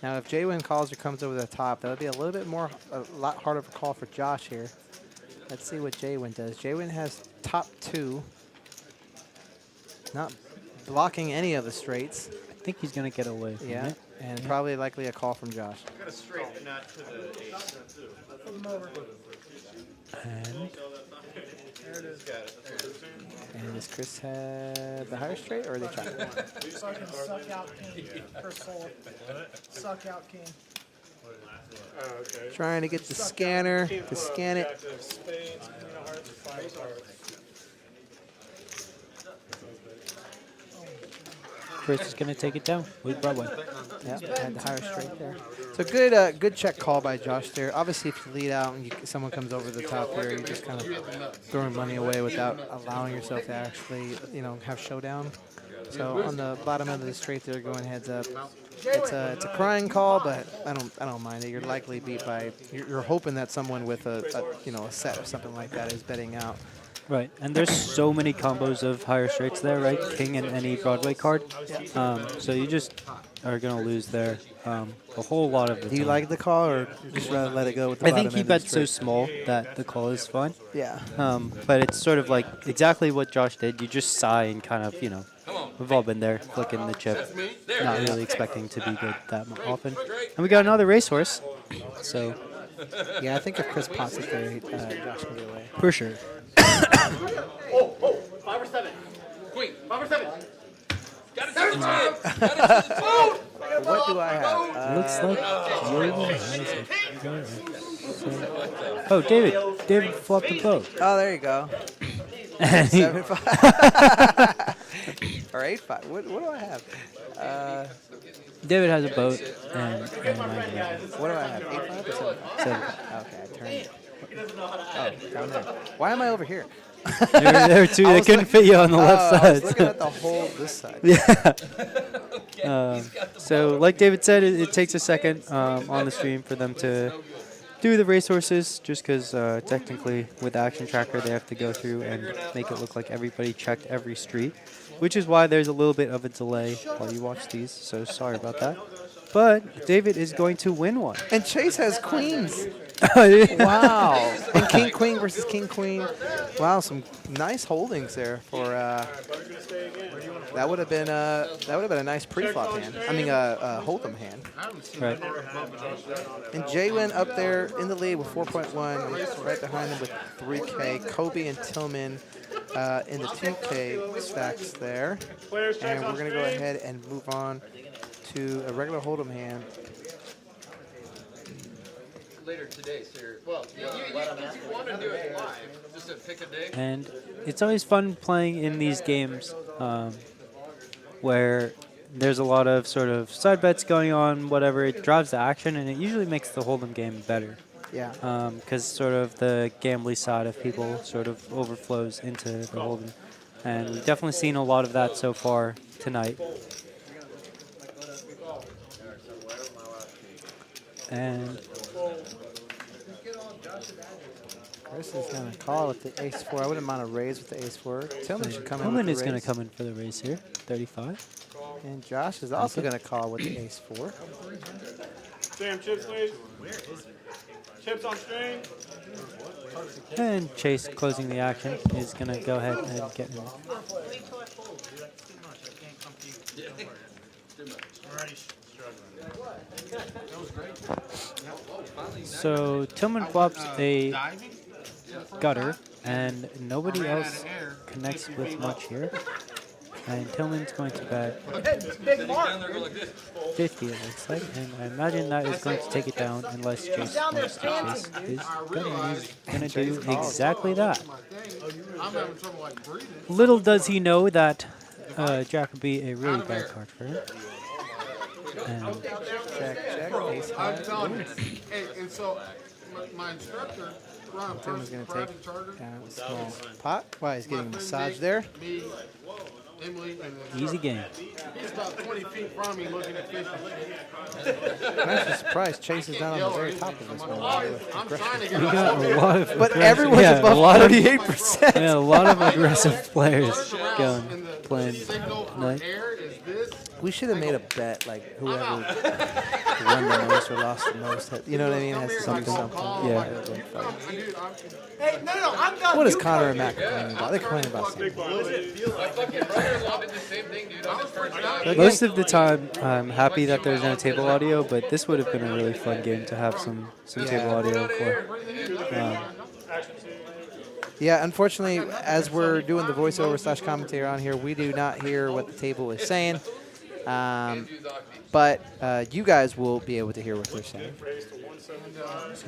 Now, if J-Win calls or comes over the top, that would be a little bit more, a lot harder of a call for Josh here. Let's see what J-Win does. J-Win has top 2. Not blocking any of the straights. I think he's going to get away from Yeah, it. and probably likely a call from Josh. Got a straight, but not to the ace. And And does Chris have the higher straight, or are they trying? Suck out king. First hole. Suck out king. Trying to get the scanner to scan it. Chris is going to take it down with Broadway. Yeah, had the higher straight there. So good, good check call by Josh there. Obviously, if you lead out and someone comes over the top here, you're just kind of throwing money away without allowing yourself to actually, you know, have showdown. So on the bottom end of the straight, there, going heads up. It's a crying call, but I don't mind it. You're likely beat by. You're hoping that someone with a set or something like that is betting out. Right, and there's so many combos of higher straights there, right? King and any Broadway card. So you just are going to lose there a whole lot of the Do you time. like the call, or just rather let it go with the I bottom think he end of the bets so straight? small that the call is fine. Yeah. But it's sort of like exactly what Josh did. You just sigh and kind of, you know, we've all been there, flicking the chip, not really expecting to be good that often. And we got another racehorse. So Yeah, I think if Chris pots it there, Josh can get away. For sure. Oh, 5 or 7. Queen. 5 or 7. Got it to the 10. Got it to the 10. What do I have? Looks like Jordan has a Oh, David. David flopped the boat. Oh, there you go. And he- 7-5. Or 8-5. What do I have? David has a boat, and mine What do I have? 8-5 or 7-5? has 7. Okay, I turned it. Oh, down there. Why am I over here? There were two. I They was couldn't fit you on the left I was side. looking at the hole this side. Yeah. So, like David said, it takes a second on the stream for them to do the racehorses, just because technically with Action Tracker they have to go through and make it look like everybody checked every street, which is why there's a little bit of a delay while you watch these. So sorry about that. But David is going to win one. And Chase has queens. Yeah. Wow. And King Queen versus King Queen. Wow, some nice holdings there for that would have been a nice pre-flop hand. I mean Hold'em hand. Right. And Jalen up there in the lead with 4.1, right behind him with 3K. Kobe and Tillman in the 2K stacks there. And we're gonna go ahead and move on to a regular Hold'em hand. Later today, sir. Well, you want to do it live, just to pick a day. And it's always fun playing in these games where there's a lot of sort of side bets going on, whatever. It drives the action, and it usually makes the Hold'em game better. Yeah. Because sort of the gambly side of people sort of overflows into the Hold'em. And we've definitely seen a lot of that so far tonight. And Chris is going to call with the ace-4. I wouldn't mind a raise with the ace-4. Tillman should come in Tillman with is the going raise. to come in for the raise here, 35. And Josh is also going to call with the ace-4. Sam, chips, please. Chips on string. And Chase, closing the action, is going to go ahead and get in. So Tillman flops a gutter, and nobody else connects with much here. And Tillman's going to bet 50, it looks like, and I imagine that is going to take it down unless Chase wants to chase his gutter. And he's going to do exactly that. Little does he know that Jack would be a really bad card for him. And Check, ace-5. I'm telling you. Hey, and so my instructor, Ron, Tillman's going to private take charter, down a small pot. Wow, he's getting a massage there. me, Emily, and then easy game. he's about 20 feet from me looking at fish. I'm actually surprised Chase is not on the very top of this one. I'm trying to get We got a lot of But aggressive- everyone's yeah, above a lot of 38%. yeah, a lot of aggressive players going and the playing signal for tonight. air is this. We should have made a bet, like whoever won the most or lost the most. You know what I mean? Has to do something. Yeah. Dude, I'm, Hey, no, I'm done. What is Connor and Matt complaining about? They're complaining about something. My fucking brother-in-law did the same thing, dude, on his first night. Most of the time, I'm happy that there's no table audio, but this would have been a really fun game to have some table audio for. Yeah, unfortunately, as we're doing the voiceover / commentary on here, we do not hear what the table is saying. But you guys will be able to hear what they're saying.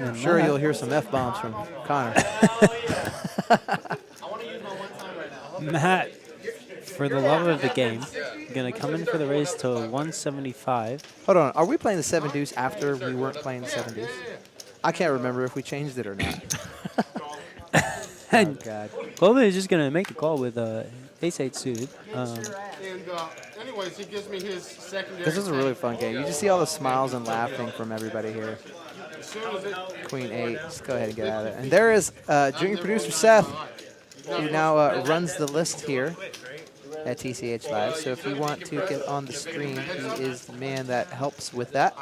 I'm sure you'll hear some F-bombs from Connor. Matt, for the love of the game, gonna come in for the raise to 175. Hold on, are we playing the 7 deuce after we weren't playing the 7 deuce? I can't remember if we changed it or not. Oh, God. Coleman is just gonna make the call with ace-8 suited. and anyways, he gives me his secondary. This is a really fun game. You just see all the smiles and laughing from everybody here. As soon as it, Queen 8. Let's go ahead and get out of it. And there is junior producer Seth, who now runs the list here at TCH Live. So if you want to get on the stream, he is the man that helps with that.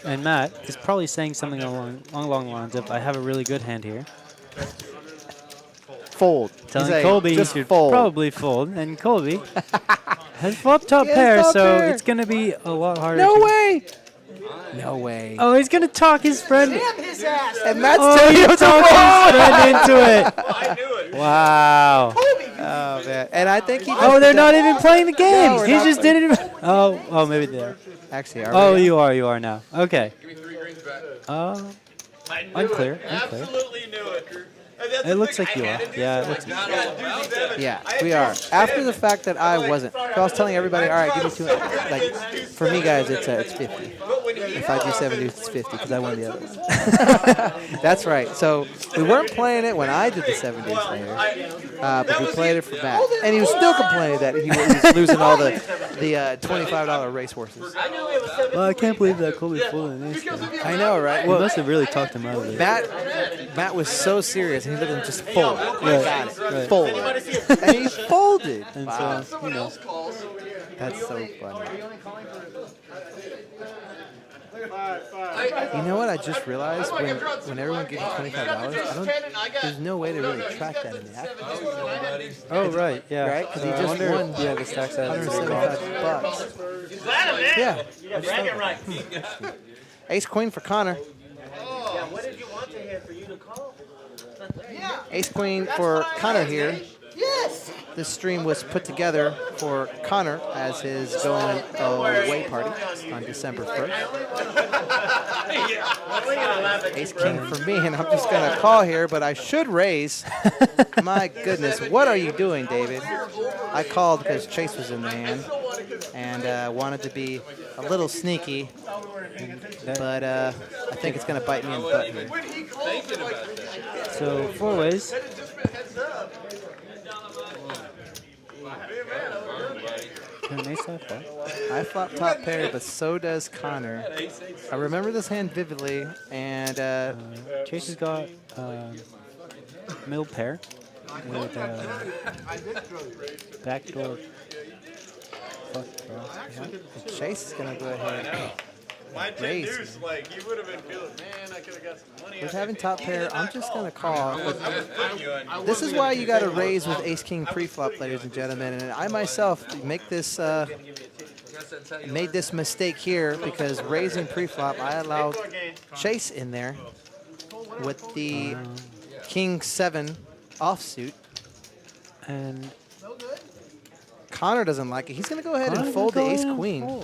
And Matt is probably saying something along the lines of, I have a really good hand here. Fold. Telling He's like, Colby he just should fold. probably fold. And Colby has flop top He has pair, top so pair. it's going to be a lot harder. No to way! No way. Oh, he's gonna talk his friend. His ass. And Matt's Oh, telling he you to talked fold. his friend into it. I knew it. Wow. Oh man! And I think he. Oh, they're not even playing the games. we're He not just playing. didn't even. Oh, maybe they are. Actually, are Oh, we? you are now. Okay. Give me 3 greens back. I knew Unclear. it. Unclear. Absolutely knew it. And that's It the looks thing, like you I are. had to do Yeah, it something. looks. I got to do 7. Yeah, we are. After the fact that I wasn't. So I was telling everybody, all right, give me 2. Like, for me, guys, it's 50. But when he If I do 7 deuce, it's 50 because I won the other one. That's right. So we weren't playing it when I did the 7 deuce later, but we played it for Matt, and he was still complaining that he was losing all the $25 race horses. Well, I can't believe that Colby folded this. I know, right? He must have really talked him out of it. Matt was so serious, and he let him just fold. Got it. right. Fold. And he folded. And Wow. so, you know, That's so funny. You know what I just realized? When everyone gives you $25, there's no way to really track that in the app. oh right, yeah. Right? Because he I just wonder if- won Yeah, the stacks out. $175. Yeah. Ace queen for Connor. What did you want to hear for you to call? Ace queen for Connor here. Yes. This stream was put together for Connor as his going away party on December 1st. Ace king for me, and I'm just going to call here, but I should raise. My goodness, what are you doing, David? I called because Chase was in the hand and wanted to be a little sneaky, but I think it's going to bite me in the butt here. So 4 ways. I flop top pair, but so does Connor. I remember this hand vividly, and Chase has got middle pair with backdoor flush draw. Yeah. Chase is going to go ahead. My 10 Raise. deuce, like, he would have been feeling, man, I could have got some money. With having top pair, I'm just going to call. You and This is why you got to raise with ace king pre-flop, ladies and gentlemen. And I myself made this mistake here because raising pre-flop, I allowed Chase in there with the king 7 offsuit. And Connor doesn't like it. He's going to go ahead and fold the ace queen.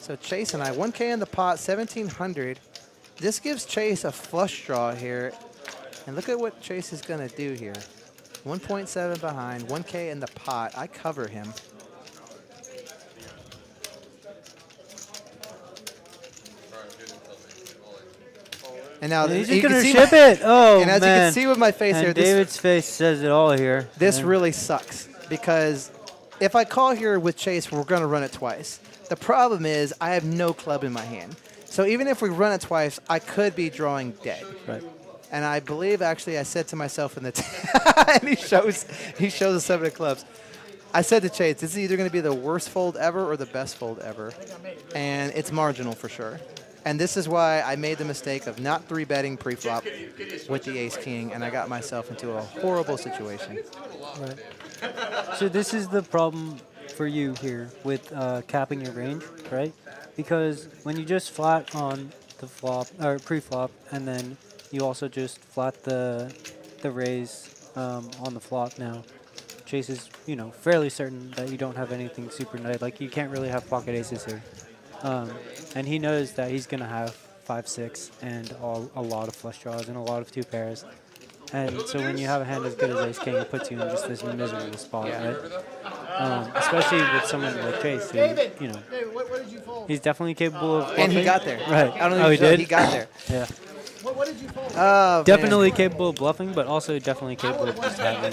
So Chase and I, 1K in the pot, 1,700. This gives Chase a flush draw here. And look at what Chase is going to do here. 1.7 behind, 1K in the pot. I cover him. And now he's you just gonna can see ship it. Oh and as man! you can see with my face and here, David's face says it all here. this Yeah. really sucks because if I call here with Chase, we're going to run it twice. The problem is I have no club in my hand. So even if we run it twice, I could be drawing dead. Right. And I believe actually I said to myself in the and he shows the 7 of clubs. I said to Chase, this is either going to be the worst fold ever or the best fold ever. And it's marginal for sure. And this is why I made the mistake of not 3-betting pre-flop with the ace king, and I got myself into a horrible situation. Right. So this is the problem for you here with capping your range, right? Because when you just flat on the flop or pre-flop, and then you also just flat the raise on the flop now, Chase is fairly certain that you don't have anything super nice. Like you can't really have pocket aces here, and he knows that he's gonna have 5-6 and a lot of flush draws and a lot of 2 pairs. And so when you have a hand as good as ace king, it puts you in just this miserable spot, right? Especially with someone like Chase, who, David, what did you fold? he's definitely capable of. And he bluffing. got there. Right. I don't know Oh, if he you know, did? he got there. Yeah. What did you fold? Oh, man. Definitely capable of bluffing, but also definitely capable of just having,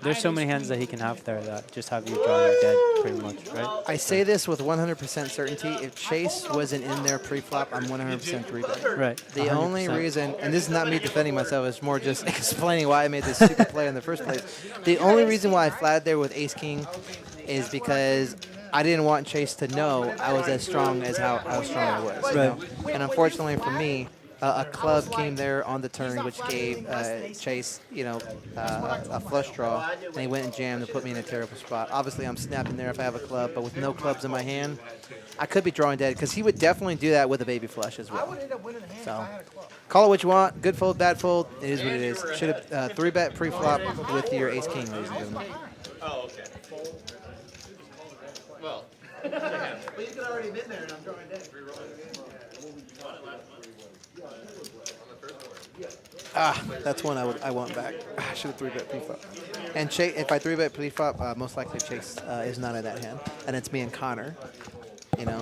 there's so many hands that he can have there that just have you drawing dead pretty much, right? I say this with 100% certainty. If Chase wasn't in there pre-flop, I'm 100% 3-betting. Right. The 100%. only reason, and this is not me defending myself, it's more just explaining why I made this stupid play in the first place. The only reason why I flatted there with ace king is because I didn't want Chase to know I was as strong as how strong I was. Right. And unfortunately for me, a club came there on the turn, which gave Chase, a flush draw, and he went and jammed and put me in a terrible spot. Obviously, I'm snapping there if I have a club, but with no clubs in my hand, I could be drawing dead because he would definitely do that with a baby flush as I well. would end up winning the hand if So, I had a club. call it what you want. Good fold, bad fold. It is what it is. Should have 3-bet pre-flop with your ace king, ladies and gentlemen. Oh, okay. Well, But you could already been there, and I'm drawing dead. That's one I want back. I should have 3-bet pre-flop. And if I 3-bet pre-flop, most likely Chase is not in that hand, and it's me and Connor.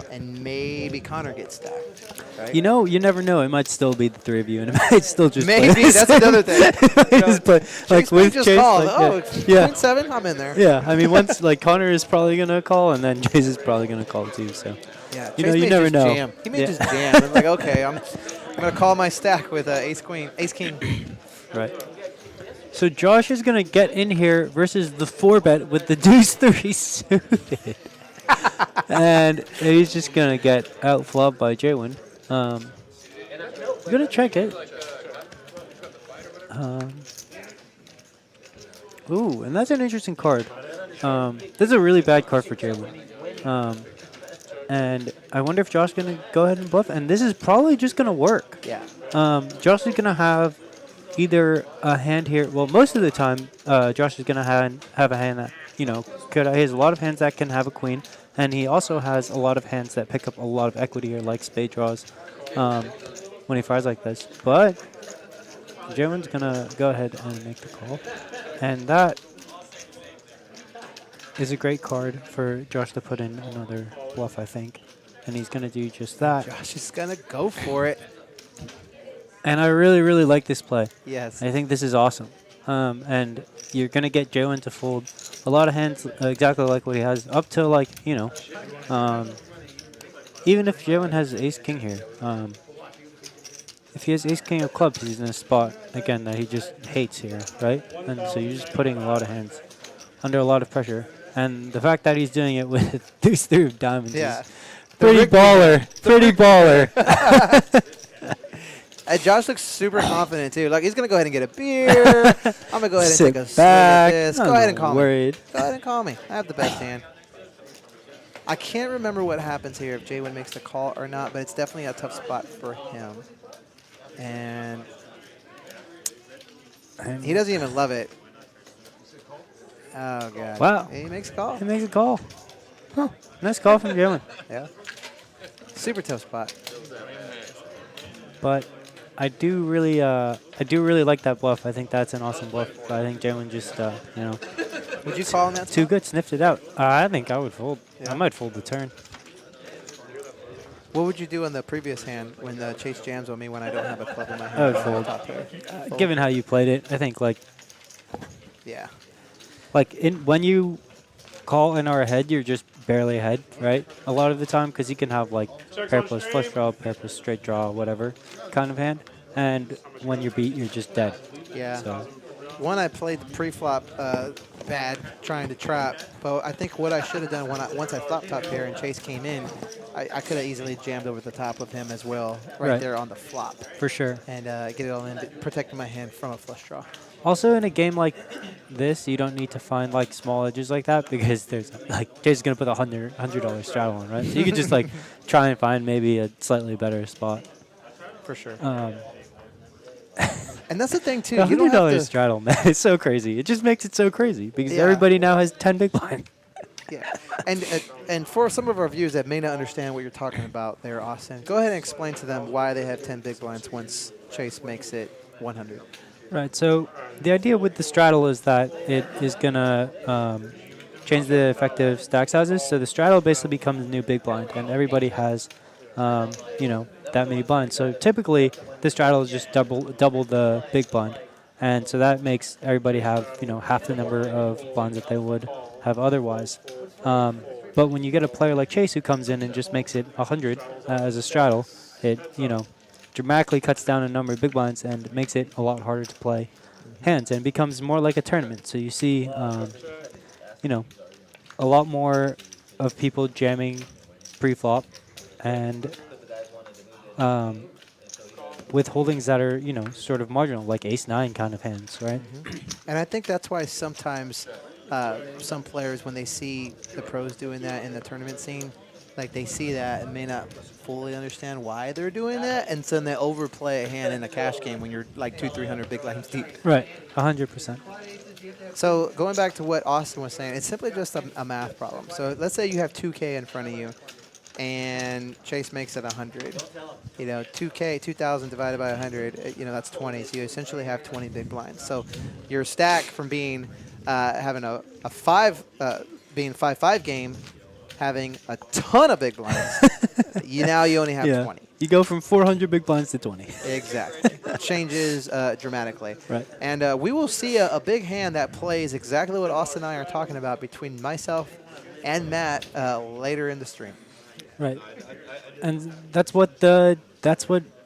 And maybe Connor gets stacked. Right? You never know. It might still be the three of you, and it might still just Maybe play that's another thing. just play, like with just Chase. called. Like, Queen 7, I'm in there. Yeah, I mean, once like Connor is probably gonna call, and then Chase is probably gonna call too. So Yeah, you Chase may never just know. Jam. He may just jam. I'm like, okay, I'm gonna call my stack with ace king. Right. So Josh is gonna get in here versus the 4-bet with the deuce 3 suited. And he's just going to get outflopped by Jaywin. I'm going to check it. Ooh, and that's an interesting card. This is a really bad card for Jaywin. And I wonder if Josh is going to go ahead and bluff. And this is probably just going to work. Yeah. Josh is going to have either a hand here. Well, most of the time, Josh is going to have a hand that, he has a lot of hands that can have a queen. And he also has a lot of hands that pick up a lot of equity or like spade draws when he fires like this. But Jaywin's going to go ahead and make the call. And that is a great card for Josh to put in another bluff, I think. And he's going to do just that. Josh is going to go for it. And I really, really like this play. Yes. I think this is awesome. And you're going to get Jaywin to fold a lot of hands exactly like what he has, up to like, even if Jaywin has ace-king here. If he has ace-king of clubs, he's in a spot, again, that he just hates here, right? And so you're just putting a lot of hands under a lot of pressure. And the fact that he's doing it with deuce 3 of diamonds is pretty baller. Pretty baller. And Josh looks super confident, too. Like, he's going to go ahead and get a beer. I'm going to go ahead and take a swig back. at this. Go ahead and call me. Go ahead and call me. I have the best hand. I can't remember what happens here if Jaywin makes the call or not, but it's definitely a tough spot for him. And he doesn't even love it. Oh, God. Wow. He makes a call. He makes a call. Huh. Nice call from Jaywin. Yeah. Super tough spot. But I do really like that bluff. I think that's an awesome bluff. But I think Jaywin just, Would you call on that? too good, sniffed it out. I think I would fold. Yeah. I might fold the turn. What would you do in the previous hand when Chase jams on me when I don't have a club in my hand? I would fold. Fold. Given how you played it, I think Yeah. When you call in our head, you're just barely ahead, right? A lot of the time, because you can have like pair plus flush draw, pair plus straight draw, whatever kind of hand. And when you're beat, you're just dead. Yeah. So. One, I played the pre-flop bad, trying to trap. But I think what I should have done once I flop top pair and Chase came in, I could have easily jammed over the top of him as well, right there on the flop. For sure. And get it all in, protecting my hand from a flush draw. Also, in a game like this, you don't need to find like small edges like that because there's like Chase is gonna put a $100 straddle on, right? So you could just like try and find maybe a slightly better spot. For sure. And that's the thing too. $100 You don't have to straddle, man. It's so crazy. It just makes it so crazy because everybody now has 10 big blind. Yeah, and for some of our viewers that may not understand what you're talking about there, Austin, go ahead and explain to them why they have 10 big blinds once Chase makes it 100. Right, so the idea with the straddle is that it is going to change the effective stack sizes. So the straddle basically becomes a new big blind, and everybody has, that many blinds. So typically, the straddle is just double the big blind. And so that makes everybody have, half the number of blinds that they would have otherwise. But when you get a player like Chase who comes in and just makes it 100 as a straddle, it, dramatically cuts down a number of big blinds and makes it a lot harder to play hands and becomes more like a tournament. So you see, a lot more of people jamming pre-flop and with holdings that are, sort of marginal, like ace-9 kind of hands, right? And I think that's why sometimes some players, when they see the pros doing that in the tournament scene, like they see that and may not fully understand why they're doing that, and so then they overplay a hand in a cash game when you're like 200-300 big blinds deep. Right, 100%. So going back to what Austin was saying, it's simply just a math problem. So let's say you have 2K in front of you, and Chase makes it 100. 2K, 2,000 divided by 100, that's 20. So you essentially have 20 big blinds. So your stack from being having a 5-5 game, having a ton of big blinds, now you only have 20. You go from 400 big blinds to 20. Exactly. It changes dramatically. Right. And we will see a big hand that plays exactly what Austin and I are talking about between myself and Matt later in the stream. Right. And that's what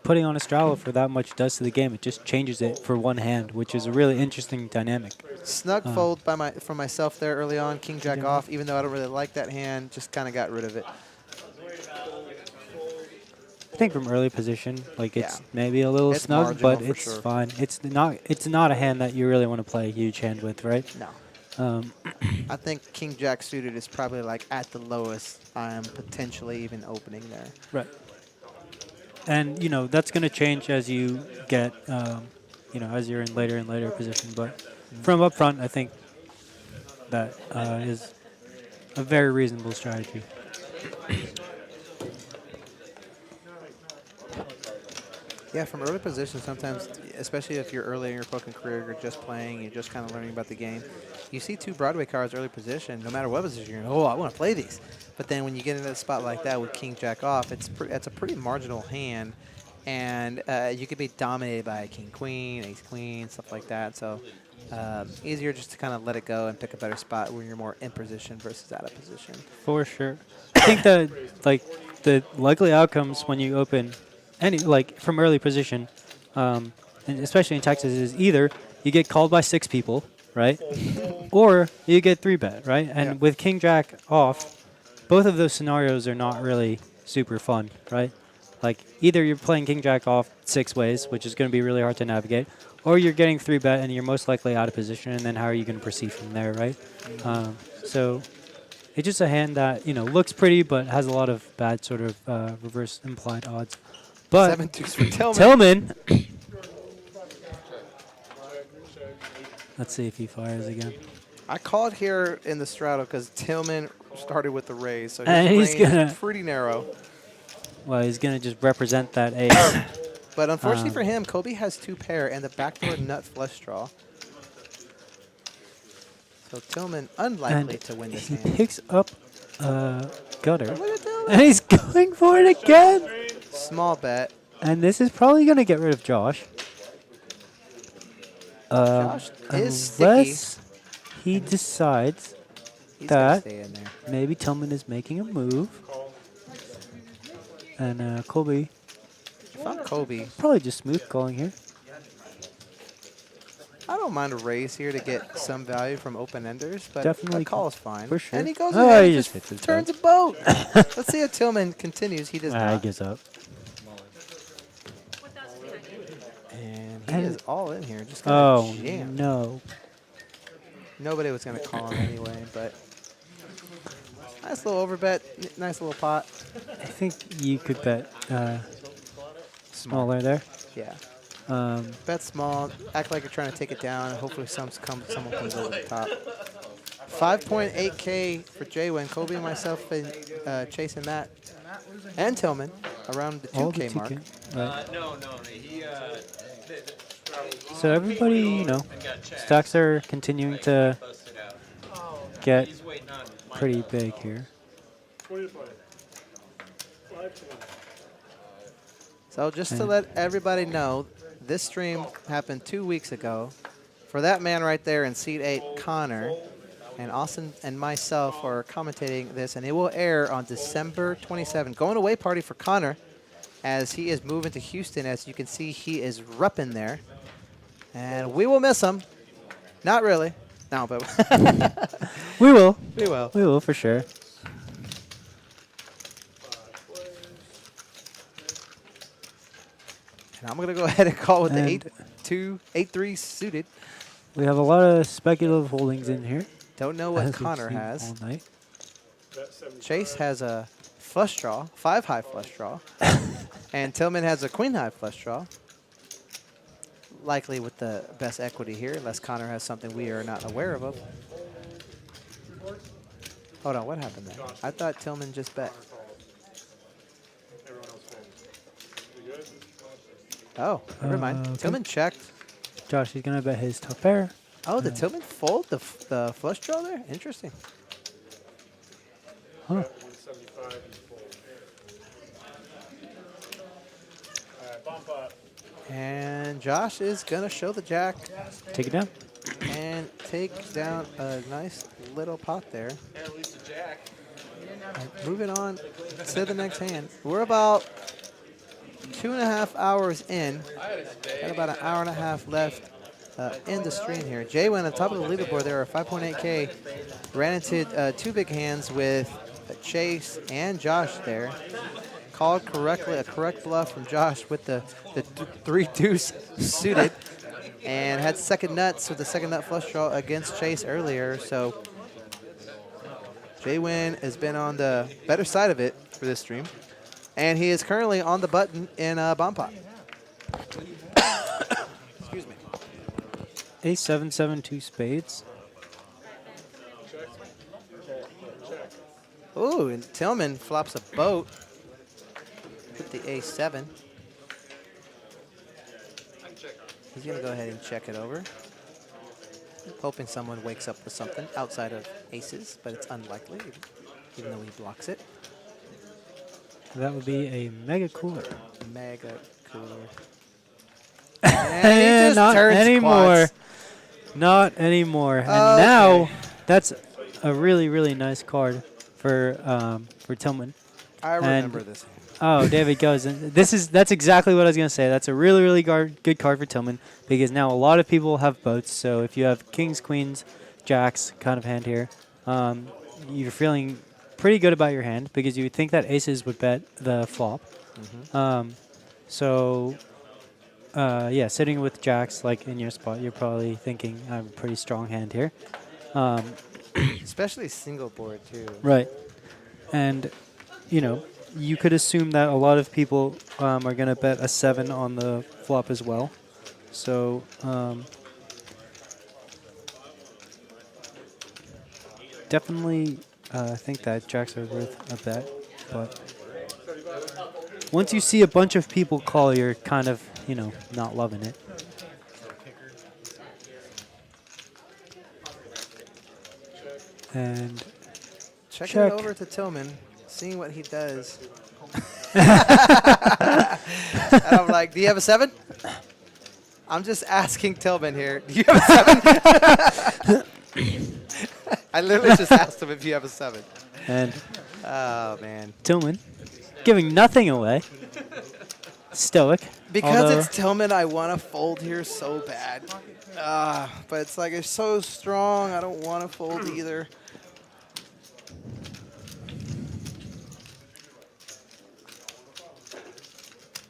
putting on a straddle for that much does to the game. It just changes it for one hand, which is a really interesting dynamic. Snug fold from myself there early on, king jack off, even though I don't really like that hand, just kind of got rid of it. I think from early position, it's maybe a little snug, but it's fine. It's not a hand that you really want to play a huge hand with, right? No. I think king jack suited is probably like at the lowest I am potentially even opening there. Right. And that's going to change as you get, as you're in later and later position. But from up front, I think that is a very reasonable strategy. Yeah, from early position, sometimes, especially if you're early in your poker career, you're just playing, you're just kind of learning about the game. You see 2 Broadway cards early position, no matter what position you're in, I want to play these. But then when you get into a spot like that with king jack off, it's a pretty marginal hand, and you could be dominated by a king queen, ace queen, stuff like that. So easier just to kind of let it go and pick a better spot when you're more in position versus out of position. For sure. I think that the likely outcomes when you open from early position, and especially in Texas, is either you get called by 6 people, right, or you get 3-bet, right? And with king jack off, both of those scenarios are not really super fun, right? Like either you're playing king jack off 6 ways, which is going to be really hard to navigate, or you're getting 3-bet and you're most likely out of position, and then how are you going to proceed from there, right? So it's just a hand that looks pretty but has a lot of bad sort of reverse implied odds. But 7-2 for Tillman. Let's see if he fires again. I called here in the straddle because Tillman started with the raise, so he's his range gonna is pretty narrow. Well, he's going to just represent that ace. But unfortunately for him, Kobe has 2 pair and the backdoor nut flush draw. So Tillman unlikely to win this he hand. picks up gutter. Look at Tillman. And he's going for it again. Small bet. And this is probably going to get rid of Josh. Josh is unless sticky. he decides He's gonna that stay in there. maybe Tillman is making a move. And Colby If I'm Kobe, probably just smooth calling here. I don't mind a raise here to get some value from open-enders, but Definitely a call is fine. for sure. And he goes Oh, ahead he and just hits his turns a boat. Let's see if Tillman continues. He does He not. gives up. And he is all in here. Just Oh, gonna jam. no. Nobody was going to call him anyway, but nice little overbet, nice little pot. I think you could bet smaller there. Yeah. Um, Bet small, act like you're trying to take it down, and hopefully someone comes over the top. 5.8K for Jay-Win, Kobe and myself, and Chase and Matt, and Tillman around the 2K mark. Right. No, he So everybody, stacks are continuing to busted out. get He's waiting on my pretty big here. So just to let everybody know, this stream happened 2 weeks ago. For that man right there in seat 8, Connor, and Austin and myself are commentating this, and it will air on December 27th. Going away party for Connor as he is moving to Houston. As you can see, he is repping there. And we will miss him. Not really. No, but We will. we will. We will for sure. And I'm going to go ahead and call with the And 8-2, 8-3 suited. we have a lot of speculative holdings in here. Don't know what as we've Connor seen has. all night. Chase has a flush draw, 5-high flush draw. And Tillman has a queen-high flush draw. Likely with the best equity here, unless Connor has something we are not aware of. Hold on, what happened there? I thought Tillman just bet. Oh, never mind. Okay. Tillman checked. Josh is going to bet his top pair. Oh, did Tillman fold the flush draw there? Interesting. Huh. And Josh is going to show the jack Take it down. and take down a nice little pot there. And at least a jack. Moving on to the next hand. We're about 2.5 hours in. Got about an hour and a half left in the stream here. Jay went on top of the leaderboard there, 5.8K. Ran into 2 big hands with Chase and Josh there. Called correctly, a correct bluff from Josh with the 3-deuce suited. And had second nuts with the second nut flush draw against Chase earlier. So Jay Wynn has been on the better side of it for this stream. And he is currently on the button in bomb pot. Excuse me. A7-7-2 spades. Ooh, and Tillman flops a boat with the A7. He's going to go ahead and check it over. Hoping someone wakes up with something outside of aces, but it's unlikely, even though he blocks it. That would be a mega cooler. Mega cooler. And he just Not turns anymore. quads. Not anymore. And Okay. now that's a really, really nice card for Tillman. I remember this. Oh, David goes. And that's exactly what I was going to say. That's a really, really good card for Tillman because now a lot of people have boats. So if you have kings, queens, jacks kind of hand here, you're feeling pretty good about your hand because you would think that aces would bet the flop. Yeah, sitting with jacks like in your spot, you're probably thinking I have a pretty strong hand here. Especially single board, too. Right. And, you know, you could assume that a lot of people are going to bet a 7 on the flop as well. So, definitely think that jacks are worth a bet. But once you see a bunch of people call, you're kind of, you know, not loving it. And Checking check. it over to Tillman, seeing what he does. And I'm like, do you have a 7? I'm just asking Tillman here. Do you have a 7? I literally just asked him if you have a 7. And Oh, man. Tillman giving nothing away. Stoic. Because although- it's Tillman, I want to fold here so bad. But it's like, it's so strong. I don't want to fold either.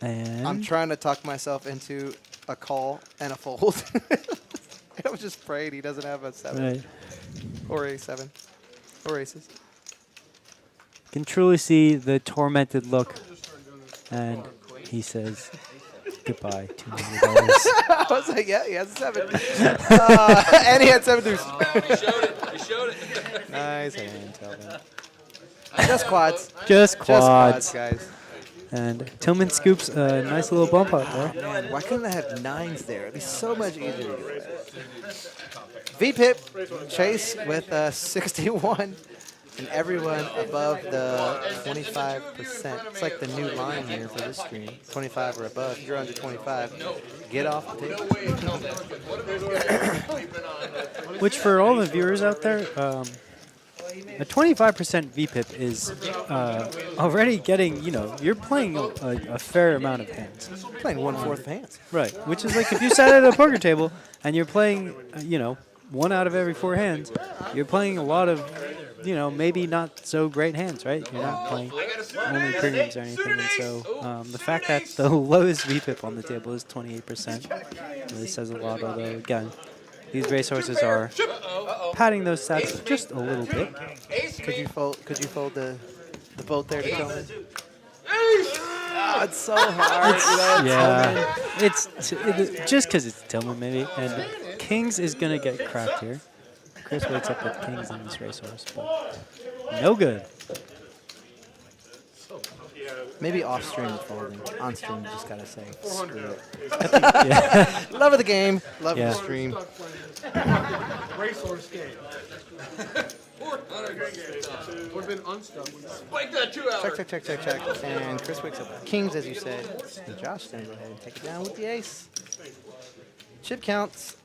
And I'm trying to talk myself into a call and a fold. I was just praying he doesn't have a 7 right. or a 7 or aces. Can truly see the tormented look. And he says goodbye $200. I was like, yeah, he has a 7. And he had 7 deuce. You showed it. You showed it. Nice hand, Tillman. Just quads. Just Just quads, quads. guys. And Tillman scoops a nice little bump up there. Man, why couldn't I have 9s there? It'd be so much easier to do that. VPIP, Chase with 61, and everyone above the 25%. It's like the new line here for this stream. 25 or above. If you're under 25, get off the table. Which for all the viewers out there, a 25% VPIP is already getting, you know, you're playing a fair amount of hands. Playing 1/4 hands. Right, which is like if you sat at a poker table and you're playing, you know, 1 out of every 4 hands, you're playing a lot of you know, maybe not so great hands, right? You're not playing only premiums or anything, and so the fact that the lowest VPIP on the table is 28% really says a lot. Although again, these racehorses are padding those stats just a little bit. Could you fold the boat there to Tillman? Oh, it's so hard. Yeah, it's just because it's Tillman maybe, and Kings is gonna get cracked here. Chris wakes up with Kings in this racehorse, but no good. Maybe off stream folding. On stream, you just gotta say screw it. Yeah. Love of the game. Love Yeah. of the stream. Racehorse game. Would have been unstuck. Spike that 2 hour. Check. And Chris wakes up with Kings, as you said. And Josh is gonna go ahead and take it down with the ace. Chip counts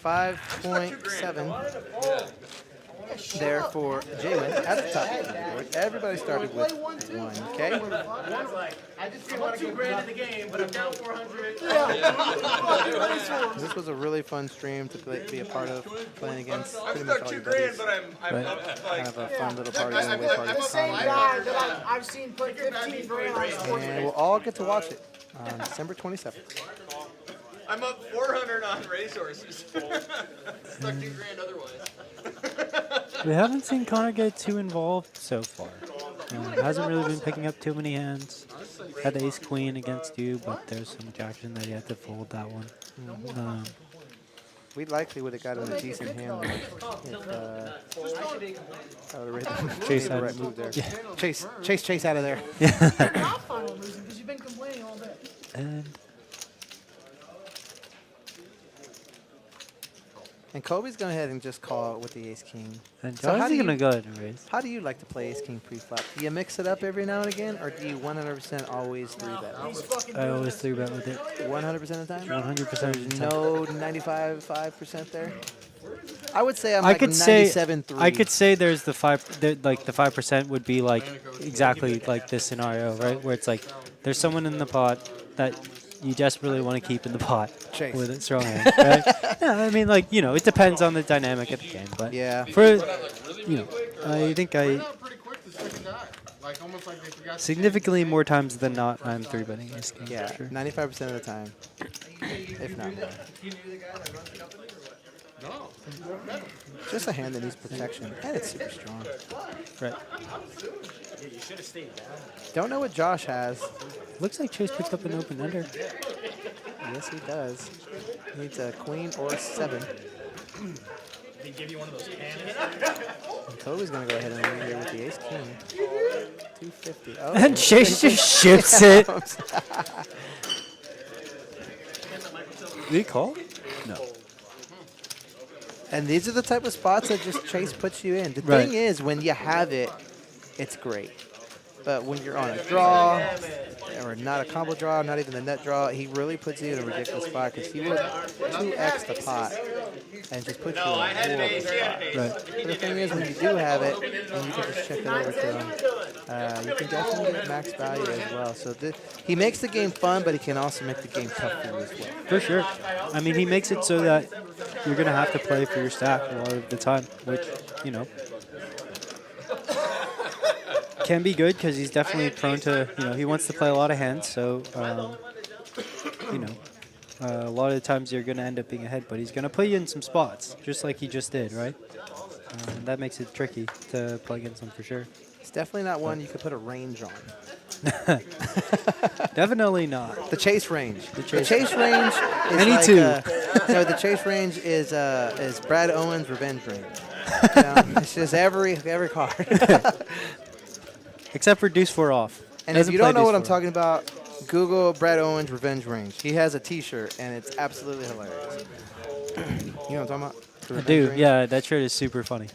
5.7. There for Jalen at the top of the board. Everybody started with 1, okay? I just won $2,000 in the game, but I'm down 400. This was a really fun stream to be a part of, playing against I'm pretty much stuck all your 2 grand, buddies. but I'm Right. up Kind like of a fun little party, I'm away party. the same guy that I've seen put 15 grand on sports. And we'll all get to watch it on December 27th. I'm up 400 on racehorses. Stuck 2 grand otherwise. We haven't seen Connor get too involved so far. Hasn't really been picking up too many hands. Had the ace queen against you, but there's so much action that he had to fold that one. We likely would have gotten a decent hand if I would have Chase made the out. right move there. Yeah. Chase out of there. Not final losing because you've been complaining all day. And Kobe's going ahead and just call it with the ace king. And So how John's do gonna you- go ahead and raise. How do you like to play ace king pre-flop? Do you mix it up every now and again, or do you 100% always 3-bet? He's fucking I always 3-bet with it. 100% of the time? 100% of the time. No 95.5% there? I would say I'm I like could say 97.3. I could say there's the 5% would be like exactly like this scenario, right? Where it's like there's someone in the pot that you desperately want to keep in the pot Chase. with a strong hand, right? Yeah, I mean, like, you know, it depends on the dynamic of the game, but Yeah. for, you know, I think I out pretty quick the second die. Like almost like they forgot. significantly more times than not I'm 3-betting this game. Yeah, for sure. 95% of the time, if not more. No. Just a hand that needs protection, and it's super strong. Right. Don't know what Josh has. Looks like Chase picked up an open ender. Yes, he does. Needs a queen or a 7. They give you one of those cannons. And Kobe's gonna go ahead and lead here with the ace king. 250. Oh, And Chase just ships it. Did he call? No. And these are the type of spots that just Chase puts you in. The Right. thing is, when you have it, it's great. But when you're on a draw, or not a combo draw, not even the net draw, he really puts you in a ridiculous spot because he would 2x the pot and just put you in a horrible spot. Right. But the thing is, when you do have it, and you can just check it over to him, you can definitely get max value as well. So he makes the game fun, but he can also make the game tough for you as well. For sure. I mean, he makes it so that you're going to have to play for your stack a lot of the time, which, you know, can be good because he's definitely prone to, you know, he wants to play a lot of hands. So, you know, a lot of the times you're going to end up being ahead, but he's going to put you in some spots, just like he just did, right? And that makes it tricky to play against him for sure. It's definitely not one you could put a range on. Definitely not. The chase range. The chase- range is Any like, two. No, the chase range is Brad Owens' revenge range. You know, it's just every card. Except for deuce 4 off. And if Doesn't you play don't know deuce what I'm 4. talking about, Google Brad Owens' revenge range. He has a T-shirt, and it's absolutely hilarious. You know what I'm talking about? The I revenge do, range? yeah, that shirt is super funny.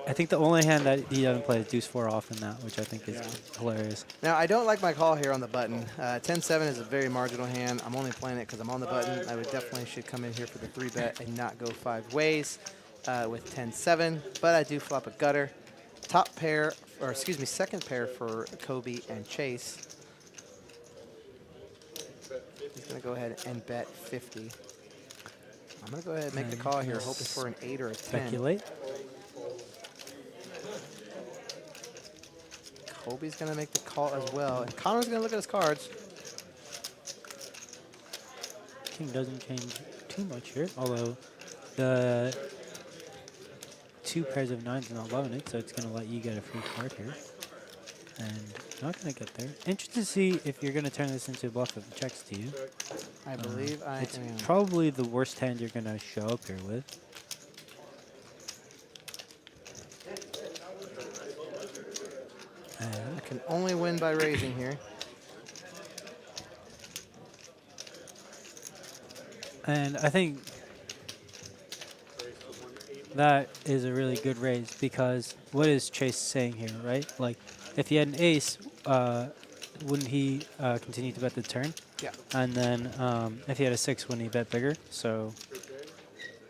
I think the only hand that he doesn't play is deuce 4 off in that, which I think is hilarious. Now, I don't like my call here on the button. 10-7 is a very marginal hand. I'm only playing it because I'm on the button. I would definitely should come in here for the 3-bet and not go 5 ways with 10-7, but I do flop a gutter. Top pair, or excuse me, second pair for Kobe and Chase. He's going to go ahead and bet 50. I'm going to go ahead and make the call here, hoping for an 8 or a 10. Speculate. Colby's going to make the call as well. And Connor's going to look at his cards. King doesn't change too much here, although the 2 pairs of 9s not loving it, so it's going to let you get a free card here. And not going to get there. Interested to see if you're going to turn this into a bluff if it checks to you. I believe I It's am. probably the worst hand you're going to show up here with. I can only win by raising here. And I think that is a really good raise because what is Chase saying here, right? Like, if he had an ace, wouldn't he continue to bet the turn? Yeah. And then if he had a 6, wouldn't he bet bigger? So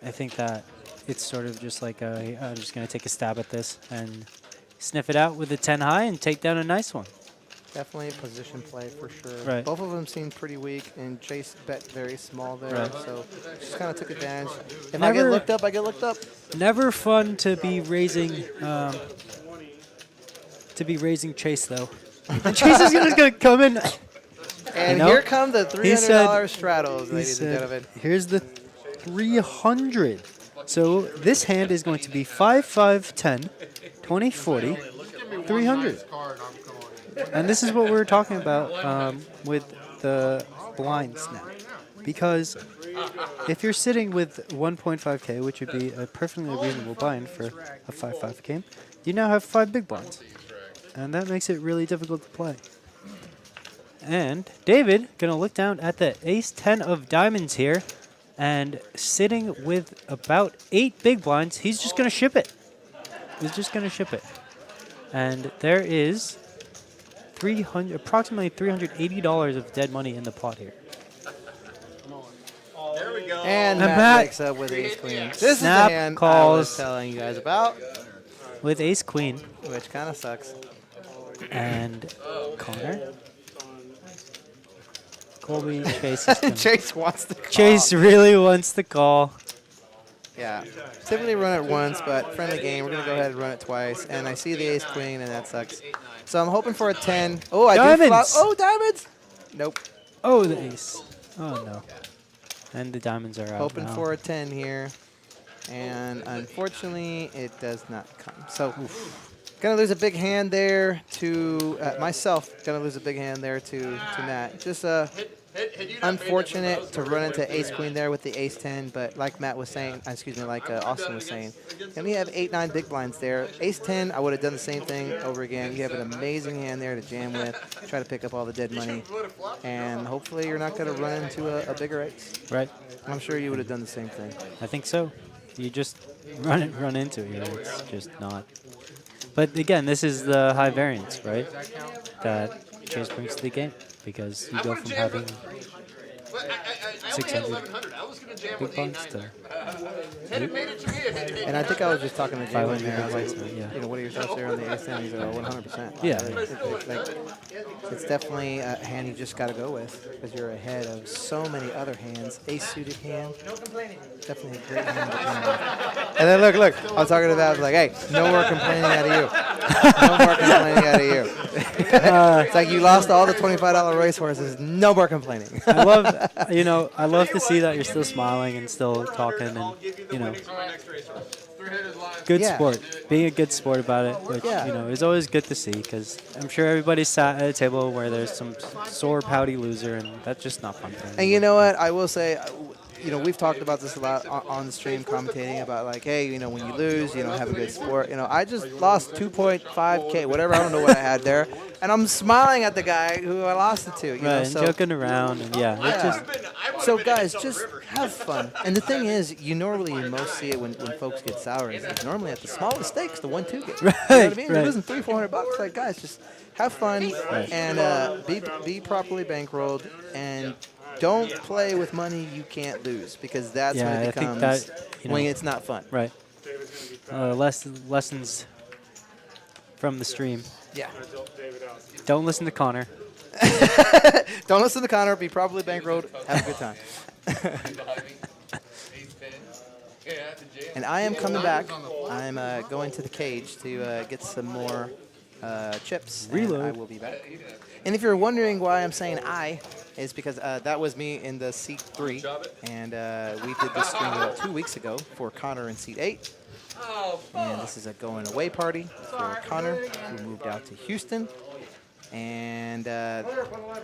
I think that it's sort of just like I'm just going to take a stab at this and sniff it out with a 10 high and take down a nice one. Definitely a position play for sure. Right. Both of them seem pretty weak, and Chase bet very small there, Right. so just kind of took advantage. If I get Never- looked up, I get looked up. Never fun to be raising Chase though. And Chase is gonna come in. And know, here come the he $300 said- straddles, He ladies and said, gentlemen. here's the 300. So this hand is going to be 5, 5, 10, 20, 40, 300. And this is what we were talking about with the blinds now. Because if you're sitting with 1.5K, which would be a perfectly reasonable blind for a 5-5 game, you now have 5 big blinds. And that makes it really difficult to play. And David going to look down at the ace-10 of diamonds here. And sitting with about 8 big blinds, he's just going to ship it. He's just going to ship it. And there is approximately $380 of dead money in the pot here. There we go. And And Matt Matt- wakes up with ace queen. This is the Snap hand I calls. was telling you guys about, With ace queen which kind of sucks. and Connor. Colby, Chase is gonna- Chase wants to call. Chase really wants the call. Yeah. Typically run it once, but friendly game. We're going to go ahead and run it twice. And I see the ace queen, and that sucks. So I'm hoping for a 10. Oh, I do flop. Diamonds! Oh, diamonds! Nope. Oh, the ace. Oh, no. And the diamonds are out Hoping now. for a 10 here. And unfortunately, it does not come. So, going to lose a big hand there to myself. Going to lose a big hand there to Matt. Just unfortunate to run into ace-queen there with the ace-10. But like Matt was saying, like Austin was saying, and we have 8, 9 big blinds there. Ace-10, I would have done the same thing over again. You have an amazing hand there to jam with. Try to pick up all the dead money. And hopefully you're not going to run into a bigger ace. Right. I'm sure you would have done the same thing. I think so. You just run into it here. It's just not. But again, this is the high variance, right? That Chase brings to the game. Because you go from having 600 big blinds to And I think I was just talking to Jay 500 there. I was big like, blinds, yeah. you know, what are your thoughts there on the ace-10? He's like, oh, 100%. Yeah. It's definitely a hand you just got to go with because you're ahead of so many other hands. Ace-suited hand. Definitely a great hand to win with. And then look, I was talking about, I was like, hey, no more complaining out of you. No more complaining out of you. It's like you lost all the $25 racehorses. No more complaining. I love to see that you're still smiling and still talking and, good Yeah. sport. Being a good sport about it, which, Yeah. is always good to see because I'm sure everybody's sat at a table where there's some sore, pouty loser, and that's just not fun. And you know what? I will say, we've talked about this a lot on the stream, commentating about like, hey, when you lose, have a good sport. I just lost 2.5K, whatever. I don't know what I had there, and I'm smiling at the guy who I lost it to. Right, and So, joking around, and it's just so guys, just have fun. And the thing is, you most see it when folks get sour. It's normally at the smallest stakes, the 1-2 game. You know what I mean? You're right. losing $300-400. Like, guys, just have fun and be properly bankrolled and. Don't play with money you can't lose because that's when I it think becomes that, when it's not fun. Right. Lessons from the stream. Yeah. Don't listen to Connor. Don't listen to Connor. Be properly bankrolled. Have a good time. And I am coming back. I'm going to the cage to get some more chips. And Reload. I will be back. And if you're wondering why I'm saying I, is because that was me in the seat 3, and we did this stream about 2 weeks ago for Connor in seat 8. And this is a going away party for Connor, who moved out to Houston. And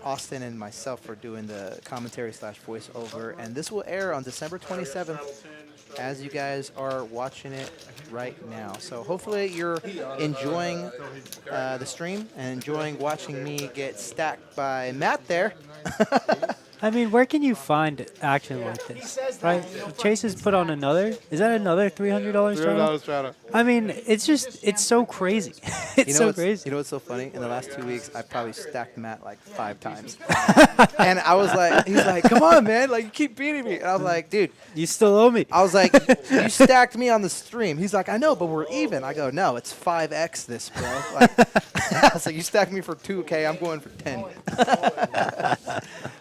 Austin and myself are doing the commentary / voiceover. And this will air on December 27th, as you guys are watching it right now. So hopefully you're enjoying the stream and enjoying watching me get stacked by Matt there. I mean, where can you find action like this? Right? Chase has put on another. Is that another $300 straddle? I mean, it's so crazy. It's so crazy. You know what's so funny? In the last 2 weeks, I probably stacked Matt like 5 times. And I was like, he's like, come on, man. Like, you keep beating me. And I was like, dude. You still owe me. I was like, you stacked me on the stream. He's like, I know, but we're even. I go, no, it's 5x this, bro. Like, I was like, you stacked me for 2K. I'm going for 10.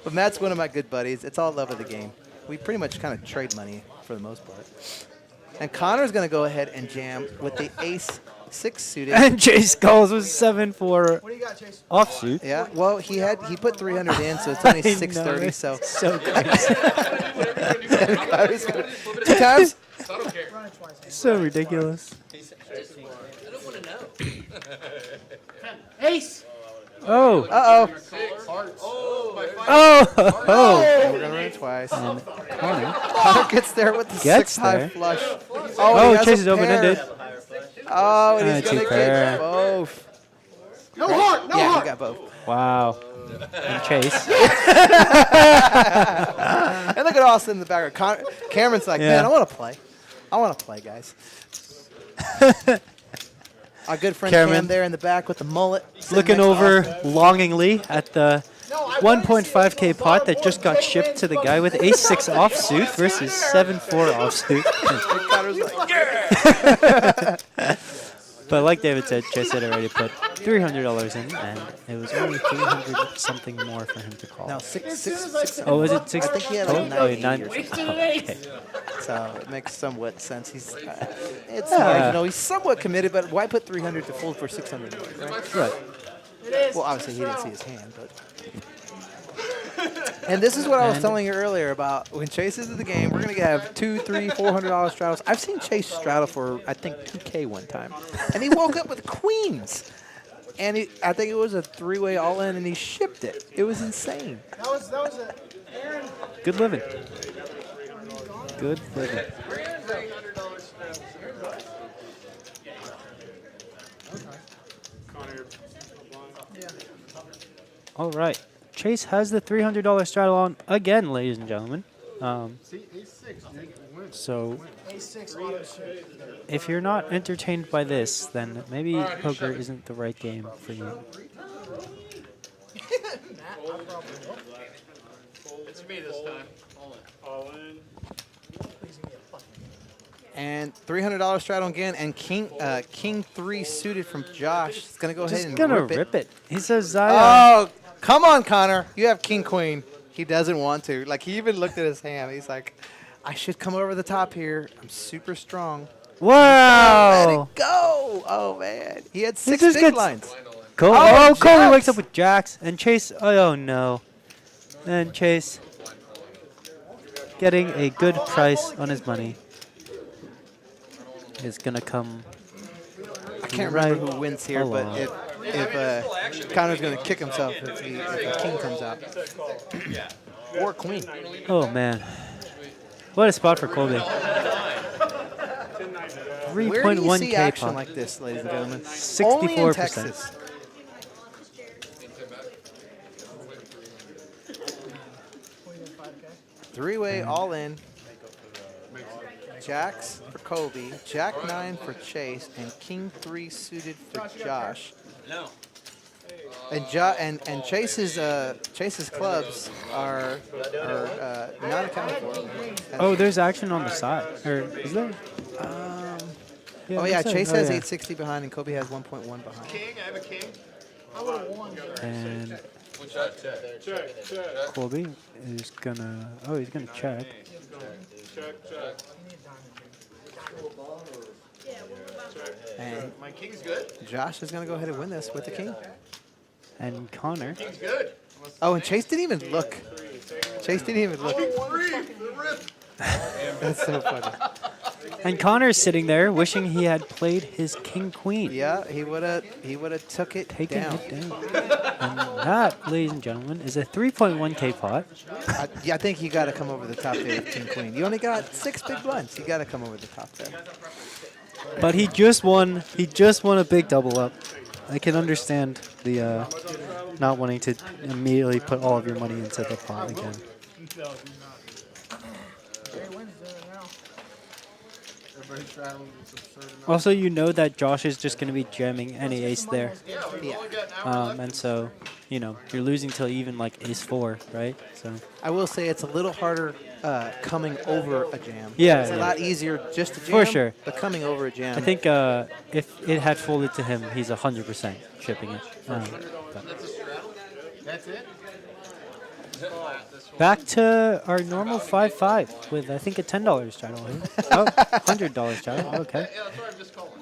But Matt's one of my good buddies. It's all love of the game. We pretty much kind of trade money for the most part. And Connor's going to go ahead and jam with the ace 6 suited. And Chase calls with 7-4 What do you got, Chase? offsuit. Yeah, well, he put 300 in, so it's only 630. So So crazy. 2 times. Run it twice. So ridiculous. I don't want to know. Ace. Oh. Uh-oh. Oh. We're going to run it twice. Connor. Connor gets there with the Gets 6 high there. flush. Oh, he has Chase a is open-ended. pair. Oh, and he's Two going to pair. get both. No heart. No Yeah, heart. he got both. Wow. And Chase. And look at Austin in the background. Cameron's like, Yeah. man, I want to play. I want to play, guys. Our good friend Cameron. Cam there in the back with the mullet. sitting Looking next to over Austin. longingly at the 1.5K pot that just got shipped to the guy with ace 6 offsuit versus 7-4 offsuit. Connor's like, But like David said, Chase had already put $300 in, and it was only 300 something more for him to call. no, 6. Oh, was it 6? I think he had like oh, 980 or 9. something. Okay. So it makes somewhat sense. He's, it's Yeah. hard, you know, he's somewhat committed, but why put 300 to fold for 600? Right? Right. Well, obviously he didn't see his hand, but. And this is what I was telling you earlier about when Chase is in the game. We're gonna have $200, $300, $400 straddles. I've seen Chase straddle for I think 2K one time, and he woke up with queens, and I think it was a 3-way all-in, and he shipped it. It was insane. That was a Aaron. Good living. Good living. All right. Chase has the $300 straddle on again, ladies and gentlemen. So Ace 6 auto shoot. if you're not entertained by this, then maybe poker isn't the right game for you. It's me this time. And $300 straddle again, and King 3 suited from Josh. It's gonna go ahead Just and gonna rip it. He says Zion. Oh, come on, Connor. You have King Queen. He doesn't want to. Like, he even looked at his hand. He's like, I should come over the top here. I'm super strong. Let Wow. it go. Oh, man. He had 6 just big gets- blinds. Cole, Oh, oh, Coley Jacks. wakes up with Jacks, and Chase, oh no. And Chase getting a good price on his money is gonna come. I can't remember right who wins here, but along. if Connor's going to kick himself if the king comes out. Or queen. Oh man, what a spot for Colby. Where do you see 3.1K action pot. like this, ladies and gentlemen? 64%. Only in Texas. Three-way all in. Jacks for Kobe, Jack 9 for Chase, and King 3 suited for Josh. No. And Chase's clubs are not accounted for. Oh, there's action on the side. Or is there? Oh yeah, looks like- Chase oh, has yeah. 860 behind, and Kobe has 1.1 behind. King, I have a king. I would have won. And One shot. Check. Colby is gonna. Oh, he's gonna check. Yeah, we're about to. And My king's good. Josh is going to go ahead and win this with the king. And Connor. King's good. Oh, and Chase didn't even look. Chase didn't even look. King 3. The rip. That's so funny. And Connor's sitting there wishing he had played his king queen. Yeah, he would have took it Taking down. it down. And that, ladies and gentlemen, is a 3.1K pot. I think you got to come over the top there with king queen. You only got 6 big blinds. You got to come over the top there. But he just won. He just won a big double up. I can understand the not wanting to immediately put all of your money into the pot again. Also, you know that Josh is just going to be jamming any ace there. Yeah. And so, you know, you're losing till even like ace 4, right? So I will say it's a little harder coming over a jam. Yeah, It's a yeah. lot easier just to jam. For sure. But coming over a jam. I think if it had folded to him, he's 100% shipping it. That's it. Back to our normal 5-5 with, I think, a $10 straddle. Right? Oh, $100 straddle. Okay. Yeah, that's what I'm just calling.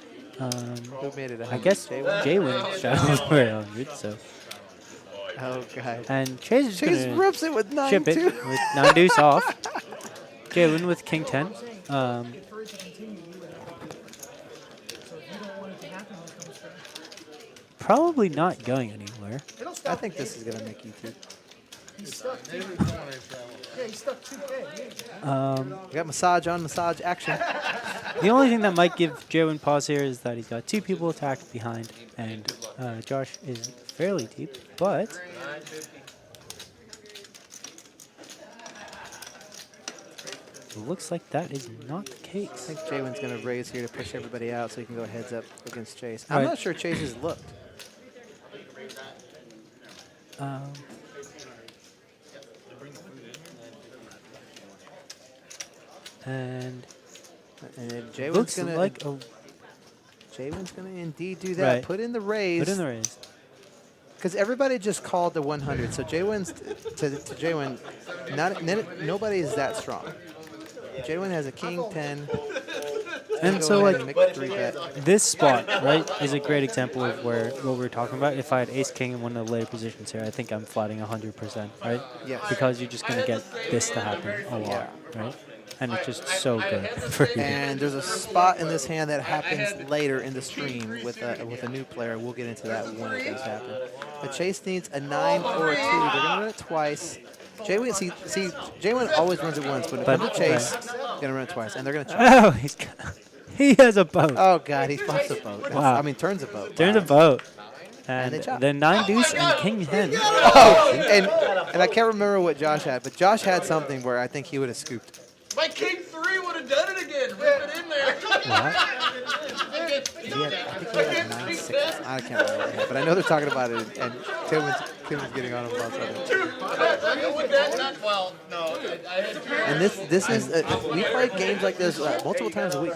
Who made it I guess Jay-Win straddles for 100, so. Oh, God. And Chase is Chase going to rips it with 9 ship it too. with 9 deuce off. Jay-Win with king 10. For it to continue, you would have to do it. So if you don't want it to happen when it comes through, Probably not going anywhere. it'll I stop. think this is going to make YouTube. He's stuck. Yeah, he's stuck 2K. We got massage on massage action. The only thing that might give Jay-Win pause here is that he's got 2 people attacked behind, and Josh is fairly deep, but it looks like that is not the I case. think Jaywin's going to raise here to push everybody out so he can go heads up against Chase. I'm Right. not sure Chase has looked. And And then Jaywin's looks going to like a Jaywin's going to indeed do that. Right. Put in the raise. put in the raise. Because everybody just called the 100. So Jaywin's to Jaywin, nobody is that strong. Jaywin has a king 10. And Go so, ahead like, and make a 3-bet. this spot, right, is a great example of where what we're talking about. If I had ace king in one of the later positions here, I think I'm flatting 100%, right? Yes. Because you're just going to get this to happen a lot, right? And it's just so good for you. And there's a spot in this hand that happens later in the stream with a new player. We'll get into that when it does happen. But Chase needs a 9 or a 2. They're going to run it twice. Jaywin, see, Jaywin always runs it once. When it comes to Chase, they're going to run it twice. And they're going to try. Oh, he has a boat. Oh, God, he flops a boat. Wow. I mean, turns a boat. Turns a boat. And And they chop. then 9 deuce and king 10. Oh, and I can't remember what Josh had, but Josh had something where I think he would have scooped. My king 3 would have done it again. Rip it in there. He had, I think he had 9-6. I can't remember what he had, but I know they're talking about it, and Kevin's getting on him about something. Well, no. I had 2. And this is we play games like this multiple times a week.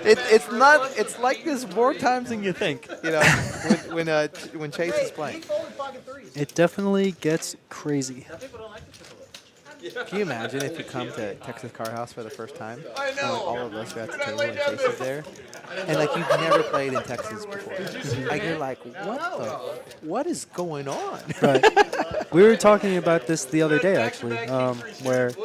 It's like this more times than you think. You know, when Chase is playing. It definitely gets crazy. Can you imagine if you come to Texas Car House for the first time? I know. And all of us are at the table and Chase is there, and like you've never played in Texas before. Like you're like, what is going on? Right. We were talking about this the other day, actually, where it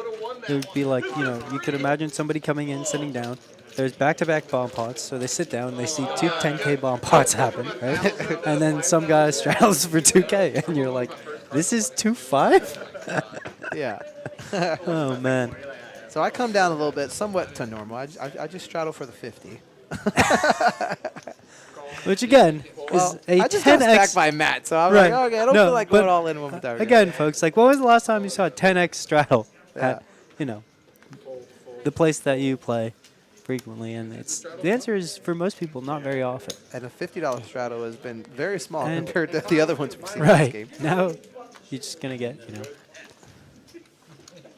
would be like, you know, you could imagine somebody coming in, sitting down. There's back-to-back bomb pots, so they sit down, they see 2 10K bomb pots happen, right? And then some guy straddles for 2K, and you're like, this is 2-5? Yeah. Oh, man. So I come down a little bit, somewhat to normal. I just straddle for the 50. Which, again, Well, is a I just got 10x. stacked by Matt, so I'm Right. like, okay, I don't No, feel like but going all in with that. Again, folks, like, when was the last time you saw a 10x straddle Yeah. at, you know, the place that you play frequently? And the answer is, for most people, not very often. And a $50 straddle has been very small And- compared to the other ones we've seen in this Right. game. Now, you're just going to get, you know,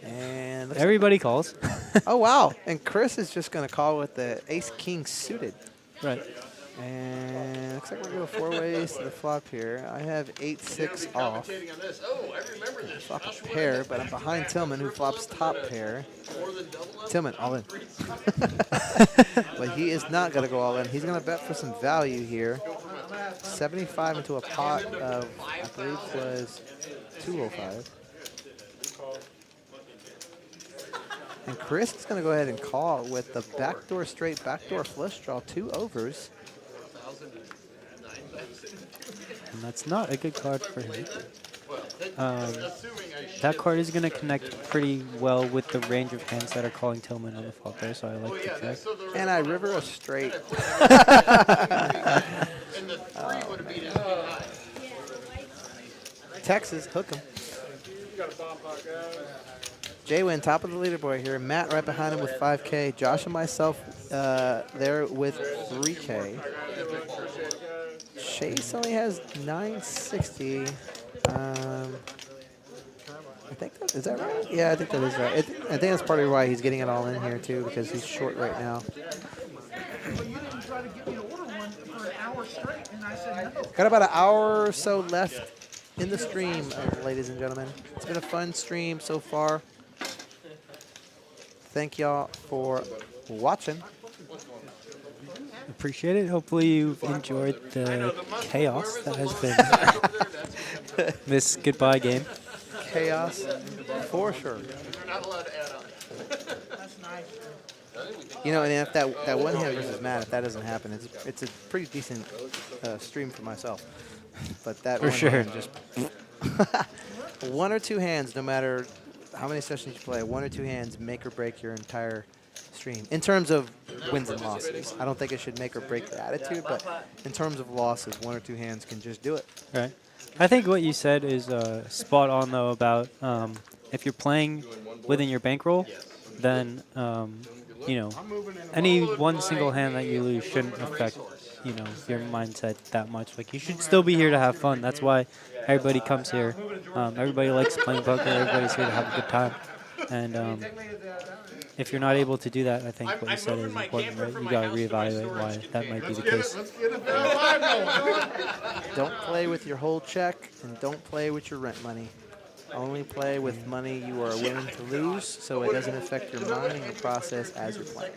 And looks everybody calls. oh, wow. And Chris is just going to call with the ace-king suited. Right. And looks like we're going to go 4 ways to the flop here. I have 8-6 off. On this. Oh, I remember this. Flop a pair, but I'm behind Tillman, who flops top pair. Tillman, all in. But he is not going to go all in. He's going to bet for some value here. 75 into a pot of, I believe, was 205. And Chris is going to go ahead and call with the backdoor straight, backdoor flush draw, 2 overs. And that's not a good card for him. That card is going to connect pretty well with the range of hands that are calling Tillman on the flop there, so I like to check. And I river a straight. And the 3 would have beat his high. Texas, hook him. Jay Wynn, top of the leaderboard here. Matt right behind him with 5K. Josh and myself there with 3K. Chase only has 960. I think that is that right? Yeah, I think that is right. I think that's partly why he's getting it all in here too, because he's short right now. But you didn't try to get me to order one for an hour straight, and I said no. Got about an hour or so left in the stream, ladies and gentlemen. It's been a fun stream so far. Thank y'all for watching. Appreciate it. Hopefully you've enjoyed the chaos that has been this goodbye game. Chaos for sure. You know, and if that one hand versus Matt, if that doesn't happen, it's a pretty decent stream for myself. But that For one sure. hand just 1 or 2 hands, no matter how many sessions you play, 1 or 2 hands make or break your entire stream. In terms of wins and losses, I don't think it should make or break your attitude, but in terms of losses, 1 or 2 hands can just do it. Right. I think what you said is spot on, though, about if you're playing within your bankroll, then, you know, any one single hand that you lose shouldn't affect, you know, your mindset that much. Like, you should still be here to have fun. That's why everybody comes here. Everybody likes playing poker. Everybody's here to have a good time. And if you're not able to do that, I think what you said is important, right? You got to reevaluate why that might be the case. Don't play with your whole check, and don't play with your rent money. Only play with money you are willing to lose, so it doesn't affect your mind and your process as you're playing.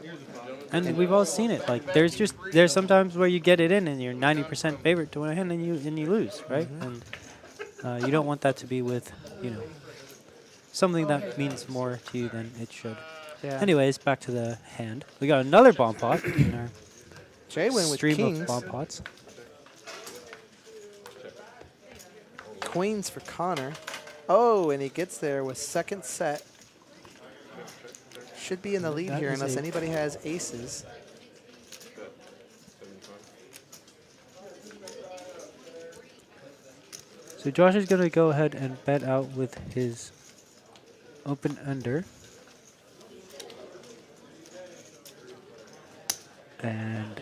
And we've all seen it. Like there's sometimes where you get it in and you're 90% favorite to win a hand and you lose, right? And you don't want that to be with, you know, something that means more to you than it should. Yeah. Anyways, back to the hand. We got another bomb pot in our Jay win with stream kings. of bomb pots. Queens for Connor. Oh, and he gets there with second set. Should be in the lead That here is unless a- anybody has aces. So Josh is going to go ahead and bet out with his open under. And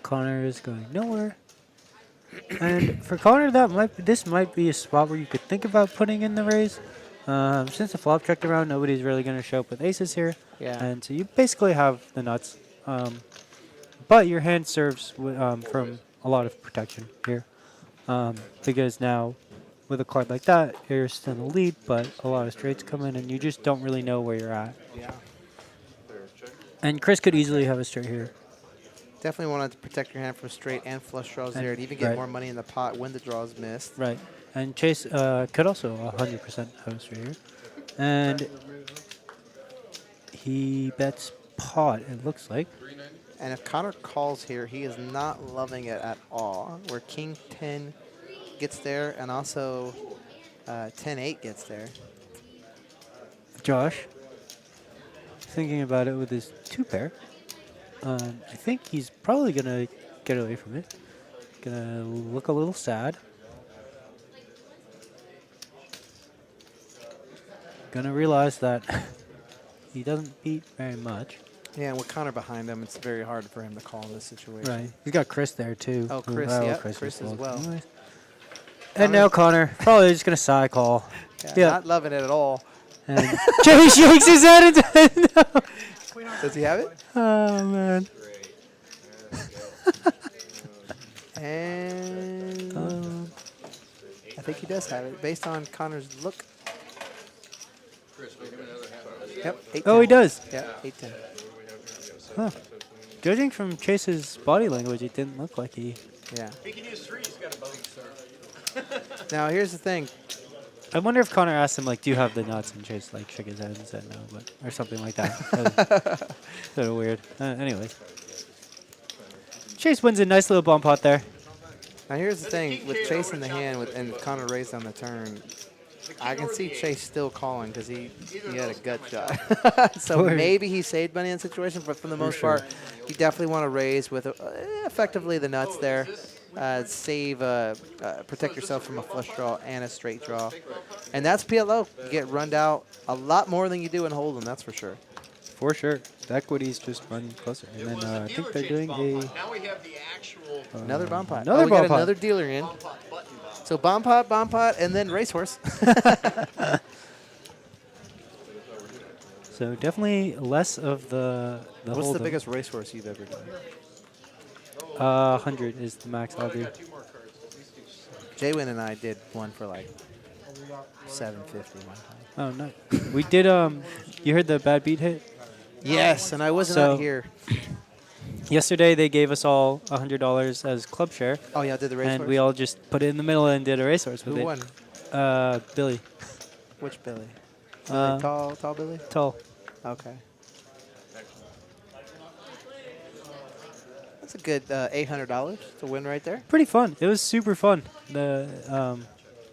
Connor is going nowhere. And for Connor, this might be a spot where you could think about putting in the raise. Since the flop checked around, nobody's really going to show up with aces here. Yeah. And so you basically have the nuts. But your hand serves from a lot of protection here. Because now, with a card like that, you're still in the lead, but a lot of straights come in, and you just don't really know where you're at. Yeah. And Chris could easily have a straight here. Definitely wanted to protect your hand from straight and flush draws there, and even get right. more money in the pot when the draw's missed. Right. And Chase could also 100% have a straight here. And he bets pot, it looks like. And if Connor calls here, he is not loving it at all. Where King 10 gets there, and also 10-8 gets there. Josh, thinking about it with his 2-pair, I think he's probably going to get away from it. Going to look a little sad. Going to realize that he doesn't beat very much. Yeah, and with Connor behind him, it's very hard for him to call in this situation. Right. He's got Chris there, too. Oh, who- Chris, yeah, Chris is as well. Anyways. And now Connor, probably just going to side call. Yeah, not loving it at all. And Jay shakes his head and no. Does he have it? Oh, man. think he does have it based on Connor's look. Yep. 8-10. Oh, he does. Yeah, 8-10. Huh. Judging from Chase's body language, it didn't look like he. Yeah. He can use 3. He's got a bogey start. Now here's the thing. I wonder if Connor asked him like, "Do you have the nuts?" and Chase like shook his head and said no, but or something like that. That was sort of weird. Anyway, Chase wins a nice little bomb pot there. Now here's the thing with Chase in the hand and Connor raised on the turn. I can see Chase still calling because he had a gut shot. So maybe he saved money in the situation, but for the most part, you definitely want to raise with effectively the nuts there. Protect yourself from a flush draw and a straight draw. And that's PLO. You get runned out a lot more than you do in Hold'em, that's for sure. For sure. The equities just run closer. And then I think they're doing a... Now we have the actual Another bomb pot. Another we bomb got pot. another dealer in. So bomb pot, and then racehorse. So definitely less of the What's the Hold'em. biggest racehorse you've ever done? 100 is the max I'll do. Jaywin and I did one for like 750 one time. Oh, no. We did, you heard the bad beat hit? Yes, and I wasn't So- out here. Yesterday they gave us all $100 as club share. Oh, yeah, did the racehorse? And we all just put it in the middle and did a racehorse with Who it. won? Billy. Which Billy? Uh, Tall Billy? Tall. Okay. That's a good $800 to win right there. Pretty fun. It was super fun. The,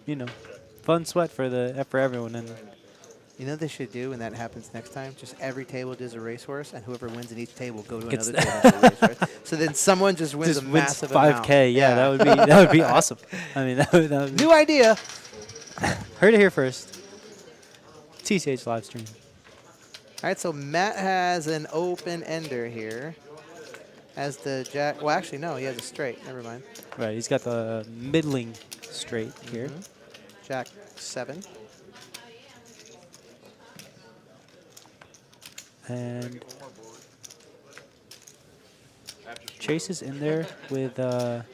you know, fun sweat for everyone. And You know what they should do when that happens next time? Just every table does a racehorse, and whoever wins in each table go to Gets another table and do a racehorse. So then someone just wins just a wins massive 5K. amount. Yeah, that would be awesome. I mean, that would be New idea. Heard it here first. TCH live stream. All right, so Matt has an open ender here. As the jack, well, actually, no, he has a straight. Never mind. Right, he's got the middling straight here. Jack 7. And Chase is in there with gut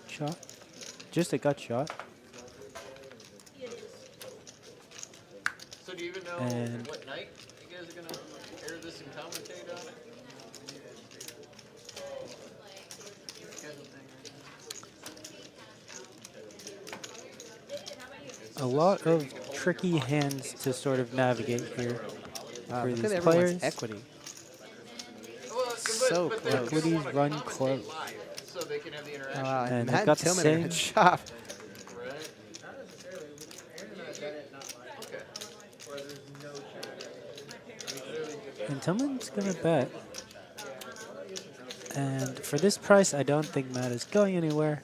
shot. Just a gut shot. So do you even know And- what night you guys are going to air this and commentate on it? A lot of tricky hands to sort of navigate here Wow, for look at these everyone's players. equity. Well, So but close. Equities run close. live, so they can have the Oh, interaction. wow, And Matt they've got the Tillman are in same- shop. Right. And Tillman's going to bet. And for this price, I don't think Matt is going anywhere.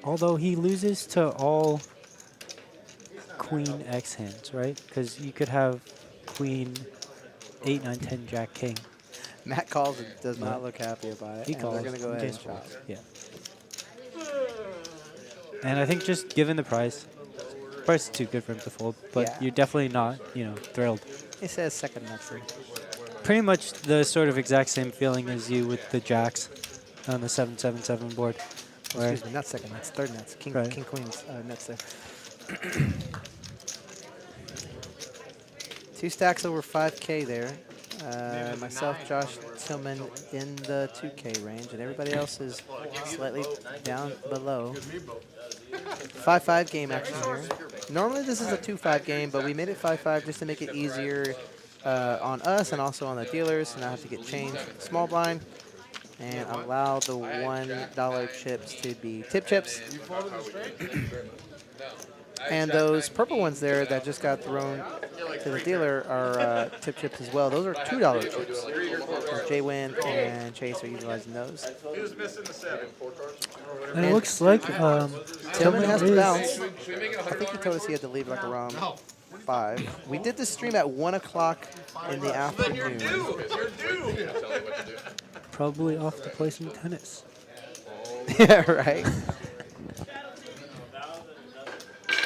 Although he loses to all Queen X hands, right? Because you could have Queen 8, 9, 10, Jack, King. Matt calls and does not look happy about it. He and calls. They're going to go in ahead case and shop. Yeah. And I think just given the price is too good for him to fold. But Yeah. you're definitely not, thrilled. He says second nuts. Pretty much the sort of exact same feeling as you with the jacks on the 777 board. Where Excuse me, not second nuts, third nuts. King, Right. King Queen's nuts there. 2 stacks over 5K there. Myself, Josh Tillman in the 2K range, and everybody else is slightly down below. 5-5 game action here. Normally this is a 2-5 game, but we made it 5-5 just to make it easier on us and also on the dealers, and I have to get changed small blind and allow the $1 chips to be tip chips. And those purple ones there that just got thrown to the dealer are tip chips as well. Those are $2 chips. Jaywin and Chase are utilizing those. He was missing the 7. And it looks like Tillman has to is- bounce. I think he told us he had to leave like around 5. We did the stream at 1 o'clock in the afternoon. You're due. probably off to play some tennis. Yeah, right.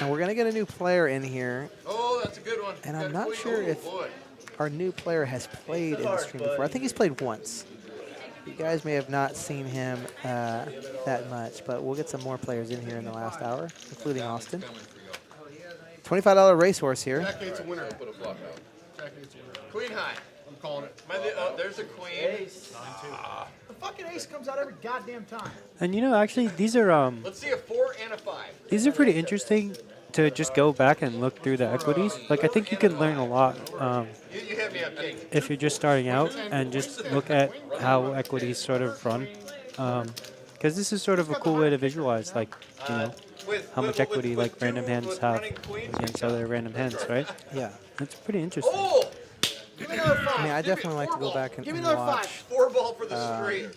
And we're going to get a new player in here. Oh, that's a good one. And Got I'm a not queen. sure Oh, if boy. our new player has played in the stream before. I think he's played once. You guys may have not seen him that much, but we'll get some more players in here in the last hour, including Austin. $25 racehorse here. Jack 8's a winner. Put a flop out. Jack 8's a winner. Queen high. I'm calling it. There's a queen. The fucking ace comes out every goddamn time. And you know, actually, these are Let's see a 4 and a 5. these are pretty interesting to just go back and look through the equities. Like, I think you can learn a lot You hit me up, King. if you're just starting out and just look at how equities sort of run. Because this is sort of a cool way to visualize, like, you know, how much equity like random hands have against other random hands, right? Yeah. That's pretty interesting. Oh! Give me another 5. I mean, I definitely like to go back Give me and another watch. 4 ball for the straight.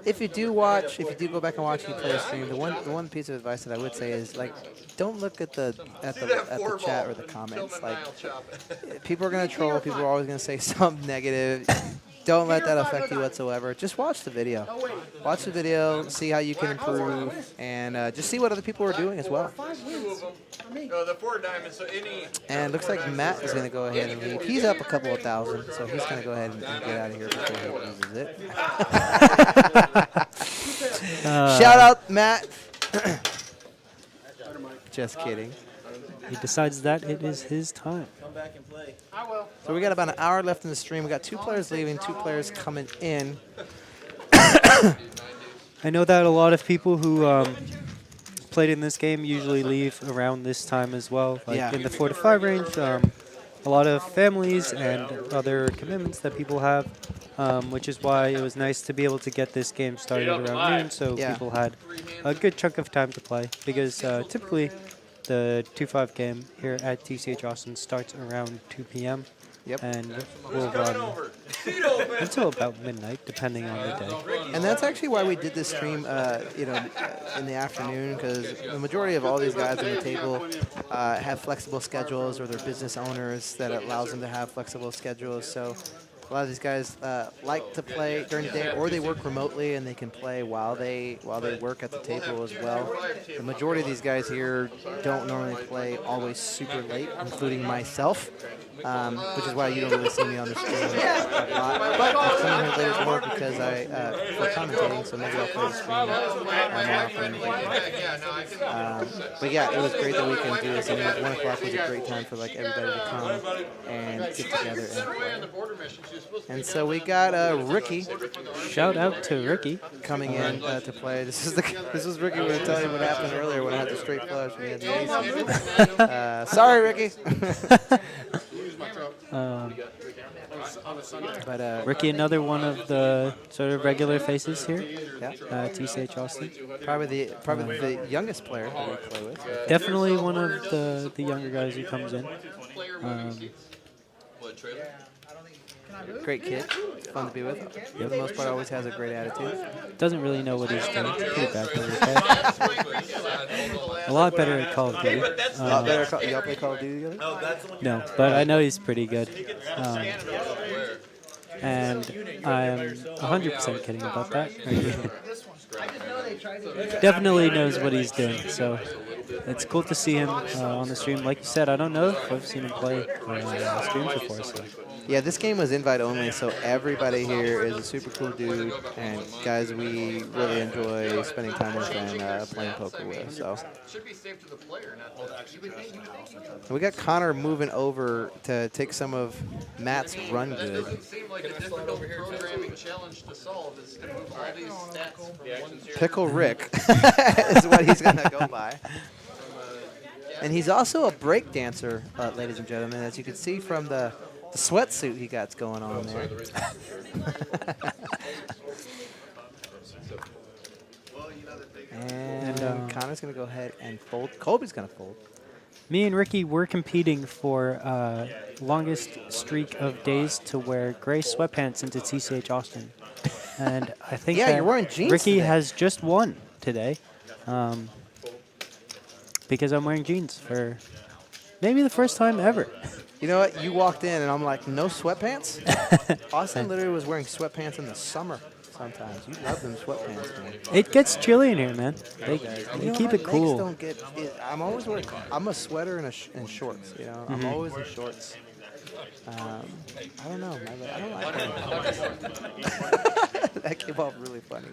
If you do watch, if you do go back and watch you play a stream, the one piece of advice that I would say is, like, don't look at the chat or the comments. Like, people are gonna troll. People are always gonna say something negative. Don't let that affect you whatsoever. Just watch the video. Watch the video, see how you can improve, and just see what other people are doing as well. 5 wins. For me. The 4 diamonds, so any... And looks like Matt is going to go ahead and leave. He's up a couple of thousand, so he's going to go ahead and get out of here before he loses it. Shout out, Matt. Just kidding. He decides that it is his time. Come back and play. I will. So we got about an hour left in the stream. We got 2 players leaving, 2 players coming in. I know that a lot of people who played in this game usually leave around this time as well, like Yeah. in the 4 to 5 range. A lot of families and other commitments that people have, which is why it was nice to be able to get this game started around noon, so Yeah. people had a good chunk of time to play. Because typically the 2-5 game here at TCH Austin starts around 2 p.m. Yep. and will run until about midnight, depending on the day. And that's actually why we did this stream, in the afternoon, because the majority of all these guys on the table have flexible schedules, or they're business owners that allows them to have flexible schedules. So a lot of these guys like to play during the day, or they work remotely and they can play while they work at the table as well. The majority of these guys here don't normally play always super late, including myself. Which is why you don't really see me on the stream a lot. But I'm coming here later more because for commentating, so maybe I'll play the stream more often. But yeah, it was great that we can do this. I mean, 1 o'clock was a great time for like everybody to come and get together and play. And so we got Ricky. Shout out to Ricky. Coming in to play. This was Ricky. We're gonna tell you what happened earlier when I had the straight flush. We had the ace. Sorry, Ricky. Ricky, another one of the sort of regular faces here. Yeah. TCH Austin. Probably the youngest player that we play with. Definitely one of the younger guys who comes in. Great kid. Fun to be with. For the most part, always has a great attitude. Doesn't really know what he's doing. Pretty bad player. A lot better at Call of Duty. Y'all play Call of Duty together? No, but I know he's pretty good. And I'm 100% kidding about that. Definitely knows what he's doing, so it's cool to see him on the stream. Like you said, I don't know if I've seen him play on streams before. So. Yeah, this game was invite only, so everybody here is a super cool dude, and guys we really enjoy spending time with and playing poker with. So Should be safe to the player, not the... we got Connor moving over to take some of Matt's run good. Doesn't seem like a difficult programming challenge to solve is to move all these stats from one to... Pickle Rick is what he's gonna go by. And he's also a break dancer, ladies and gentlemen, as you can see from the sweatsuit he got going on there. And Connor's going to go ahead and fold. Colby's going to fold. Me and Ricky were competing for longest streak of days to wear gray sweatpants into TCH Austin. And I think Yeah, that you're wearing jeans Ricky today. has just won today because I'm wearing jeans for maybe the first time ever. You know what? You walked in and I'm like, no sweatpants? Austin literally was wearing sweatpants in the summer sometimes. You love them sweatpants, man. It gets chilly in here, man. They You know, keep my it cool. legs don't get, I'm always wearing, I'm a sweater and shorts, you know. I'm always in shorts. I don't know. I don't like wearing that came off really funny.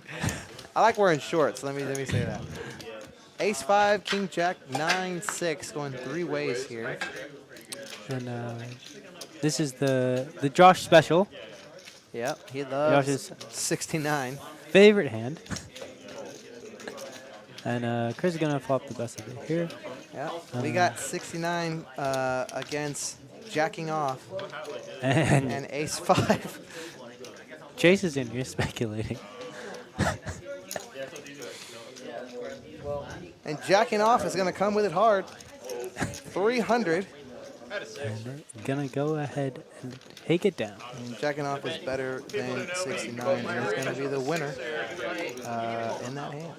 I like wearing shorts. Let me say that. Ace 5, King Jack 9 6, going 3 ways here. And this is the Josh special. Yep, he loves Josh's 69. favorite hand. And Chris is gonna flop the best of it here. Yeah, we got 69 against jacking off And and Ace 5. Chase is in here speculating. And jacking off is going to come with it hard. 300. And they're gonna go ahead and take it down. And jacking off is better than 69, and it's going to be the winner in that hand.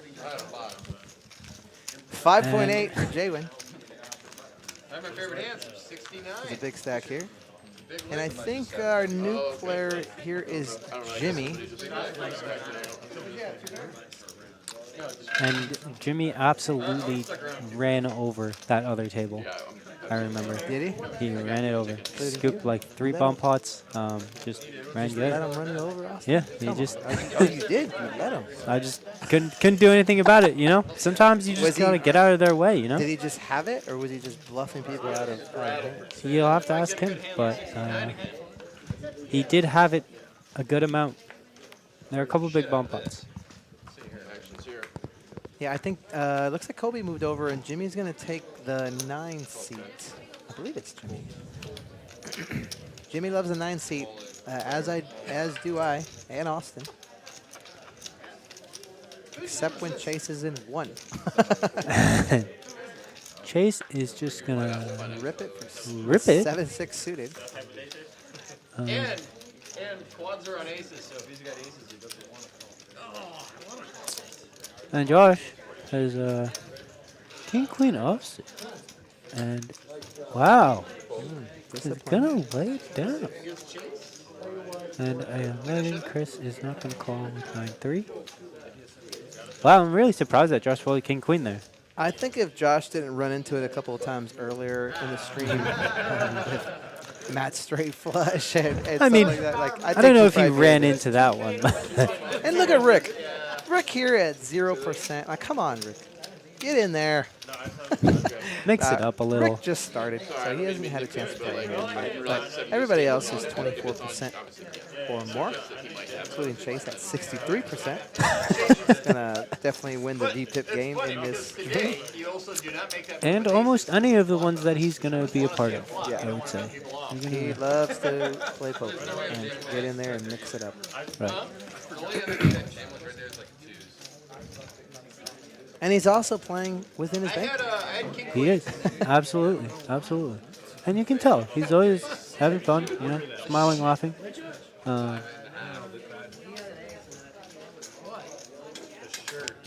5.8 for Jaywin. That's my favorite answer, 69. There's a big stack here. And I think our new player here is Jimmy. And Jimmy absolutely ran over that other table. I remember. Did he? He ran it over. Scooped like 3 bomb pots. Just ran good. Let him run it over, Austin? Yeah, he just. Oh, you did? You let him. I just couldn't do anything about it, you know. Sometimes you just gotta get out of their way, you know. Did he just have it, or was he just bluffing people out of hands? You'll have to ask him, but he did have it a good amount. There are a couple big bomb pots. Yeah, I think it looks like Kobe moved over, and Jimmy's going to take the 9 seat. I believe it's Jimmy. Jimmy loves the 9 seat, as do I, and Austin. Except when Chase is in 1. Chase is just gonna Rip it for rip it. 7-6 suited. And quads are on aces, so if he's got aces, he doesn't want to call. And Josh has King Queen offsuit. And wow, he's gonna lay it down. And I imagine Chris is not gonna call with 9-3. Wow, I'm really surprised that Josh folded King Queen there. I think if Josh didn't run into it a couple of times earlier in the stream, with Matt straight flush and I mean, like that, like, I think don't know if he probably ran did. into that one. And look at Rick. Rick here at 0%. Like, come on, Rick. Get in there. Mix it up a little. Rick just started, so he hasn't had a chance to play yet. But everybody else is 24% or more, including Chase at 63%. He's going to definitely win the VPIP game in this game. And almost any of the ones that he's going to be a part of, Yeah. I would say. He loves to play poker and get in there and mix it up. Right. And he's also playing within his bank. He is. Absolutely. Absolutely. And you can tell. He's always having fun, you know, smiling, laughing.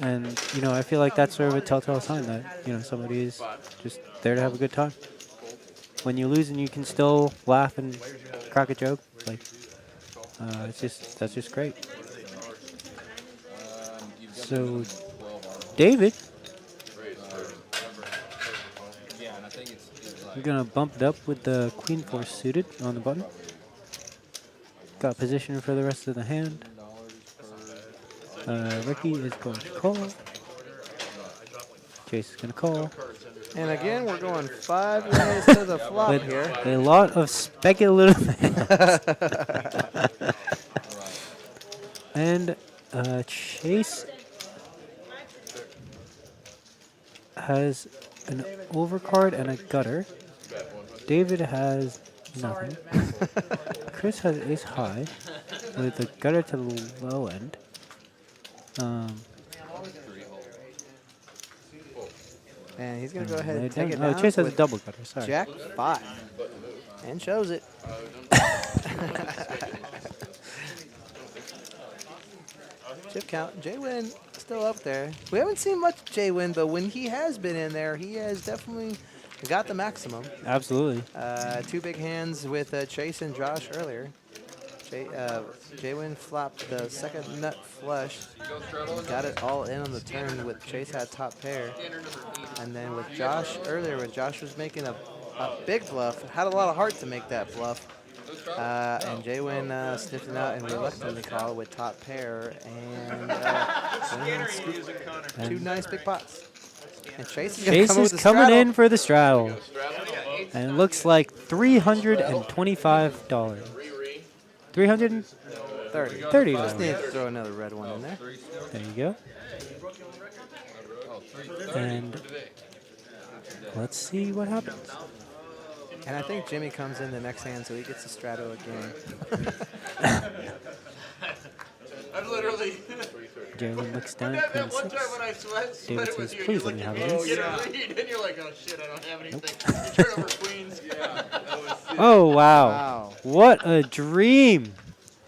And, you know, I feel like that's sort of a telltale sign that, you know, somebody is just there to have a good time. When you lose and you can still laugh and crack a joke, like, that's just great. So, David, we're going to bump it up with the Queen 4 suited on the button. Got position for the rest of the hand. Ricky is going to call. Chase is going to call. And again, we're going 5 ways to the flop With here. a lot of speculative hands. And Chase has an overcard and a gutter. David has nothing. Chris has ace high with the gutter to the low end. And he's going to go ahead and take it Oh, down Chase has a with double gutter, sorry. Jack 5. And shows it. Chip count. Jaywin still up there. We haven't seen much Jaywin, but when he has been in there, he has definitely got the maximum. Absolutely. 2 big hands with Chase and Josh earlier. Jaywin flopped the second nut flush. Got it all in on the turn with Chase had top pair. And then with Josh earlier, when Josh was making a big bluff, had a lot of heart to make that bluff. And Jaywin sniffed it out and reluctantly called with top pair. And two nice big pots. And Chase is gonna Chase come is with the coming straddle. in for the straddle. And it looks like $325. 330. Just need to throw another red one in there. There you go. And let's see what happens. And I think Jimmy comes in the next hand, so he gets the straddle again. I'm literally. Jalen looks down at That queen one time when I six. sweat David with says, you, please you let me look have at this. me, and you're like, oh shit, I don't have anything. You turn over queens. Oh, wow. Wow. What a dream.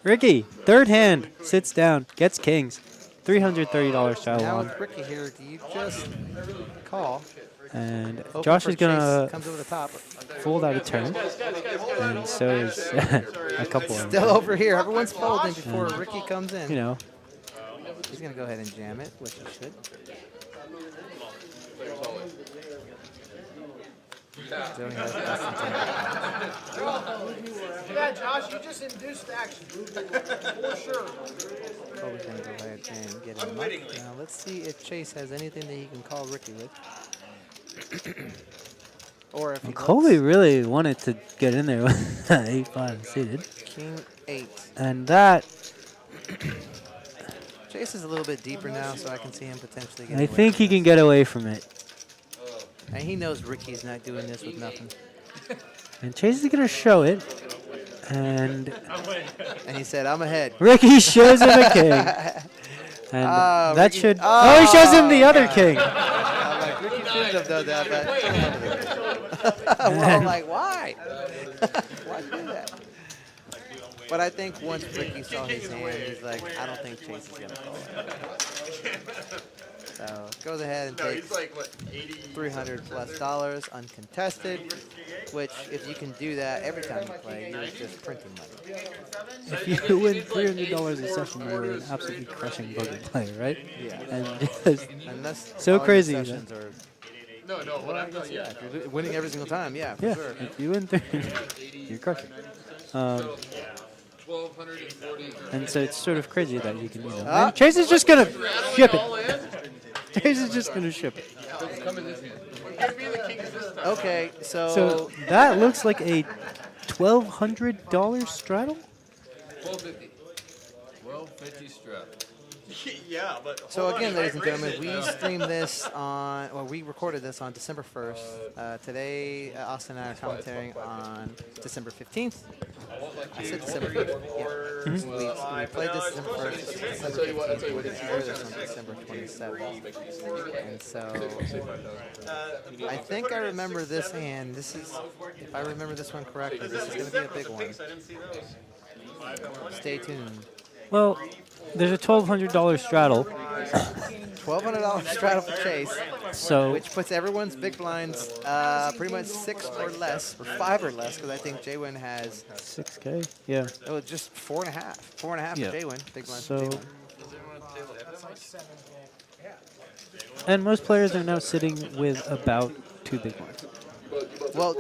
Ricky, third hand, sits down, gets kings. $330 straddle Now on. with Ricky here, do you just call? And Hoping Josh for is going Chase to comes over the top. fold out a turn. And so is a couple of Still them. over here. Everyone's folding before Ricky comes in. You know, He's going to go ahead and jam it, which he should. So he has less than 10. Yeah, Josh, you just induced action. For sure. Kobe's going to go ahead and get him up. Now let's see if Chase has anything that he can call Ricky with. Or if he Colby looks. really wanted to get in there with 8-5 seated. King 8. And that, Chase is a little bit deeper now, so I can see him potentially getting I away think from he can this. get away from it. And he knows Ricky's not doing this with nothing. And Chase is going to show it. And And he said, I'm ahead. Ricky shows him a king. And that Ricky- should... Oh, he shows him the other God. king. I'm like, Ricky shouldn't have done that, but we're all like, why? Why do that? But I think once Ricky saw his hand, he's like, I don't think Chase is going to call it. So goes ahead and No, takes he's like, what, 80? $300+ uncontested, which if you can do that every time you play, you're just printing money. If you win $300 a session, you're an absolutely crushing boogie player, right? Yeah. And just Unless So all your crazy, sessions are, No, what well, I I'm guess, telling yeah, you. if you're winning every single time, yeah, for yeah, sure. if you win 300, you're crushing. 1,240. And so it's sort of crazy that you can, Ah. and Chase is just gonna ship it. Chase is just gonna ship it. Come in this hand. Give me the kings this time. Okay, So that looks like a $1,200 straddle. 1,250. 1,250 strap. Yeah, but. So hold on, again, you ladies might and raise gentlemen, it. we streamed this on, well, we recorded this on December 1st. Today, Austin and I are commentating on December 15th. I said December 5th. Yeah. We played this December 1st. December 15th. We recorded this on December 27th. And so I think I remember this hand. This is, if I remember this one correctly, this is going to be a big one. Stay tuned. Well, there's a $1,200 straddle, $1,200 straddle for Chase, so which puts everyone's big blinds pretty much 6 or less, or 5 or less, because I think Jaywin has, 6K. Yeah. oh, just 4.5. 4.5 Yeah. for Jaywin. Big blinds So, for Jaywin. That's like 7K. and most players are now sitting with about 2 big ones. Well,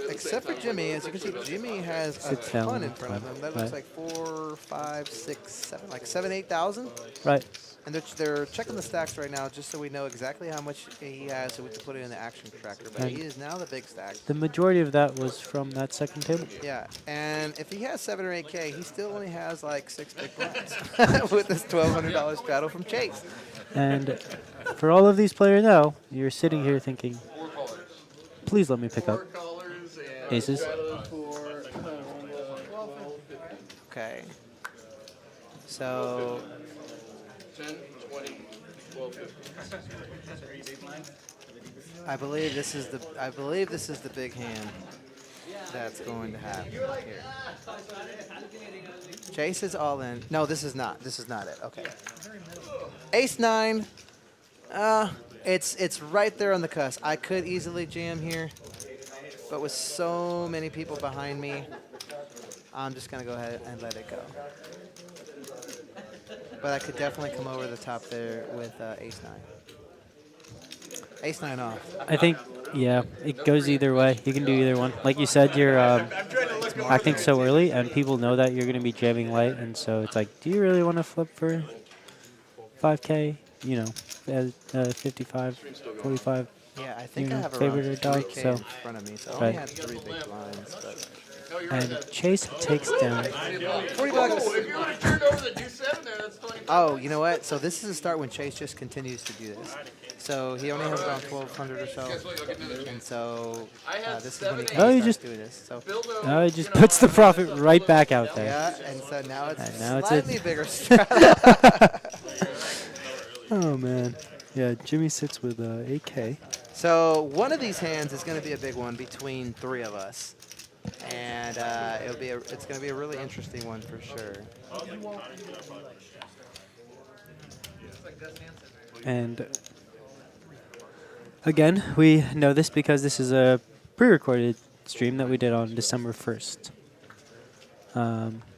except for Jimmy, as you can see, Jimmy has a Sits down ton in all the front of time. him. That looks Right. like 4, 5, 6, 7, like 7, 8,000. Right. And they're checking the stacks right now just so we know exactly how much he has so we can put it in the action tracker. But And he is now the big stack. The majority of that was from that second table. Yeah, and if he has 7 or 8K, he still only has like 6 big blinds with this $1,200 straddle from Chase. And for all of these players now, you're sitting here thinking, please let me pick up Colors and aces. Okay. So 10, 20, 1,250. I believe this is the big hand that's going to happen here. Chase is all in. No, this is not. This is not it. Okay. Ace 9. It's right there on the cusp. I could easily jam here, but with so many people behind me, I'm just gonna go ahead and let it go. But I could definitely come over the top there with Ace 9. Ace 9 off. I think, yeah, it goes either way. You can do either one. Like you said, you're I'm trying to look acting so early, and people know that you're going to be jamming light, and so it's like, do you really want to flip for 5K? You know, 55, 45. Yeah, I think You I know, have favorite around or dog, 3K so- in front of me, so I Right. only had 3 big blinds. But And Chase takes down. 40 bucks. If you would have turned over the deuce 7 there, that's 25. Oh, you know what? So this is a start when Chase just continues to do this. So he only has around 1,200 or so, and so this is when he Oh, you starts just- doing this. So Oh, he just puts the profit right back out there. yeah, and so now it's And now it's slightly it. bigger straddle. Oh, man. Yeah, Jimmy sits with 8K. So one of these hands is going to be a big one between 3 of us, and it's going to be a really interesting one for sure. And again, we know this because this is a pre-recorded stream that we did on December 1st.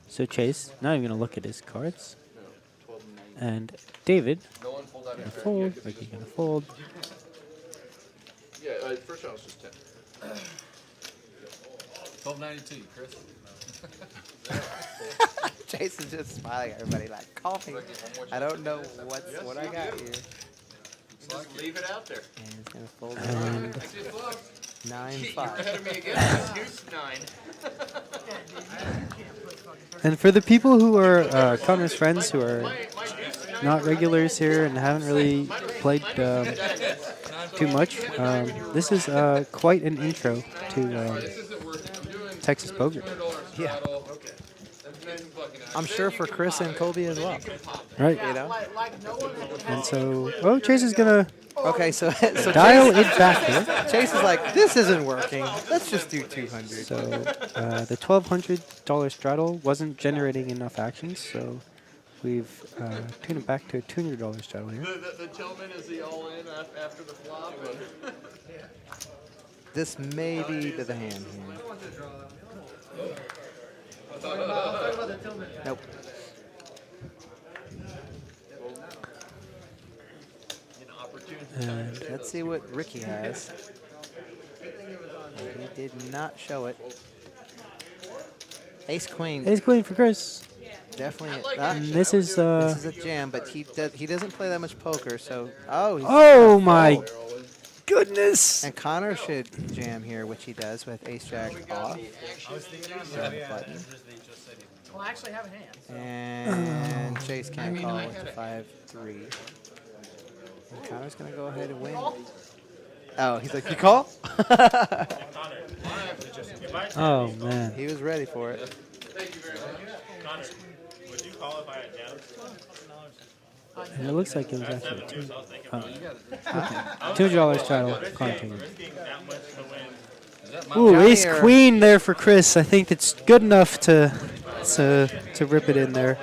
So Chase, not even going to look at his cards. And David, No one pulled out gonna a fold, Ricky gonna fold. Yeah, first round was just 10. 1292, Chris. Jason's just smiling at everybody like, call me. I don't know what I got here. Just leave it out there. And he's going to fold it. And Actually, look, 9-5. you're ahead of me again. Deuce 9. and for the people who are Connor's friends who are My deuce 9. not regulars here and haven't really played too much, this is quite an intro to This isn't working. I'm doing Texas poker. $200 Yeah. straddle. Okay. That's fucking I'm sure for Chris and Colby as well. Right. You know? And so, oh, Chase is gonna Okay, so dial it back here. Chase is like, this isn't working. Let's just do 200. So the $1,200 straddle wasn't generating enough actions, so we've tuned it back to a $200 straddle here. The Tillman is the all in after the flop. This may be to the hand here. Nope. And Let's see what Ricky has. He did not show it. Ace Queen, ace queen for Chris. definitely. And this is This is a jam, but he doesn't play that much poker, so oh my goodness! And Connor should jam here, which he does with Ace Jack off. Button. Well, I actually have a hand. And Chase can't call with the 5-3. And Connor's gonna go ahead and win. Oh, he's like, you call? Oh man. He was ready for it. Would you call if I had jams? And it looks like it was actually $200 straddle. Connor taking it. Risking that much to win. Ooh, Johnny ace or- queen queen there for Chris. I think that's good enough to rip it in there,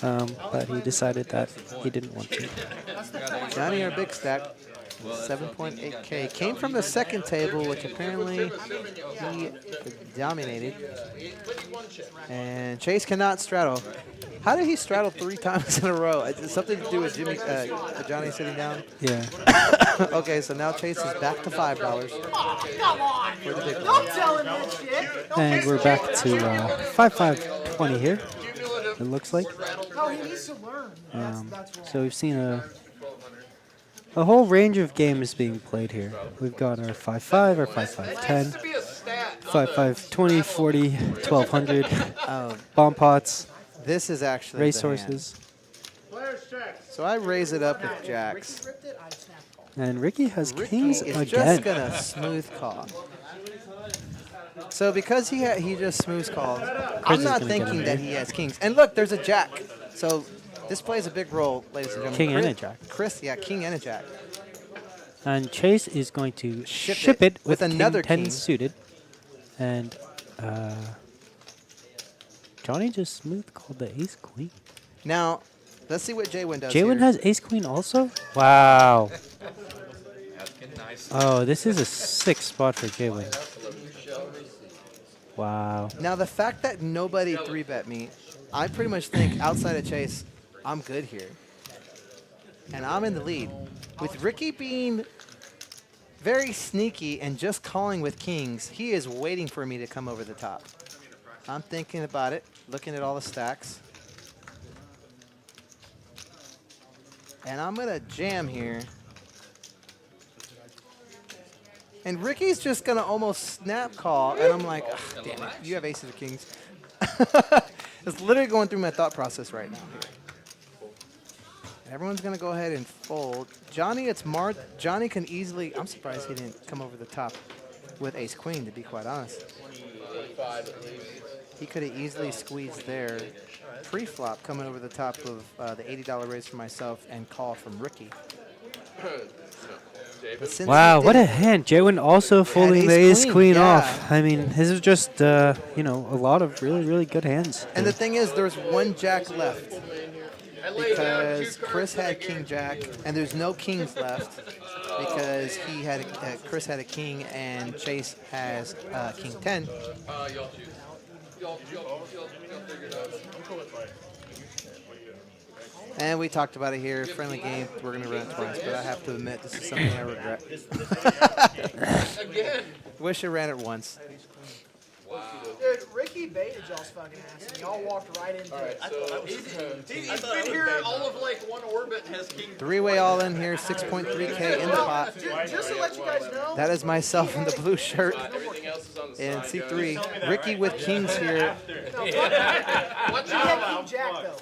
but he decided that he didn't want to. Johnny, our big stack, 7.8K. Came from the second table, which apparently he dominated. And Chase cannot straddle. How did he straddle 3 times in a row? Is it something to do with Johnny sitting down? Yeah. Okay, so now Chase is back to $5 Come on! for the big one. Don't tell him that shit! And we're back to 5-5-20 here. It looks like. No, he needs to learn. That's wrong. So we've seen a whole range of games being played here. We've got our 5-5, our 5-5-10, 5-5-20, 40, 1200, bomb pots, This is actually the racehorses, hand. So I raise it up with jacks. Ripped it, I snapped call. and Ricky has Ricky kings is again. just gonna smooth call. So because he just smooth calls, I'm is not gonna get thinking him that here. he has kings. And look, there's a jack. So this plays a big role, ladies and gentlemen. King and a Chris- jack. Chris, yeah, king and a jack. And Chase is going to Ship ship it it with another king 10 king. suited. And Johnny just smooth called the ace queen. Now, let's see what Jaywin does Jaywin here. has ace queen also? Wow. Asking nice. Oh, this is a 6 spot for Jaywin. Wow. Now, the fact that nobody 3-bet me, I pretty much think outside of Chase, I'm good here. And I'm in the lead. With Ricky being very sneaky and just calling with kings, he is waiting for me to come over the top. I'm thinking about it, looking at all the stacks. And I'm going to jam here. And Ricky's just going to almost snap call. And I'm like, "Ugh, damn it, you have aces or kings." It's literally going through my thought process right now. Everyone's going to go ahead and fold. Johnny, it's Mart. Johnny can easily, I'm surprised he didn't come over the top with ace queen, to be quite honest. He could have easily squeezed there. Pre-flop coming over the top of the $80 raise for myself and call from Ricky. But since Wow, he what a didn't- hand. Jaywen also folding the ace ace queen, queen yeah. off. I mean, his is just, you know, a lot of really, really good hands. And the thing is, there's one jack left because Chris had king jack, and there's no kings left because he had Chris had a king and Chase has king 10. Y'all choose. Y'all figure it out. And we talked about it here. Friendly game. We're going to run it twice, but I have to admit this is something I regret. Again. Wish I ran it once. Dude, Ricky baited y'all's fucking ass, and y'all walked right into it. So he's been here all of like one orbit has king. Three-way all in here. 6.3K in the pot. Just to let you guys know, That is myself in the blue shirt. Everything else is on the And side. C3. Ricky with kings here. Watch he had King Jack though.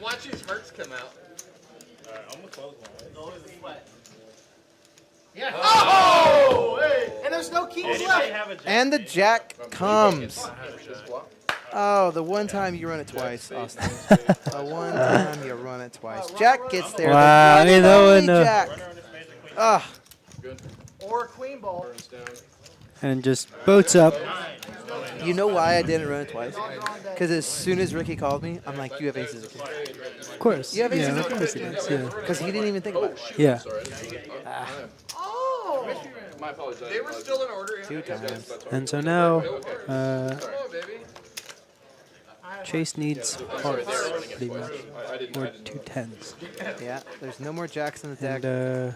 Watch his hearts come out. I'm gonna close one. Oh! And there's no kings Anybody left. have a jack? And the jack comes. Oh, the one time you run it twice, Austin. The one time you run it twice. Jack gets there. Wow, I The mean, one that and one, only Jack. Ah, Or a queen ball. And just boats up. you know why I didn't run it twice? Because as soon as Ricky called me, I'm like, you have aces. Of course. You have aces Yeah, of of course he does. Yeah. Because he didn't even think about it. Yeah. Oh! My apologies. They were still in order. Yeah. 2 times. And so now, Come on, baby. Chase needs hearts, pretty much. Or 2 tens. Yeah, there's no more jacks in the deck. And,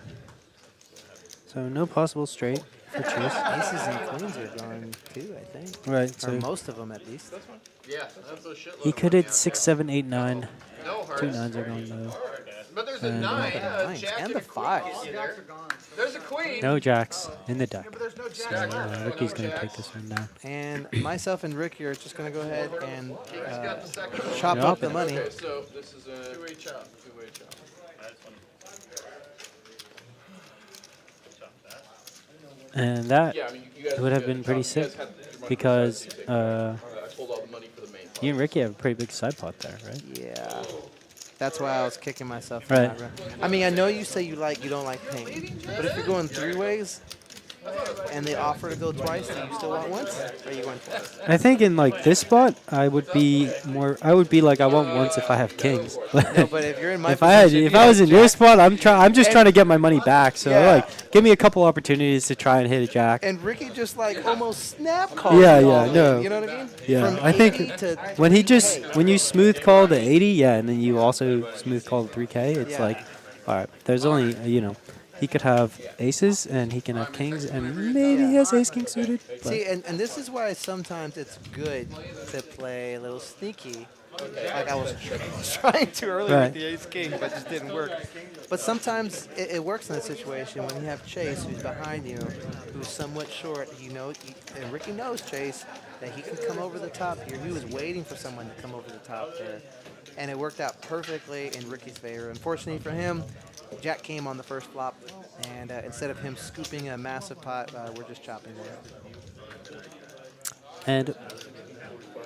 so no possible straight for Chase. Aces and queens are gone too, I think. Right, Or so most of them, at least. Yeah, that's a shitload. he could hit 6, 7, 8, 9. No 2 hearts. nines are going though. But there's a And, 9, a nines jack, and a the queen. fives. There. There's a queen. No jacks in the deck. But there's no So jacks left. Ricky's going to take this one down. And myself and Ricky are just going to go ahead and Got the second one. chop Yep. up the money. Okay, so this is a two-way chop. Two-way chop. And that Yeah, I mean, you guys would have you been guys pretty you guys sick had your money because for the side, I pulled all the money for the main pot. you and Ricky have a pretty big side pot there, right? Yeah. That's why I was kicking myself. For Right. not I mean, I know you say you don't like pain, but if you're going 3 ways and they offer to go twice, do you still want once? Or are you going twice? I think in like this spot, I would be like I want once if I have kings. No, but if you're in my if I position, was in your spot, I'm just trying to get my money back. So Yeah. like, give me a couple opportunities to try and hit a jack. And Ricky just like almost snap called. Yeah, you yeah, all in, no. You know what I mean? Yeah, From I think 80 to when he 3K. when you smooth call the 80, yeah, and then you also smooth call the 3K, it's Yeah. like, all right, there's only he could have aces and he can have kings and maybe he has ace king suited. But See, and this is why sometimes it's good to play a little sneaky. Like I was trying to earlier Right. with the ace king, but it just didn't work. But sometimes it works in that situation when you have Chase, who's behind you, who's somewhat short. And Ricky knows Chase that he can come over the top here. He was waiting for someone to come over the top there, and it worked out perfectly in Ricky's favor. Unfortunately for him, Jack came on the first flop, and instead of him scooping a massive pot, we're just chopping there. and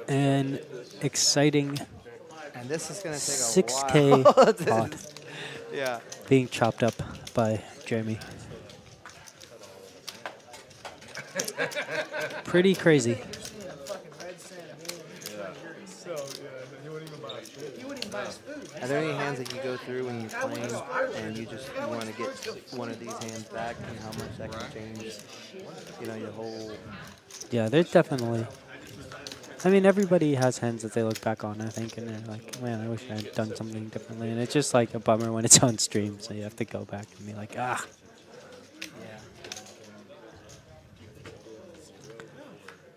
an exciting And this is going to take a 6K while. pot Yeah. being chopped up by Jeremy. Pretty crazy. Are there any hands that you go through when you're playing and you want to get one of these hands back and how much that can change, your whole... Yeah, there's definitely. I mean, everybody has hands that they look back on, I think, and they're like, man, I wish I had done something differently. And it's just like a bummer when it's on stream, so you have to go back and be like, ah. Yeah.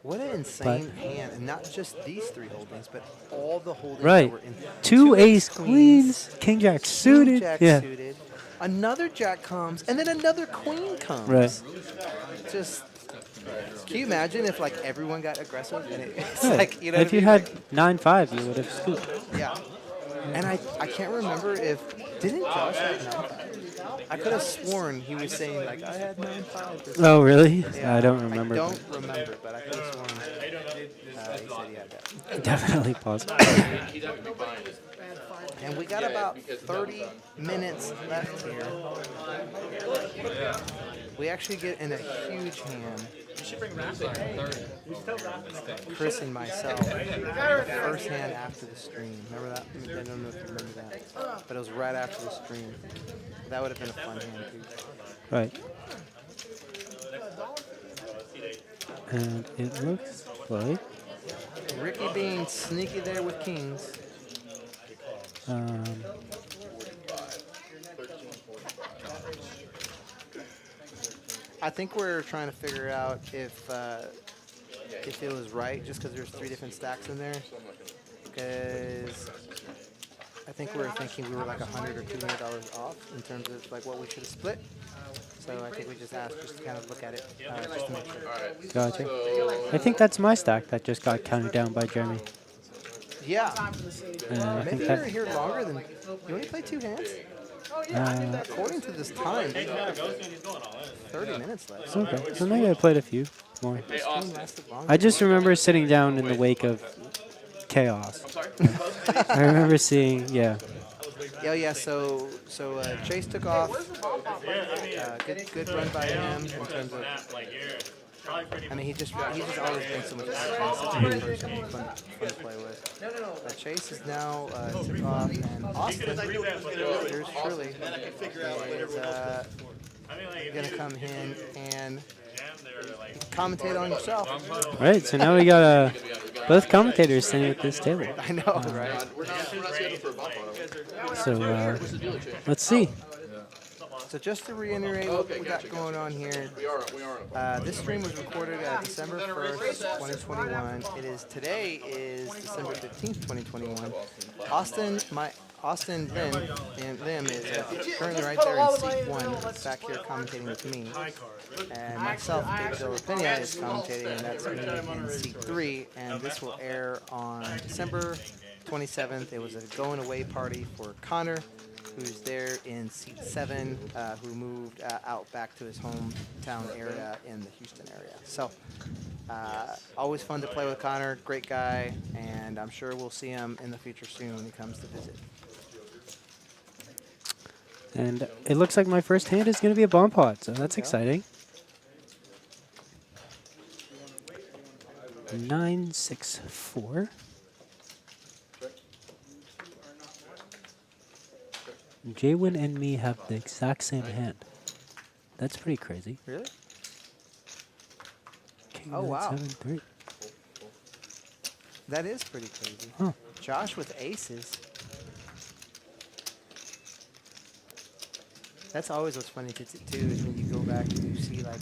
What an insane hand, and not just these 3 holdings, but all the holdings Right. that were in. 2 ace queens, king jack suited. Jack Yeah. suited. Another jack comes, and then another queen comes. Right. Just, can you imagine if like everyone got aggressive and it's Yeah. like, you know If what I you mean? had Like, 9-5, you would have scooped. yeah. And I can't remember if, didn't Josh have 9-5? I could have sworn he was saying like, I had 9-5. Oh, really? Yeah, I don't remember. I don't remember, but I could have sworn he said he had that. Definitely possible. And we got about 30 minutes left here. We actually get in a huge hand. Chris and myself, the first hand after the stream. Remember that? I don't know if you remember that. But it was right after the stream. That would have been a fun hand, too. Right. And it looks like Ricky being sneaky there with kings. I think we're trying to figure out if it was right, just because there's 3 different stacks in there. Because I think we were thinking we were like $100 or $200 off in terms of like what we should have split. So I think we just asked just to kind of look at it, just to make sure. Gotcha. I think that's my stack that just got counted down by Jeremy. Yeah. I Maybe think you that were here longer than. You only play 2 hands? According to this time, they have 30 minutes left. it's okay. So maybe I played a few more. This game lasted longer. I just remember sitting down in the wake of chaos. I remember seeing, yeah. Oh yeah, so Chase took off. Good run by him in terms of. I mean, he just always brings so much action. He's such a good person, fun to play with. But Chase is now took off, and Austin, here's Shirley, is gonna come in and commentate on yourself. Right, so now we got both commentators sitting at this table. I know, right? We're not scheduled for a bump on it. So let's see. So just to reiterate what we got going on here, We are. this stream was recorded December 1st, 2021. Today is December 15th, 2021. Austin Lim is currently right there in seat 1, back here commentating with me. And myself, David De La Pena, is commentating, and that's me in seat 3. And this will air on December 27th. It was a going away party for Connor, who's there in seat 7, who moved out back to his hometown area in the Houston area. So, always fun to play with Connor, great guy, and I'm sure we'll see him in the future soon when he comes to visit. And it looks like my first hand is going to be a bomb pot, so that's exciting. 9-6-4. Jaywin and me have the exact same hand. That's pretty crazy. Really? King Oh, wow. 9-7-3. That is pretty crazy. Huh. Josh with aces. That's always what's funny too, is when you go back and you see like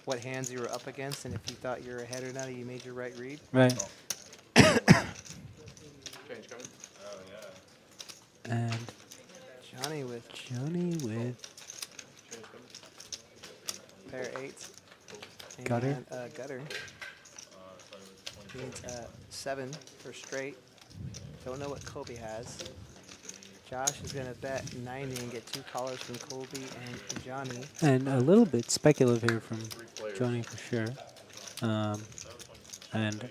what hands you were up against, and if you thought you were ahead or not, you made your right read. Right. Change coming. And Johnny with pair of 8s. And, Gutter. Gutter. Needs 7 for straight. Don't know what Kobe has. Josh is going to bet 90 and get 2 callers from Kobe and Johnny. And a little bit speculative here from Johnny for sure. And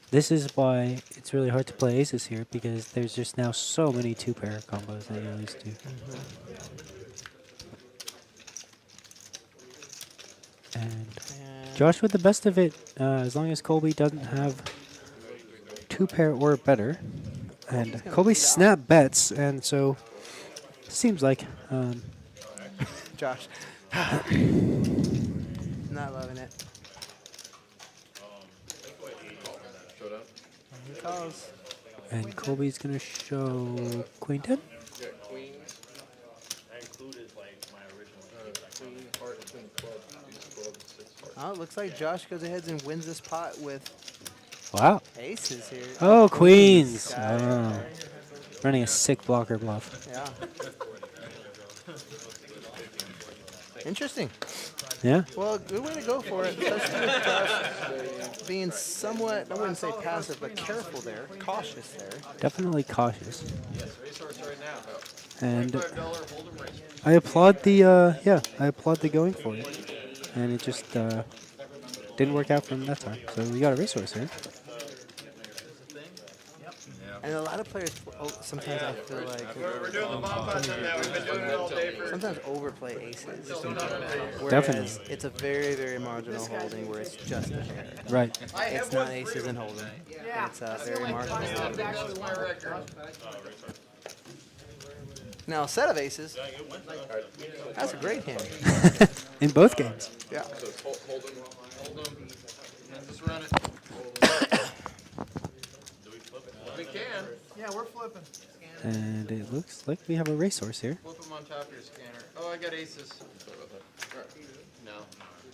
this is why it's really hard to play aces here, because there's just now so many 2-pair combos that you're used to. And Josh with the best of it, as long as Colby doesn't have 2-pair or better. And Colby snap bets, and so seems like Josh. Not loving it. Showdown. He calls. and Colby's gonna show Queen 10. Yeah, queen. That included like my original. Queen, heart, queen, club. Use 12 and 6 heart. Oh, it looks like Josh goes ahead and wins this pot with Wow. aces here. Oh, queens. Got it. Oh. Running a sick blocker bluff. Yeah. Interesting. Yeah. Well, good way to go for it. Especially with Josh being somewhat, I wouldn't say passive, but careful there, cautious there. Definitely cautious. Yes, racehorse right now. And $25 hold'em race. I applaud the I applaud the going for it. And it just didn't work out for him that time. So we got a racehorse here. And a lot of players, sometimes I feel like We're doing the bomb punch on that. We've been doing it all day for. sometimes overplay aces. Whereas Definitely. it's a very, very marginal holding where it's just a pair. Right. It's not aces and holding. It's a very marginal holding. That's my record. Now, a set of aces, that's a great hand. In both games. Yeah. So it's hold them. Hold them. And just run it. We can. Yeah, we're flipping. And it looks like we have a racehorse here. Flip them on top of your scanner. Oh, I got aces. No.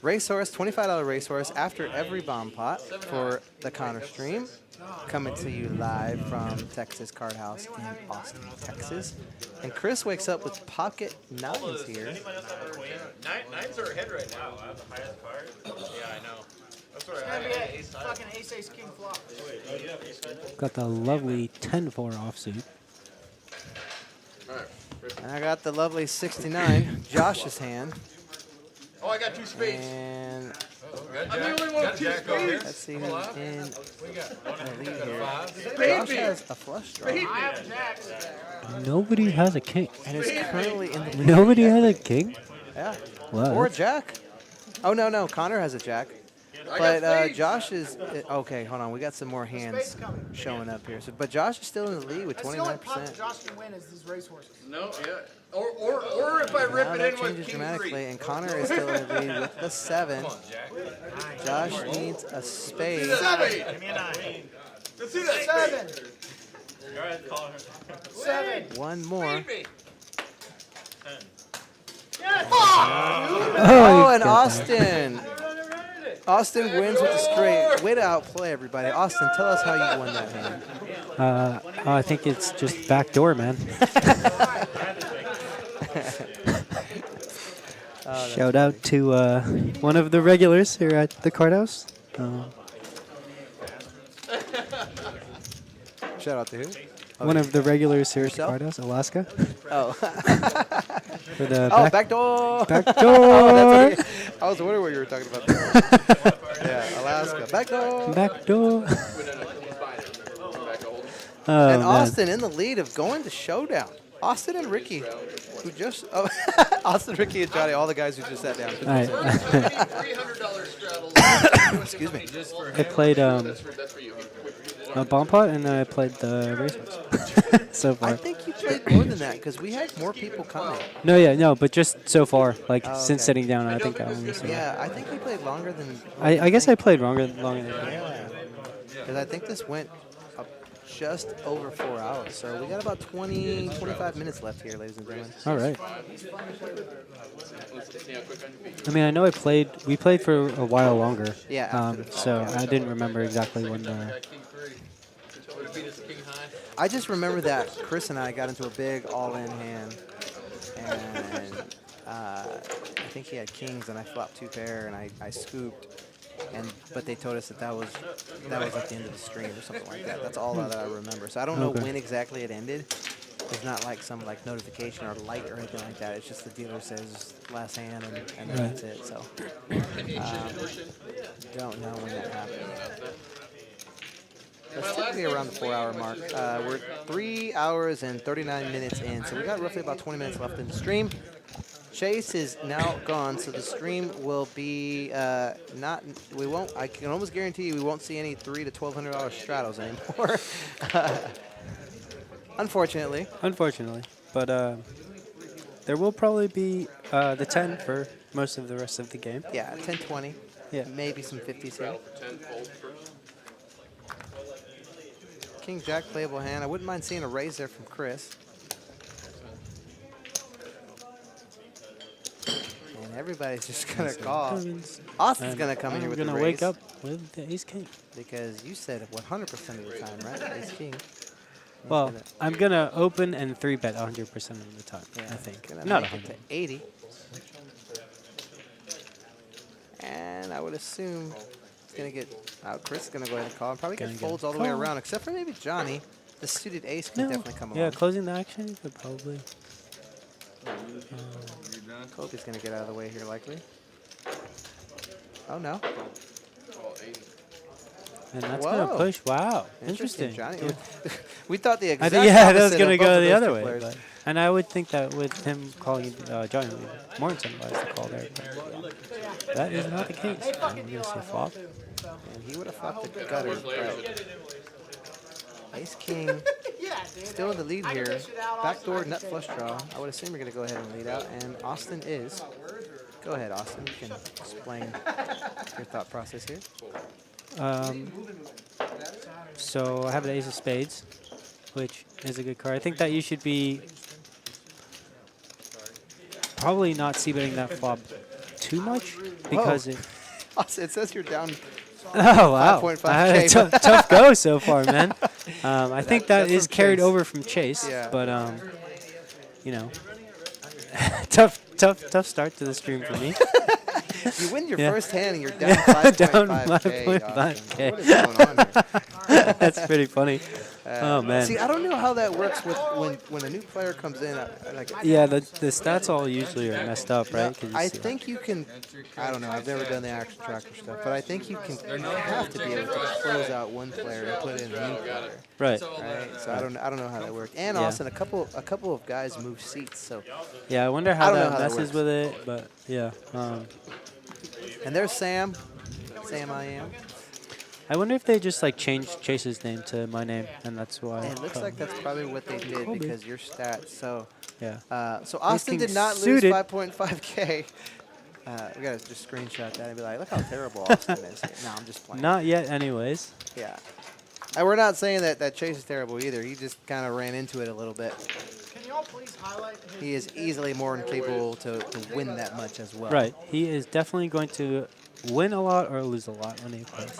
Racehorse, $25 racehorse after every bomb pot for the Connor stream. Coming to you live from Texas Card House in Austin, Texas. And Chris wakes up with pocket nines here. Anybody else have a queen? Nines are ahead right now. I have the highest card. Yeah, I know. That's what I Gotta have. be a fucking ace king flop. Got the lovely 10-4 offsuit. All right. And I got the lovely 69, Josh's hand. Oh, I got two spades. And I'm the only one with two spades. let's see who's in the lead here. Spade Josh has a flush draw. I have jacks. Nobody has a king. And is currently in the lead. Nobody has a king? Yeah. Wow. Or a jack. Oh, no. Connor has a jack. But Josh is okay. Hold on, we got some more hands showing up here. So, but Josh is still in the lead with That's the only pot 29%. that Josh can win is these racehorses. No, yeah. Or if I rip Now it that in with changes king dramatically, three. and Connor is still in the lead with the 7. Josh needs a spade. Seven. Give me a 9. Let's see that. 7. All right, call her. 7. One more. Baby. 10. Oh, and Austin. Austin wins with a straight. Way to outplay everybody. Austin, tell us how you won that hand. I think it's just backdoor, man. Shout out to one of the regulars here at the card house. Shout out to who? One of the regulars here at the Yourself? card house, Alaska. Oh. For the Oh, backdoor. backdoor. I was wondering what you were talking about. Yeah, Alaska. Backdoor. Backdoor. And Man. Austin in the lead of going to showdown. Austin and Ricky, who just Austin, Ricky, and Johnny, all the guys who just sat down. All right. $300 straddle. Excuse me. I played That's for you. a bomb pot and then I played the racehorse. So I far. think you played more than that because we had more people coming. No, but just so far. Like Oh, since okay. sitting down, I think I only saw. Yeah, I think we played longer than. I guess I played longer than that. Yeah, because I think this went up just over 4 hours. So we got about 25 minutes left here, ladies and gentlemen. All right. I mean, I know we played for a while longer. Yeah, after the fall, So yeah. I didn't remember exactly when the. King three. Would it beat us king high? I just remember that Chris and I got into a big all-in hand, and I think he had kings, and I flopped 2 pair, and I scooped, but they told us that was at the end of the stream or something like that. That's all that I remember. So I don't know Okay. when exactly it ended. It's not like some notification or light or anything like that. It's just the dealer says last hand, and then that's it. So don't know when that happened. That's typically around the 4-hour mark. We're 3 hours and 39 minutes in, so we got roughly about 20 minutes left in the stream. Chase is now gone, so the stream will be not. We won't. I can almost guarantee you we won't see any $300 to $1,200 straddles anymore. Unfortunately. But there will probably be the 10 for most of the rest of the game. Yeah, 10, 20. Yeah. Maybe some 50s here. 10 fold first. King Jack playable hand. I wouldn't mind seeing a raise there from Chris. And everybody's just going to call. Cummins. Austin's And going to come in here I'm with the gonna raise. wake up with the ace king. Because you said 100% of the time, right? Ace king. Well, I'm gonna open and 3-bet 100% of the time. Yeah, I think. Gonna Not make it 100. to 80. And I would assume he's going to get Chris is going to go ahead and call. And probably get Gonna get folds a all the way call. around, except for maybe Johnny. The suited ace can No. definitely come Yeah, along. closing the action, you could probably. Kobe's going to get out of the way here, likely. Oh, no. And that's Whoa. gonna push. Wow, interesting. Johnny. Yeah. We thought the I exact think, yeah, that was opposite gonna of both go of the those other two way. players. But, and I would think that with him calling Johnny, would be more incentivized to call there. But that is not the case. They And fucking we're deal gonna on see a hole flop. too. So. And he would have flopped the gutter. Right. Ace king Yeah, dude. still in the lead I can here. dish it out, Backdoor Austin, I nut can flush take it. draw. I would assume you're going to go ahead and lead out. And Austin is. Go ahead, Austin. You can explain your thought process here. So I have an ace of spades, which is a good card. I think that you should be probably not c-betting that flop too much because it. Austin, it says you're down. Oh wow! 5.5K. I had a tough go so far, man. I think that that's is from carried Chase. over from Chase, Yeah. but you know, tough start to the stream for me. You win your Yeah. first hand and you're down 5.5K. 5.5K. What is going on here? That's pretty funny. Oh man. See, I don't know how that works with when a new player comes in. Like, Yeah, the stats all usually are messed up, right? 'Cause you I see, like, think you can. I don't know. I've never done the action tracker stuff, but I think you can. You have to be able to close out one player and put in a new player. right. Right. So I don't know how that works. And Yeah. Austin, a couple of guys move seats. So Yeah, I wonder I how don't know that how that messes works. with it, but yeah. and there's Sam. Sam, I am. I wonder if they just like changed Chase's name to my name, and that's why. And it looks like that's probably what they did Kobe. because your stats. So. Yeah. So Austin King did not lose suited. 5.5K. We gotta just screenshot that and be like, look how terrible Austin is. No, I'm just playing. Not yet, anyways. Yeah. And we're not saying that Chase is terrible either. He just kind of ran into it a little bit. Can y'all please highlight his He is easily more than capable to win that much as well. Right. He is definitely going to win a lot or lose a lot when he plays.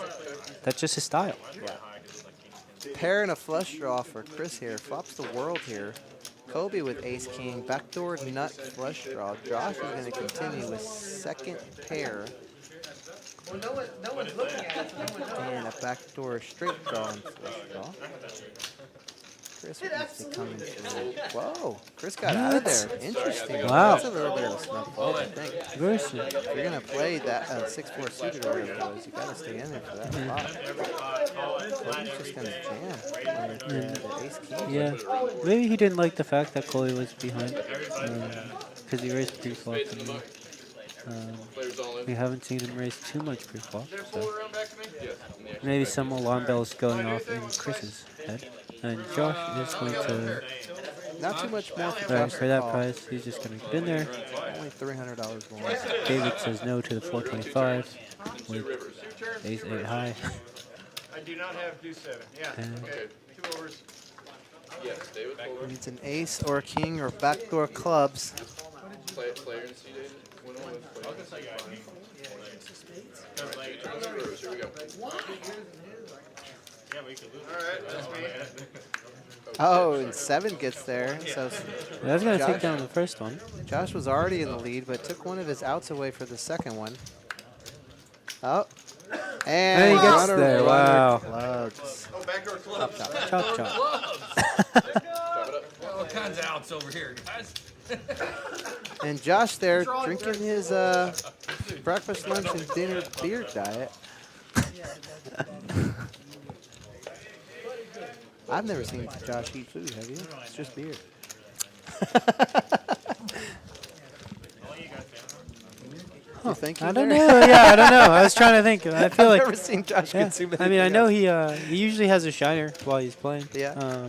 That's just his style. Pair and a flush draw for Chris here. Flops the world here. Kobe with ace king. Backdoor nut flush draw. Josh is going to continue with second pair. no one's looking at it. No one knows. And a backdoor straight draw and flush draw. Chris wants to come in through. Whoa, Chris got out of there. Interesting. Wow. That's a little bit of a snub fold, I think. Very soon. If you're going to play that 6-4 suited or whatever it was, you got to stay in there for that flop. Kobe's just going to jam with the ace king. Yeah. Maybe he didn't like the fact that Coley was behind. Because he raised pre-flop. We haven't seen him raise too much pre-flop. So. Maybe some alarm bells going off in Chris's head. And Josh is going to, Not too much more for right, Josh for that call. price, he's just going to get in there. Only $300 more. David says no to the 425 with ace 8 high. I do not have deuce 7. Yeah. And Okay. 2 overs. Yes, David. He needs an ace or a king or backdoor clubs. Player and C David. Win one with player. Here we go. Yeah, we could lose. Alright, that's me. Oh, and 7 gets there. So that's going to take Josh? down the first one. Josh was already in the lead, but took one of his outs away for the second one. Oh. And he gets runner, there, runner wow. clubs. Oh, backdoor club. Chop, chop. All kinds of outs over here, guys. And Josh there drinking his breakfast, lunch, and dinner beer diet. I've never seen Josh eat food, have you? It's just beer. You think I you don't there? know. Yeah, I don't know. I was trying to think. I feel I've like. never seen Josh Yeah. consume I mean, I anything know else. he usually has a shiner while he's playing. Yeah.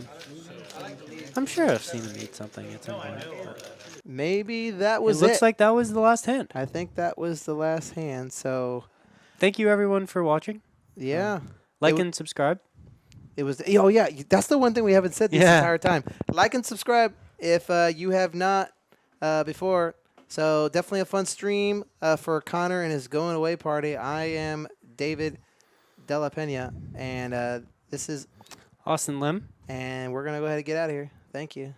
I'm sure I've seen him eat something at some point. but Maybe that It was looks like that was the last hand. I think that was the last hand. So, Thank you everyone for watching. yeah. Like It- and subscribe. It was. Oh yeah, that's the one thing we haven't said this Yeah. entire time. Like and subscribe if you have not before. So definitely a fun stream for Connor and his going away party. I am David Della Pena, and this is Austin Lim. and we're gonna go ahead and get out of here. Thank you.